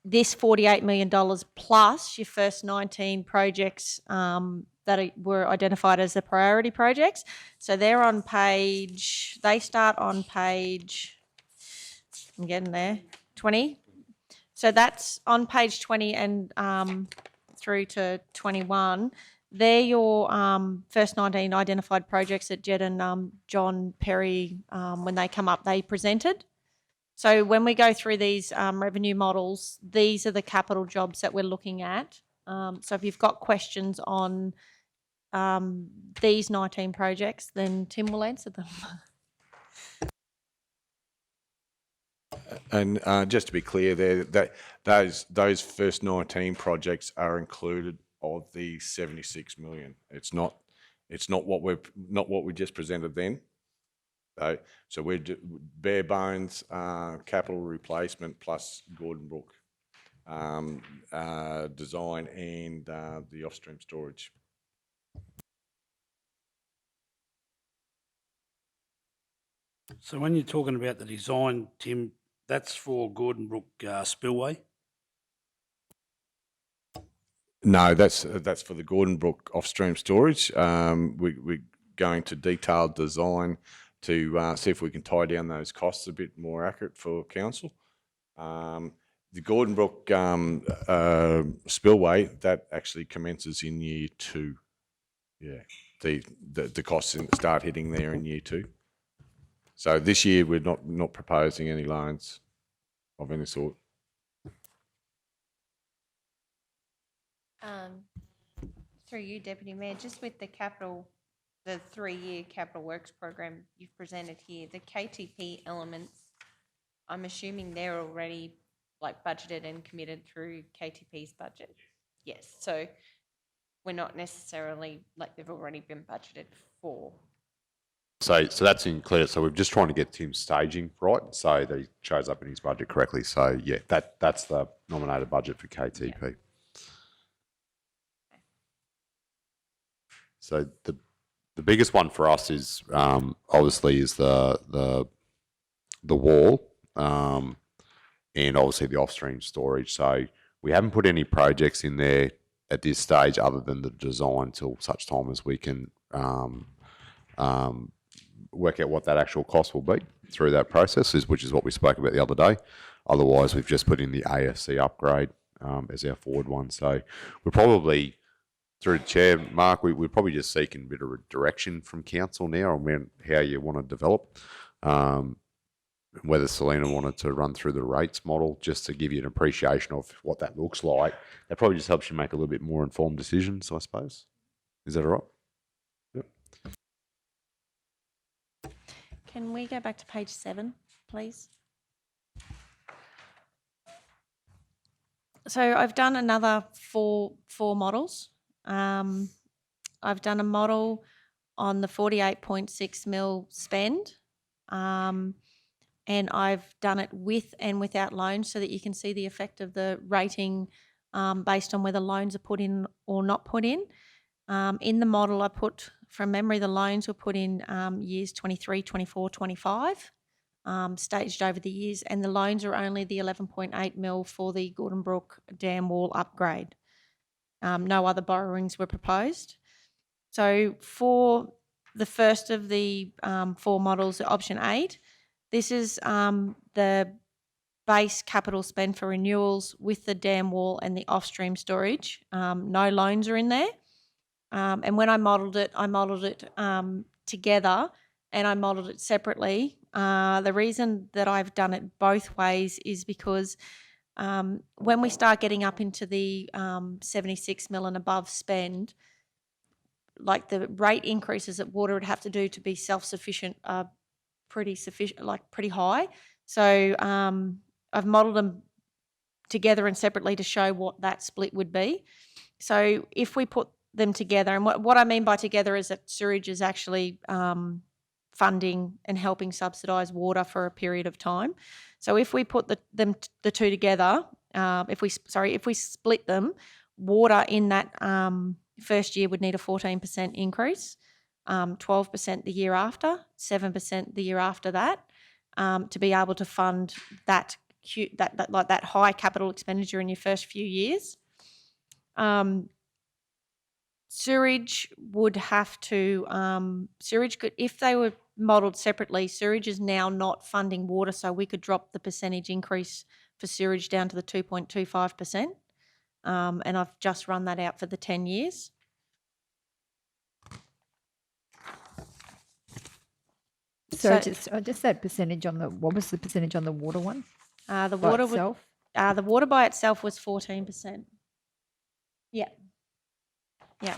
this $48 million plus your first 19 projects that were identified as the priority projects. So they're on page, they start on page, I'm getting there, 20. So that's on page 20 and through to 21. They're your first 19 identified projects that Jed and John Perry, when they come up, they presented. So when we go through these revenue models, these are the capital jobs that we're looking at. So if you've got questions on these 19 projects, then Tim will answer them. And just to be clear, there that those first 19 projects are included of the 76 million. It's not what we just presented then. So we're bare bones capital replacement plus Gordon Brook design and the off-stream storage. So when you're talking about the design, Tim, that's for Gordon Brook spillway? No, that's for the Gordon Brook off-stream storage. We're going to detailed design to see if we can tie down those costs a bit more accurate for council. The Gordon Brook spillway, that actually commences in year 2. Yeah, the costs start hitting there in year 2. So this year we're not proposing any loans of any sort. Through you, Deputy Mayor, just with the 3-year capital works program you've presented here, the KTP elements, I'm assuming they're already budgeted and committed through KTP's budget. Yes, so we're not necessarily they've already been budgeted for. So that's included. So we're just trying to get Tim's staging right, so that he shows up in his budget correctly. So yeah, that's the nominated budget for KTP. Yeah. So the biggest one for us is obviously is the wall, and obviously the off-stream storage. So we haven't put any projects in there at this stage other than the design till such time as we can work out what that actual cost will be through that process, which is what we spoke about the other day. Otherwise, we've just put in the AFC upgrade as our forward one. So we're probably, through the Chair, Mark, we're probably just seeking a bit of a direction from council now on how you want to develop. Whether Selena wanted to run through the rates model just to give you an appreciation of what that looks like. That probably just helps you make a little bit more informed decisions, I suppose. Is that all right? Yep. Can we go back to page 7, please? So I've done another four models. I've done a model on the 48.6 mil spend, and I've done it with and without loans so that you can see the effect of the rating based on whether loans are put in or not put in. In the model, I put, from memory, the loans were put in years 23, 24, 25, staged over the years, and the loans are only the 11.8 mil for the Gordon Brook dam wall upgrade. No other borrowings were proposed. So for the first of the 4 models, option 8, this is the base capital spend for renewals with the dam wall and the off-stream storage. No loans are in there. And when I modelled it together and I modelled it separately. The reason that I've done it both ways is because when we start getting up into the 76 mil and above spend, like the rate increases that water would have to do to be self-sufficient are pretty high. So I've modelled them together and separately to show what that split would be. So if we put them together, and what I mean by together is that sewerage is actually funding and helping subsidise water for a period of time. So if we put the two together, if we split them, water in that first year would need a 14% increase, 12% the year after, 7% the year after that, to be able to fund that high capital expenditure in your first few years. Sewerage would have to, if they were modelled separately, sewerage is now not funding water, so we could drop the percentage increase for sewerage down to the 2.25%. And I've just run that out for the 10 years. So just that percentage on the, what was the percentage on the water one? The by water itself? The water by itself was 14%. Yeah. Yeah.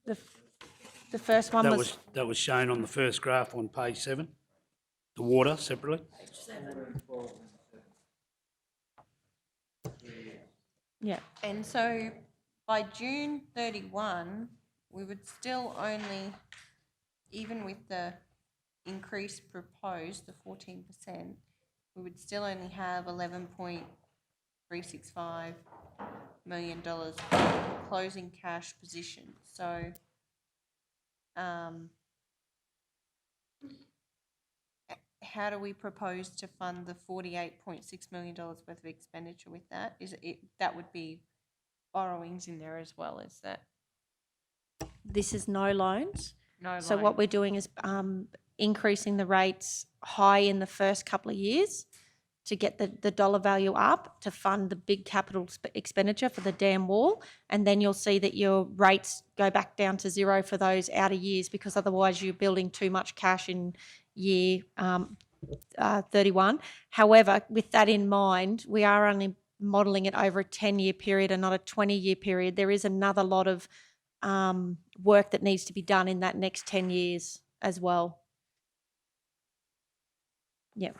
The first one That was shown on the first graph on page 7, the water separately. Yeah. And so by June 31, we would still only, even with the increase proposed, the 14%, we would still only have $11.365 million closing cash position. So how do we propose to fund the $48.6 million worth of expenditure with that? That would be borrowings in there as well, is that? This is no loans. No So loan. what we're doing is increasing the rates high in the first couple of years to get the dollar value up to fund the big capital expenditure for the dam wall, and then you'll see that your rates go back down to 0 for those outer years, because otherwise you're building too much cash in year 31. However, with that in mind, we are only modelling it over a 10-year period and not a 20-year period. There is another lot of work that needs to be done in that next 10 years as well. Yeah.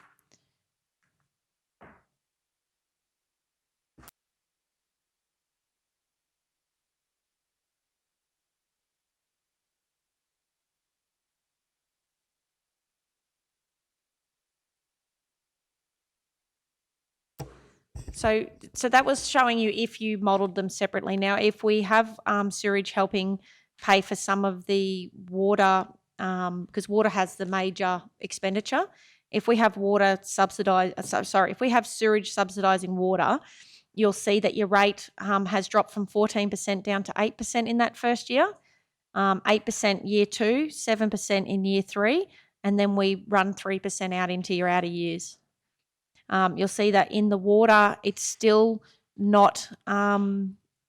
So that was showing you if you modelled them separately. Now, if we have sewerage helping pay for some of the water, because water has the major expenditure, if we have water if we have sewerage subsidising water, you'll see that your rate has dropped from 14% down to 8% in that first year, 8% year 2, 7% in year 3, and then we run 3% out into your outer years. You'll see that in the water, it's still not,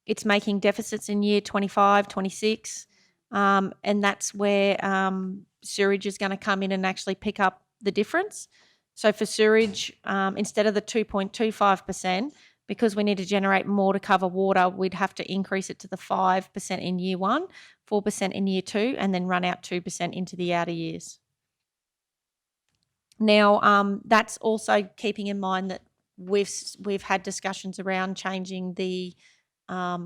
it's making deficits in year 25, 26, and that's where sewerage is going to come in and actually pick up the difference. So for sewerage, instead of the 2.25%, because we need to generate more to cover water, we'd have to increase it to the 5% in year 1, 4% in year 2, and then run out 2% into the outer years. Now, that's also keeping in mind that we've had discussions around changing the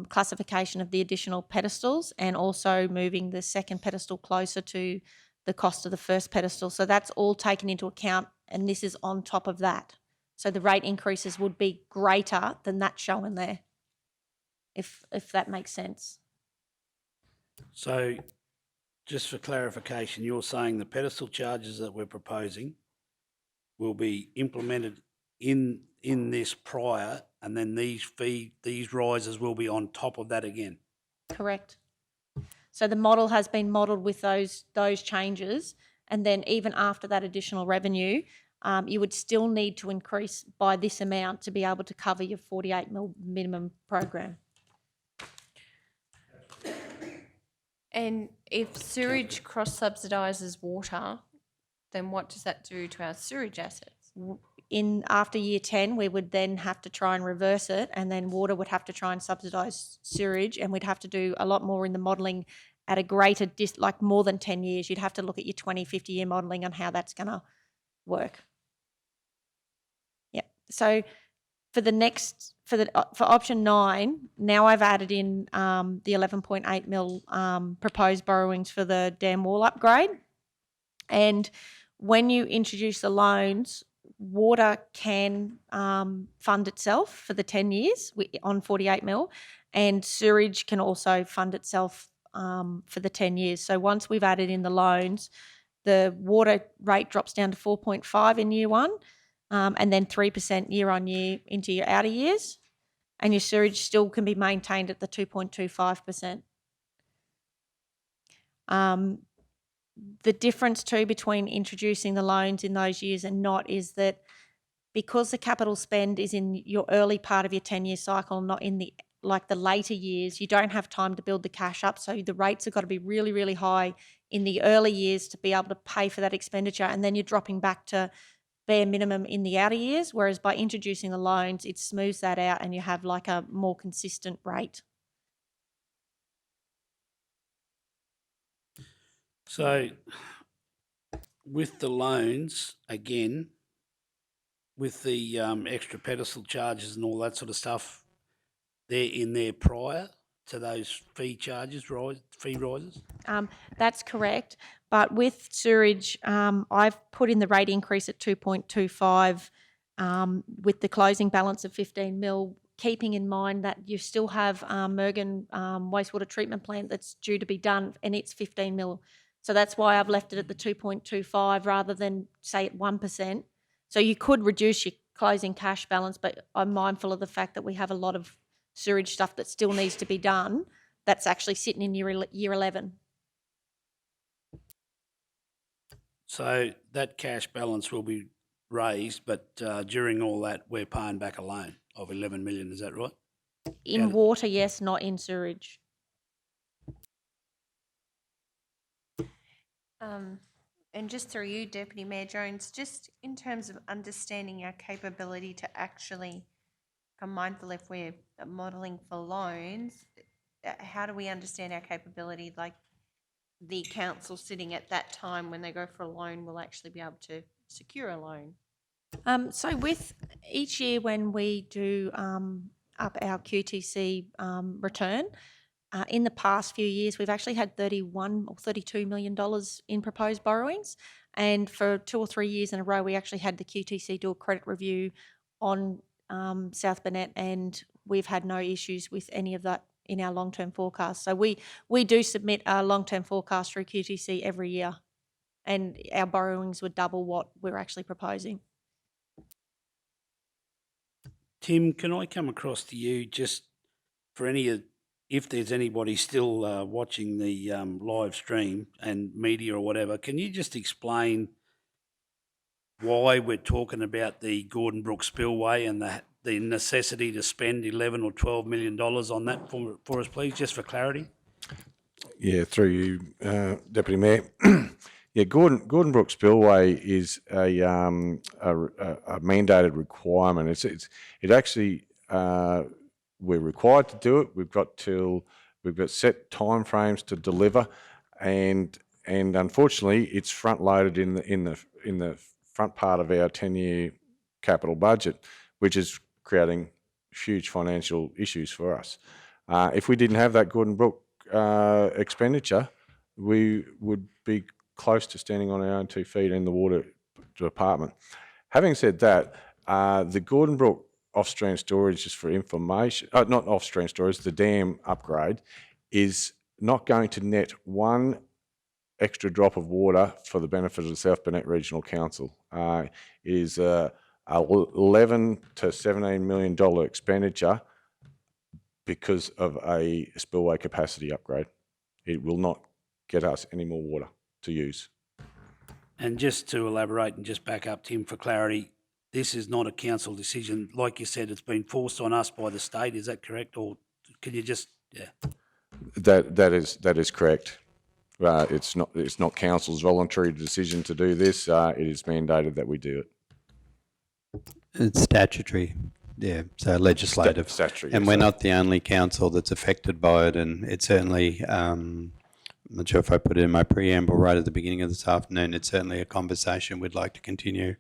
classification of the additional pedestals and also moving the second pedestal closer to the cost of the first pedestal. So that's all taken into account, and this is on top of that. So the rate increases would be greater than that shown there, if that makes sense. So, just for clarification, you're saying the pedestal charges that we're proposing will be implemented in this prior, and then these rises will be on top of that again? Correct. So the model has been modelled with those changes, and then even after that additional revenue, you would still need to increase by this amount to be able to cover your 48 mil minimum program. And if sewage cross-subsidises water, then what does that do to our sewage assets? After year 10, we would then have to try and reverse it, and then water would have to try and subsidise sewage, and we'd have to do a lot more in the modelling at a greater, like more than 10 years. You'd have to look at your 20, 50-year modelling on how that's going to work. Yeah. So for option 9, now I've added in the 11.8 mil proposed borrowings for the dam wall upgrade. And when you introduce the loans, water can fund itself for the 10 years on 48 mil, and sewage can also fund itself for the 10 years. So once we've added in the loans, the water rate drops down to 4.5 in year 1, and then 3% year on year into your outer years, and your sewage still can be maintained at the 2.25%. The difference too between introducing the loans in those years and not is that because the capital spend is in your early part of your 10-year cycle, not in the later years, you don't have time to build the cash up. So the rates have got to be really, really high in the early years to be able to pay for that expenditure, and then you're dropping back to bare minimum in the outer years, whereas by introducing the loans, it smooths that out and you have like a more consistent rate. So, with the loans, again, with the extra pedestal charges and all that sort of stuff, they're in there prior to those fee rises? That's correct. But with sewage, I've put in the rate increase at 2.25 with the closing balance of 15 mil, keeping in mind that you still have Mergen wastewater treatment plant that's due to be done, and it's 15 mil. So that's why I've left it at the 2.25 rather than say at 1%. So you could reduce your closing cash balance, but I'm mindful of the fact that we have a lot of sewage stuff that still needs to be done that's actually sitting in year 11. So that cash balance will be raised, but during all that, we're paying back a loan of 11 million, is that right? In water, yes, not in sewage. And just through you, Deputy Mayor Jones, just in terms of understanding our capability to actually, I'm mindful if we're modelling for loans, how do we understand our capability, like the council sitting at that time when they go for a loan will actually be able to secure a loan? So with each year when we do up our QTC return, in the past few years, we've actually had $31 or $32 million in proposed borrowings. And for 2 or 3 years in a row, we actually had the QTC do a credit review on South Burnett, and we've had no issues with any of that in our long-term forecast. So we do submit a long-term forecast through QTC every year, and our borrowings would double what we're actually proposing. Tim, can I come across to you just for if there's anybody still watching the live stream and media or whatever, can you just explain why we're talking about the Gordon Brook spillway and the necessity to spend $11 or $12 million on that for us, please, just for clarity? Yeah, through you, Deputy Mayor. Yeah, Gordon Brook spillway is a mandated requirement. It actually we're required to do it. We've got set timeframes to deliver, and unfortunately, it's front loaded in the front part of our 10-year capital budget. which is creating huge financial issues for us. If we didn't have that Gordon Brook expenditure, we would be close to standing on our own 2 feet in the water department. Having said that, the Gordon Brook off-stream storage, just for information, not off-stream storage, the dam upgrade is not going to net one extra drop of water for the benefit of the South Burnett Regional Council. It is a $11 to $17 million expenditure because of a spillway capacity upgrade. It will not get us any more water to use. And just to elaborate and just back up, Tim, for clarity, this is not a council decision. Like you said, it's been forced on us by the state. Is that correct? Or can you just, yeah? That is correct. It's not council's voluntary decision to do this. It is mandated that we do it. It's statutory, yeah, so legislative. Statutory, and yes, we're sir. not the only council that's affected by it, and it's certainly, I'm not sure if I put it in my preamble right at the beginning of this afternoon, it's certainly a conversation we'd like to continue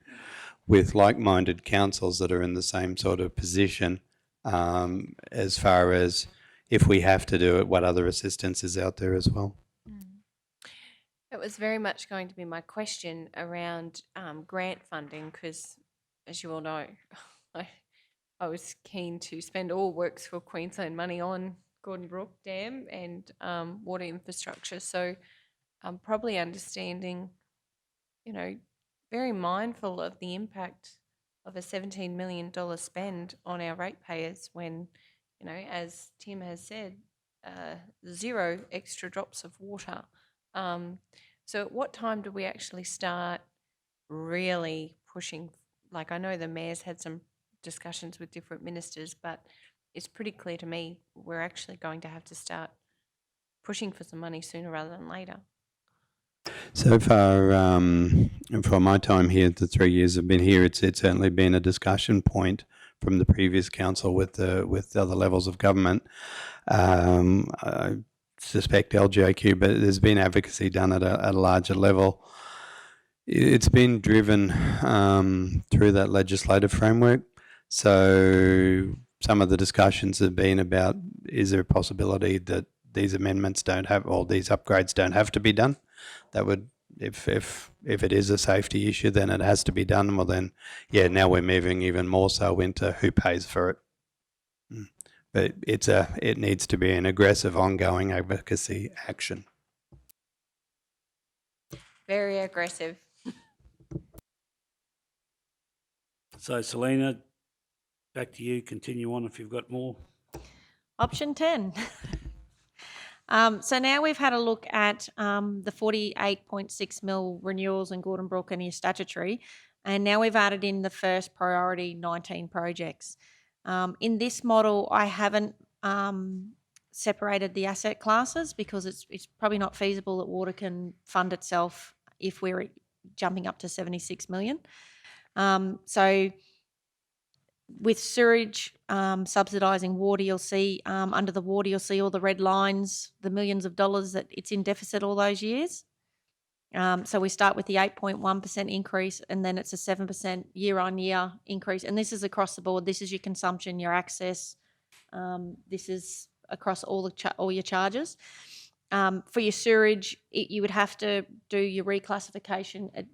with like-minded councils that are in the same sort of position, as far as if we have to do it, what other assistance is out there as well. It was very much going to be my question around grant funding because, as you all know, I was keen to spend all Works for Queensland money on Gordon Brook Dam and water infrastructure. So I'm probably understanding, very mindful of the impact of a $17 million spend on our ratepayers when, as Tim has said, 0 extra drops of water. So at what time do we actually start really pushing? Like, I know the mayor's had some discussions with different ministers, but it's pretty clear to me we're actually going to have to start pushing for some money sooner rather than later. So far, for my time here, the 3 years I've been here, it's certainly been a discussion point from the previous council with other levels of government. I suspect LGAQ, but there's been advocacy done at a larger level. It's been driven through that legislative framework. So some of the discussions have been about, is there a possibility that these amendments don't have, or these upgrades don't have to be done? That would, if it is a safety issue, then it has to be done. Well, then, yeah, now we're moving even more so into who pays for it. But it needs to be an aggressive, ongoing advocacy action. Very aggressive. So Selena, back to you. Continue on if you've got more. Option 10. So now we've had a look at the 48.6 mil renewals in Gordon Brook and your statutory, and now we've added in the first priority 19 projects. In this model, I haven't separated the asset classes because it's probably not feasible that water can fund itself if we're jumping up to 76 million. So with sewerage subsidising water, you'll see under the water, you'll see all the red lines, the millions of dollars that it's in deficit all those years. So we start with the 8.1% increase, and then it's a 7% year-on-year increase. And this is across the board. This is your consumption, your access. This is across all your charges. For your sewerage, you would have to do your reclassification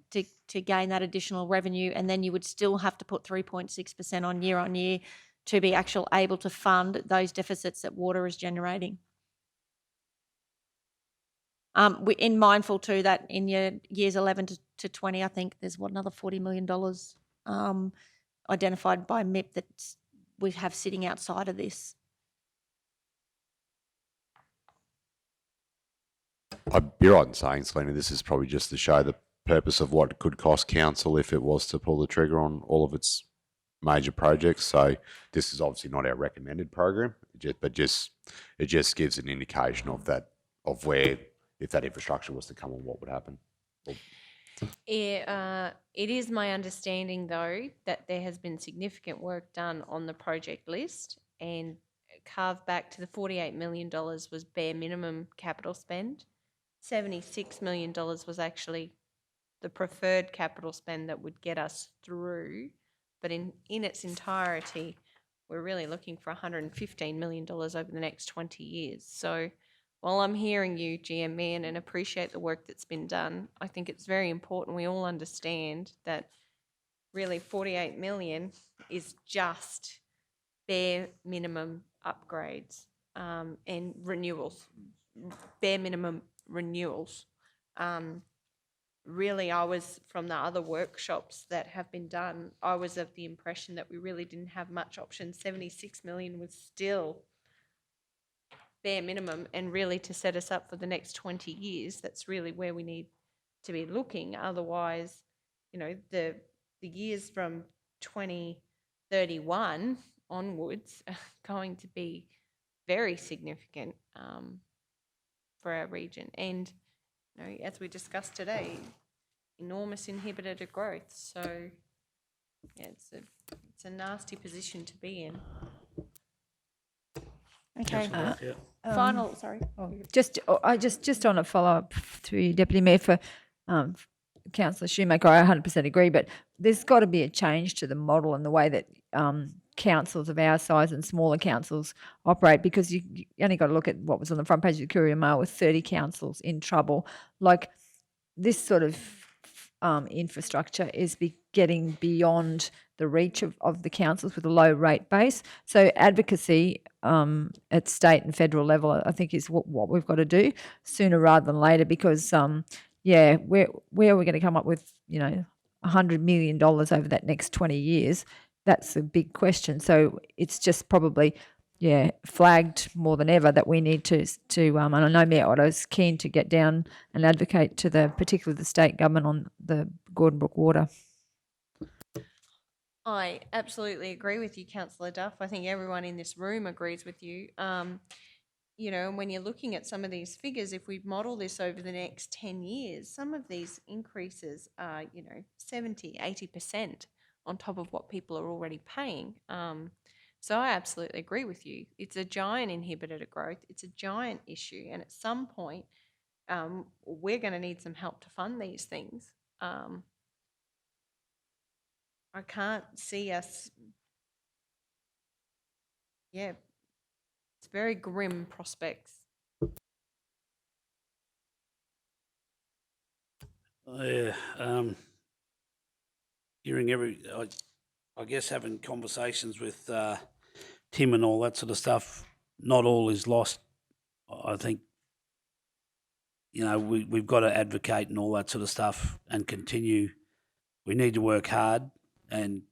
to gain that additional revenue, and then you would still have to put 3.6% on year to be actually able to fund those deficits that water is generating. In mindful too that in your years 11 to 20, I think there's another $40 million identified by MIP that we have sitting outside of this. I'd be right in saying, Selena, this is probably just to show the purpose of what it could cost council if it was to pull the trigger on all of its major projects. So this is obviously not our recommended program, but it just gives an indication of where, if that infrastructure was to come on, what would happen. It is my understanding, though, that there has been significant work done on the project list, and carved back to the $48 million was bare minimum capital spend. $76 million was actually the preferred capital spend that would get us through but in its entirety, we're really looking for $115 million over the next 20 years. So while I'm hearing you, GM Man, and appreciate the work that's been done, I think it's very important we all understand that really 48 million is just bare minimum upgrades and renewals, bare minimum renewals. Really, I was, from the other workshops that have been done, I was of the impression that we really didn't have much option. 76 million was still bare minimum, and really to set us up for the next 20 years, that's really where we need to be looking. Otherwise, you know, the years from 2031 onwards are going to be very significant for our region. And you know, as we discussed today, enormous inhibitor growth. So yeah, it's a nasty position to be in. Okay. Yeah. Final, sorry. Just on a follow-up to you, Deputy Mayor, for Councillor Shoemaker, I 100% agree, but there's got to be a change to the model and the way that councils of our size and smaller councils operate, because you only got to look at what was on the front page of the Courier Mail with 30 councils in trouble. Like, this sort of infrastructure is getting beyond the reach of the councils with a low rate base. So advocacy at state and federal level, I think, is what we've got to do sooner rather than later, because where are we going to come up with, you know, $100 million over that next 20 years? That's a big question. So it's just probably, flagged more than ever that we need to and I know Mayor Otto's keen to get down and advocate to particularly the state government on the Gordon Brook water. I absolutely agree with you, Councillor Duff. I think everyone in this room agrees with you. You know, when you're looking at some of these figures, if we model this over the next 10 years, some of these increases are, 70, 80% on top of what people are already paying. So I absolutely agree with you. It's a giant inhibitor to growth. It's a giant issue. And at some point, we're going to need some help to fund these things. I can't see us. Yeah, it's very grim prospects. Hearing I guess having conversations with Tim and all that sort of stuff, not all is lost. I think, we've got to advocate and all that sort of stuff and continue. We need to work hard and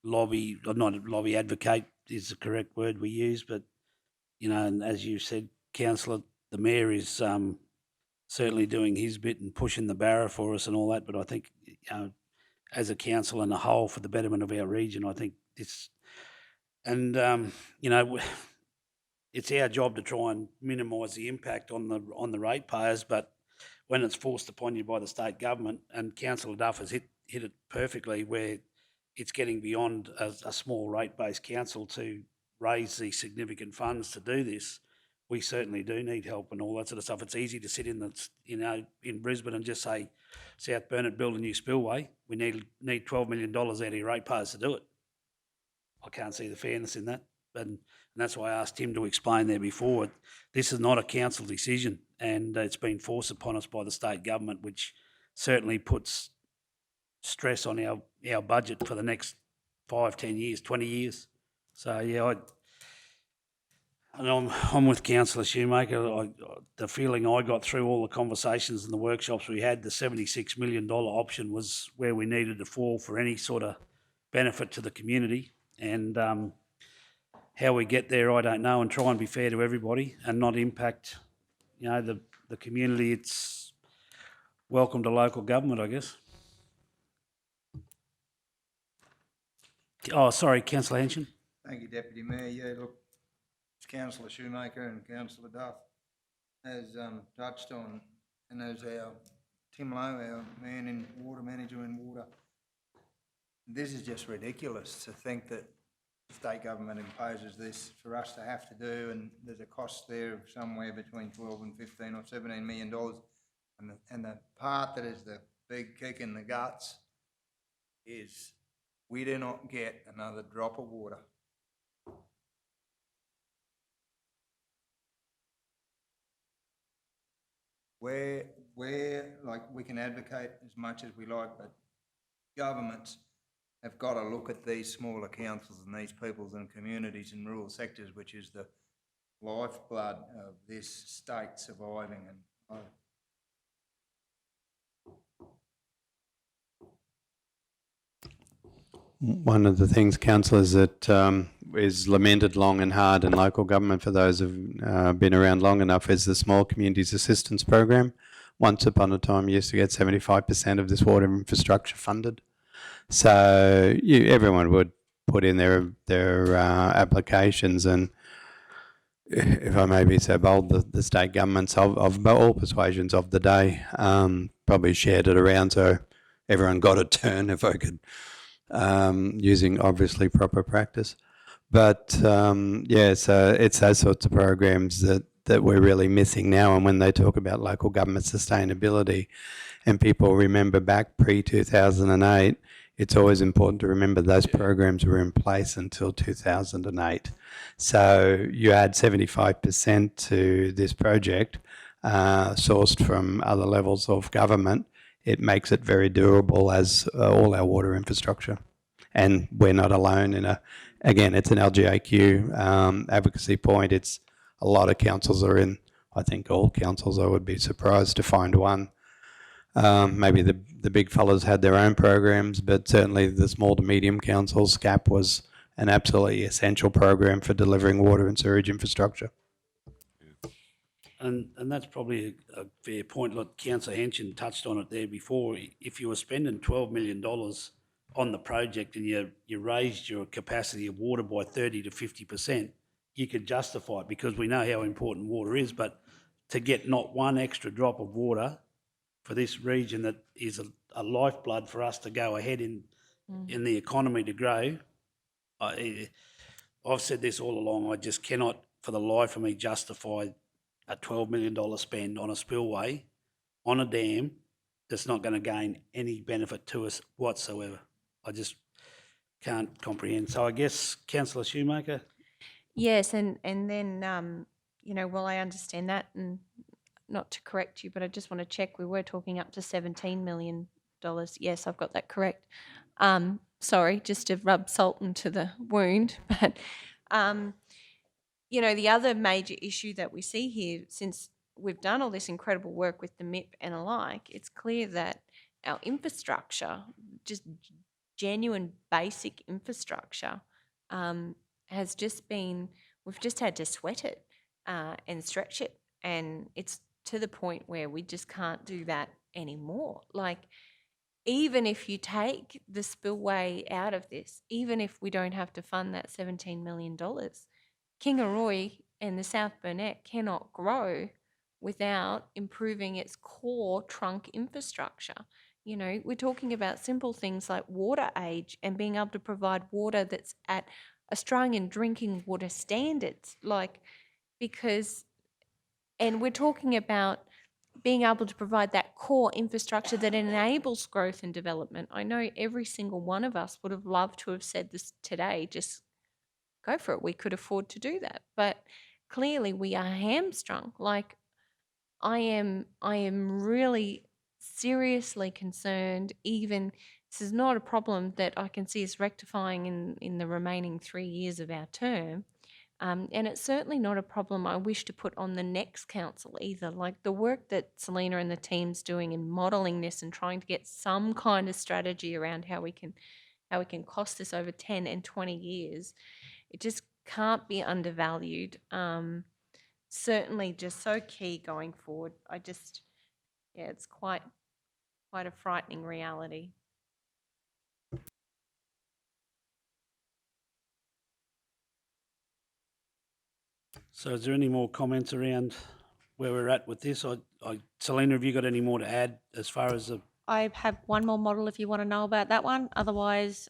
lobby, or not lobby, advocate is the correct word we use, but, and as you said, Councillor, the Mayor is certainly doing his bit and pushing the barrow for us and all that, but I think, as a council and a whole, for the betterment of our region, I think this, and it's our job to try and minimise the impact on the ratepayers. But when it's forced upon you by the state government, and Councillor Duff has hit it perfectly, where it's getting beyond a small rate-based council to raise the significant funds to do this, we certainly do need help and all that sort of stuff. It's easy to sit in Brisbane and just say, South Burnett, build a new spillway. We need $12 million out of your ratepayers to do it. I can't see the fairness in that. And that's why I asked him to explain there before. This is not a council decision, and it's been forced upon us by the state government, which certainly puts stress on our budget for the next 5, 10 years, 20 years. So, yeah, I'm with Councillor Shoemaker. The feeling I got through all the conversations and the workshops we had, the $76 million option was where we needed to fall for any sort of benefit to the community. And how we get there, I don't know, and try and be fair to everybody and not impact, the community. It's welcome to local government, I guess. Oh, sorry, Councillor Henshin. Thank you, Deputy Mayor. Yeah, look, Councillor Shoemaker and Councillor Duff has touched on, and as our Tim Lowe, our man in water, manager in water, this is just ridiculous to think that the state government imposes this for us to have to do, and there's a cost there of somewhere between 12 and 15 or $17 million. And the part that is the big kick in the guts is we do not get another drop of water. Where, like, we can advocate as much as we like, but governments have got to look at these smaller councils and these peoples and communities in rural sectors, which is the lifeblood of this state surviving. And One of the things, councillors, that is lamented long and hard in local government for those who've been around long enough is the Small Communities Assistance Program. Once upon a time, you used to get 75% of this water infrastructure funded. So everyone would put in their applications, and if I may be so bold, the state governments of all persuasions of the day probably shared it around so everyone got a turn, if I could, using obviously proper practice. But yeah, so it's those sorts of programs that we're really missing now. And when they talk about local government sustainability and people remember back pre-2008, it's always important to remember those programs were in place until 2008. So you add 75% to this project, sourced from other levels of government, it makes it very durable as all our water infrastructure. And we're not alone in again, it's an LGAQ advocacy point. It's a lot of councils are in, I think all councils, I would be surprised to find one. Maybe the big fellas had their own programs, but certainly the small to medium councils, SCAP was an absolutely essential program for delivering water and sewage infrastructure. And that's probably a fair point. Like Councillor Henson touched on it there before. If you were spending $12 million on the project and you raised your capacity of water by 30 to 50%, you could justify it because we know how important water is. But to get not one extra drop of water for this region that is a lifeblood for us to go ahead in the economy to grow, I've said this all along, I just cannot for the life of me justify a $12 million spend on a spillway, on a dam, that's not going to gain any benefit to us whatsoever. I just can't comprehend. So I guess, Councillor Shoemaker? Yes, and then, you know, well, I understand that, and not to correct you, but I just want to check, we were talking up to $17 million. Yes, I've got that correct. Sorry, just to rub salt into the wound, but... you know, the other major issue that we see here, since we've done all this incredible work with the MIP and alike, it's clear that our infrastructure, just genuine basic infrastructure, has just been, we've just had to sweat it and stretch it. And it's to the point where we just can't do that anymore. Like, even if you take the spillway out of this, even if we don't have to fund that $17 million, Kingaroy and the South Burnett cannot grow without improving its core trunk infrastructure. You know, we're talking about simple things like water age and being able to provide water that's at Australian drinking water standards, like, because, and we're talking about being able to provide that core infrastructure that enables growth and development. I know every single one of us would have loved to have said this today, just go for it. We could afford to do that. But clearly we are hamstrung. Like, I am really seriously concerned. Even this is not a problem that I can see us rectifying in the remaining 3 years of our term. And it's certainly not a problem I wish to put on the next council either. Like, the work that Selena and the team's doing in modelling this and trying to get some kind of strategy around how we can cost this over 10 and 20 years, it just can't be undervalued. Certainly just so key going forward. It's quite a frightening reality. So is there any more comments around where we're at with this? Selena, have you got any more to add as far as the... I have one more model if you want to know about that one. Otherwise,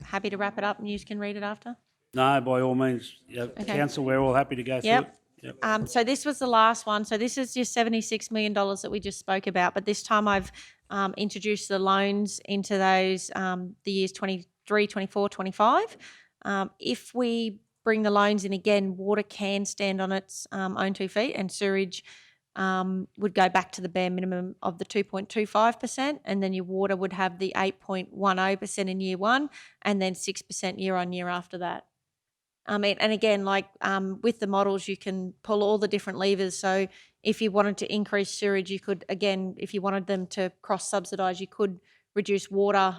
happy to wrap it up and you can read it after. No, by all means. Yep. Okay. Council, we're all happy to go through it. Yep. So this was the last one. So this is your $76 million that we just spoke about, but this time I've introduced the loans into those, the years 2020 23, 24, 25. If we bring the loans in again, water can stand on its own 2 feet, and sewerage would go back to the bare minimum of the 2.25%, and then your water would have the 8.10% in year one, and then 6% year on year after that. And again, like with the models, you can pull all the different levers. So if you wanted to increase sewerage, you could, again, if you wanted them to cross-subsidise, you could reduce water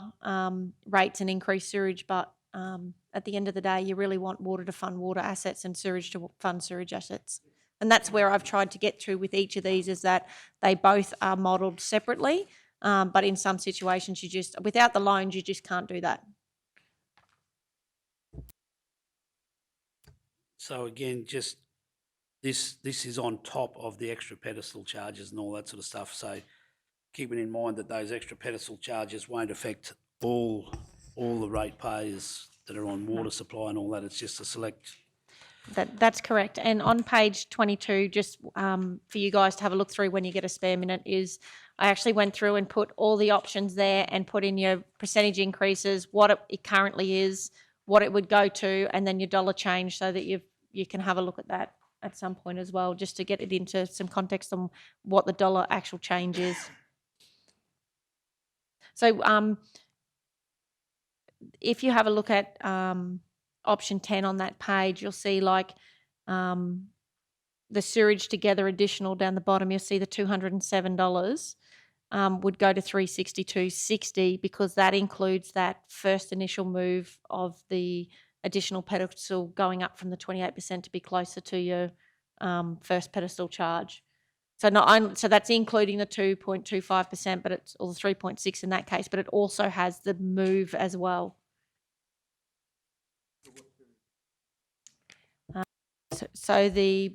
rates and increase sewerage. But at the end of the day, you really want water to fund water assets and sewerage to fund sewerage assets. And that's where I've tried to get to with each of these, is that they both are modelled separately. But in some situations, you just, without the loans, you just can't do that. So again, just this is on top of the extra pedestal charges and all that sort of stuff. So keeping in mind that those extra pedestal charges won't affect all the ratepayers that are on water supply and all that. It's just a select. That's correct. And on page 22, just for you guys to have a look through when you get a spare minute, is I actually went through and put all the options there and put in your percentage increases, what it currently is, what it would go to, and then your dollar change, so that you can have a look at that at some point as well, just to get it into some context on what the dollar actual change is. So if you have a look at option 10 on that page, you'll see like the sewerage together additional down the bottom, you'll see the $207 would go to $362.60, because that includes that first initial move of the additional pedestal going up from the 28% to be closer to your first pedestal charge. So so that's including the 2.25%, but it's, or the 3.6 in that case, but it also has the move as well. So the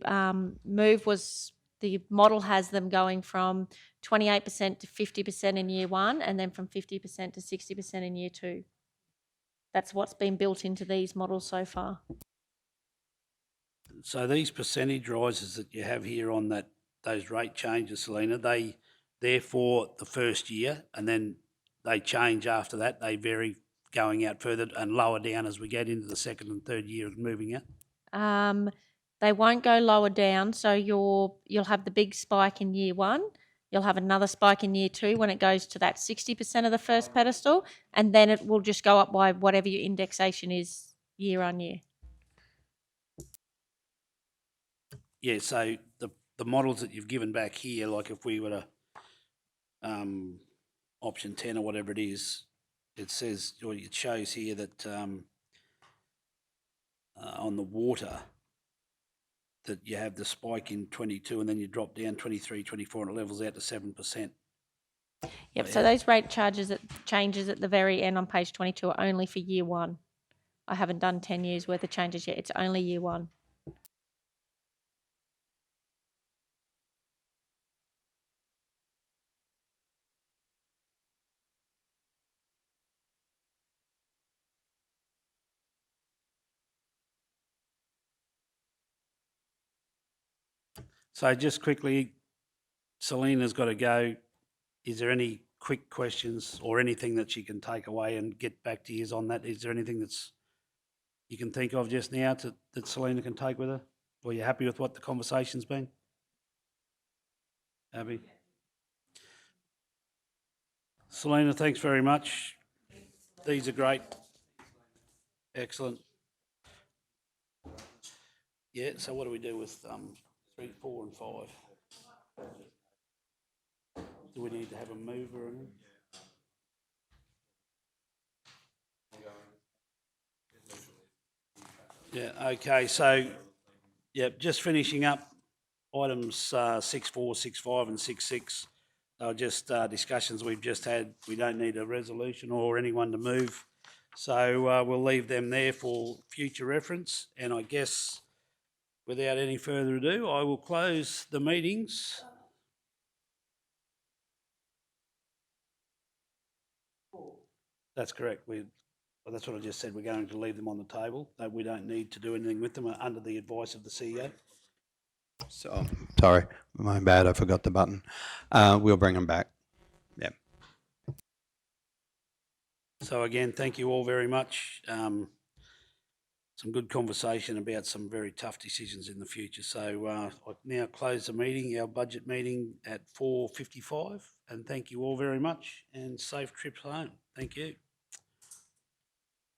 move was, the model has them going from 28% to 50% in year one, and then from 50% to 60% in year two. That's what's been built into these models so far. So these percentage rises that you have here on those rate changes, Selena, they're for the first year, and then they change after that. They vary going out further and lower down as we get into the second and third year of moving out. They won't go lower down, so you'll have the big spike in year one. You'll have another spike in year two when it goes to that 60% of the first pedestal, and then it will just go up by whatever your indexation is year on year. Yeah, so the models that you've given back here, like if we were to option 10 or whatever it is, it says, or it shows here that on the water, that you have the spike in 22 and then you drop down 23, 24, and it levels out to 7%. Yep, so those rate changes at the very end on page 22 are only for year one. I haven't done 10 years worth of changes yet. It's only year one. So just quickly, Selena's got to go. Is there any quick questions or anything that she can take away and get back to you on that? Is there anything that's you can think of just now that Selena can take with her? Or are you happy with what the conversation's been? Abby? Selena, thanks very much. These are great. Excellent. Yeah, so what do we do with 3, 4 and 5? Do we need to have a move or anything? Yeah, okay, so, just finishing up items 6.4, 6.5 and 6.6. Just discussions we've just had. We don't need a resolution or anyone to move. So we'll leave them there for future reference. And I guess without any further ado, I will close the meetings. That's correct. That's what I just said. We're going to leave them on the table. We don't need to do anything with them under the advice of the CEO. So, sorry, my bad. I forgot the button. We'll bring them back. So again, thank you all very much. Some good conversation about some very tough decisions in the future. So I now close the meeting, our budget meeting at 4:55, and thank you all very much and safe trips home. Thank you.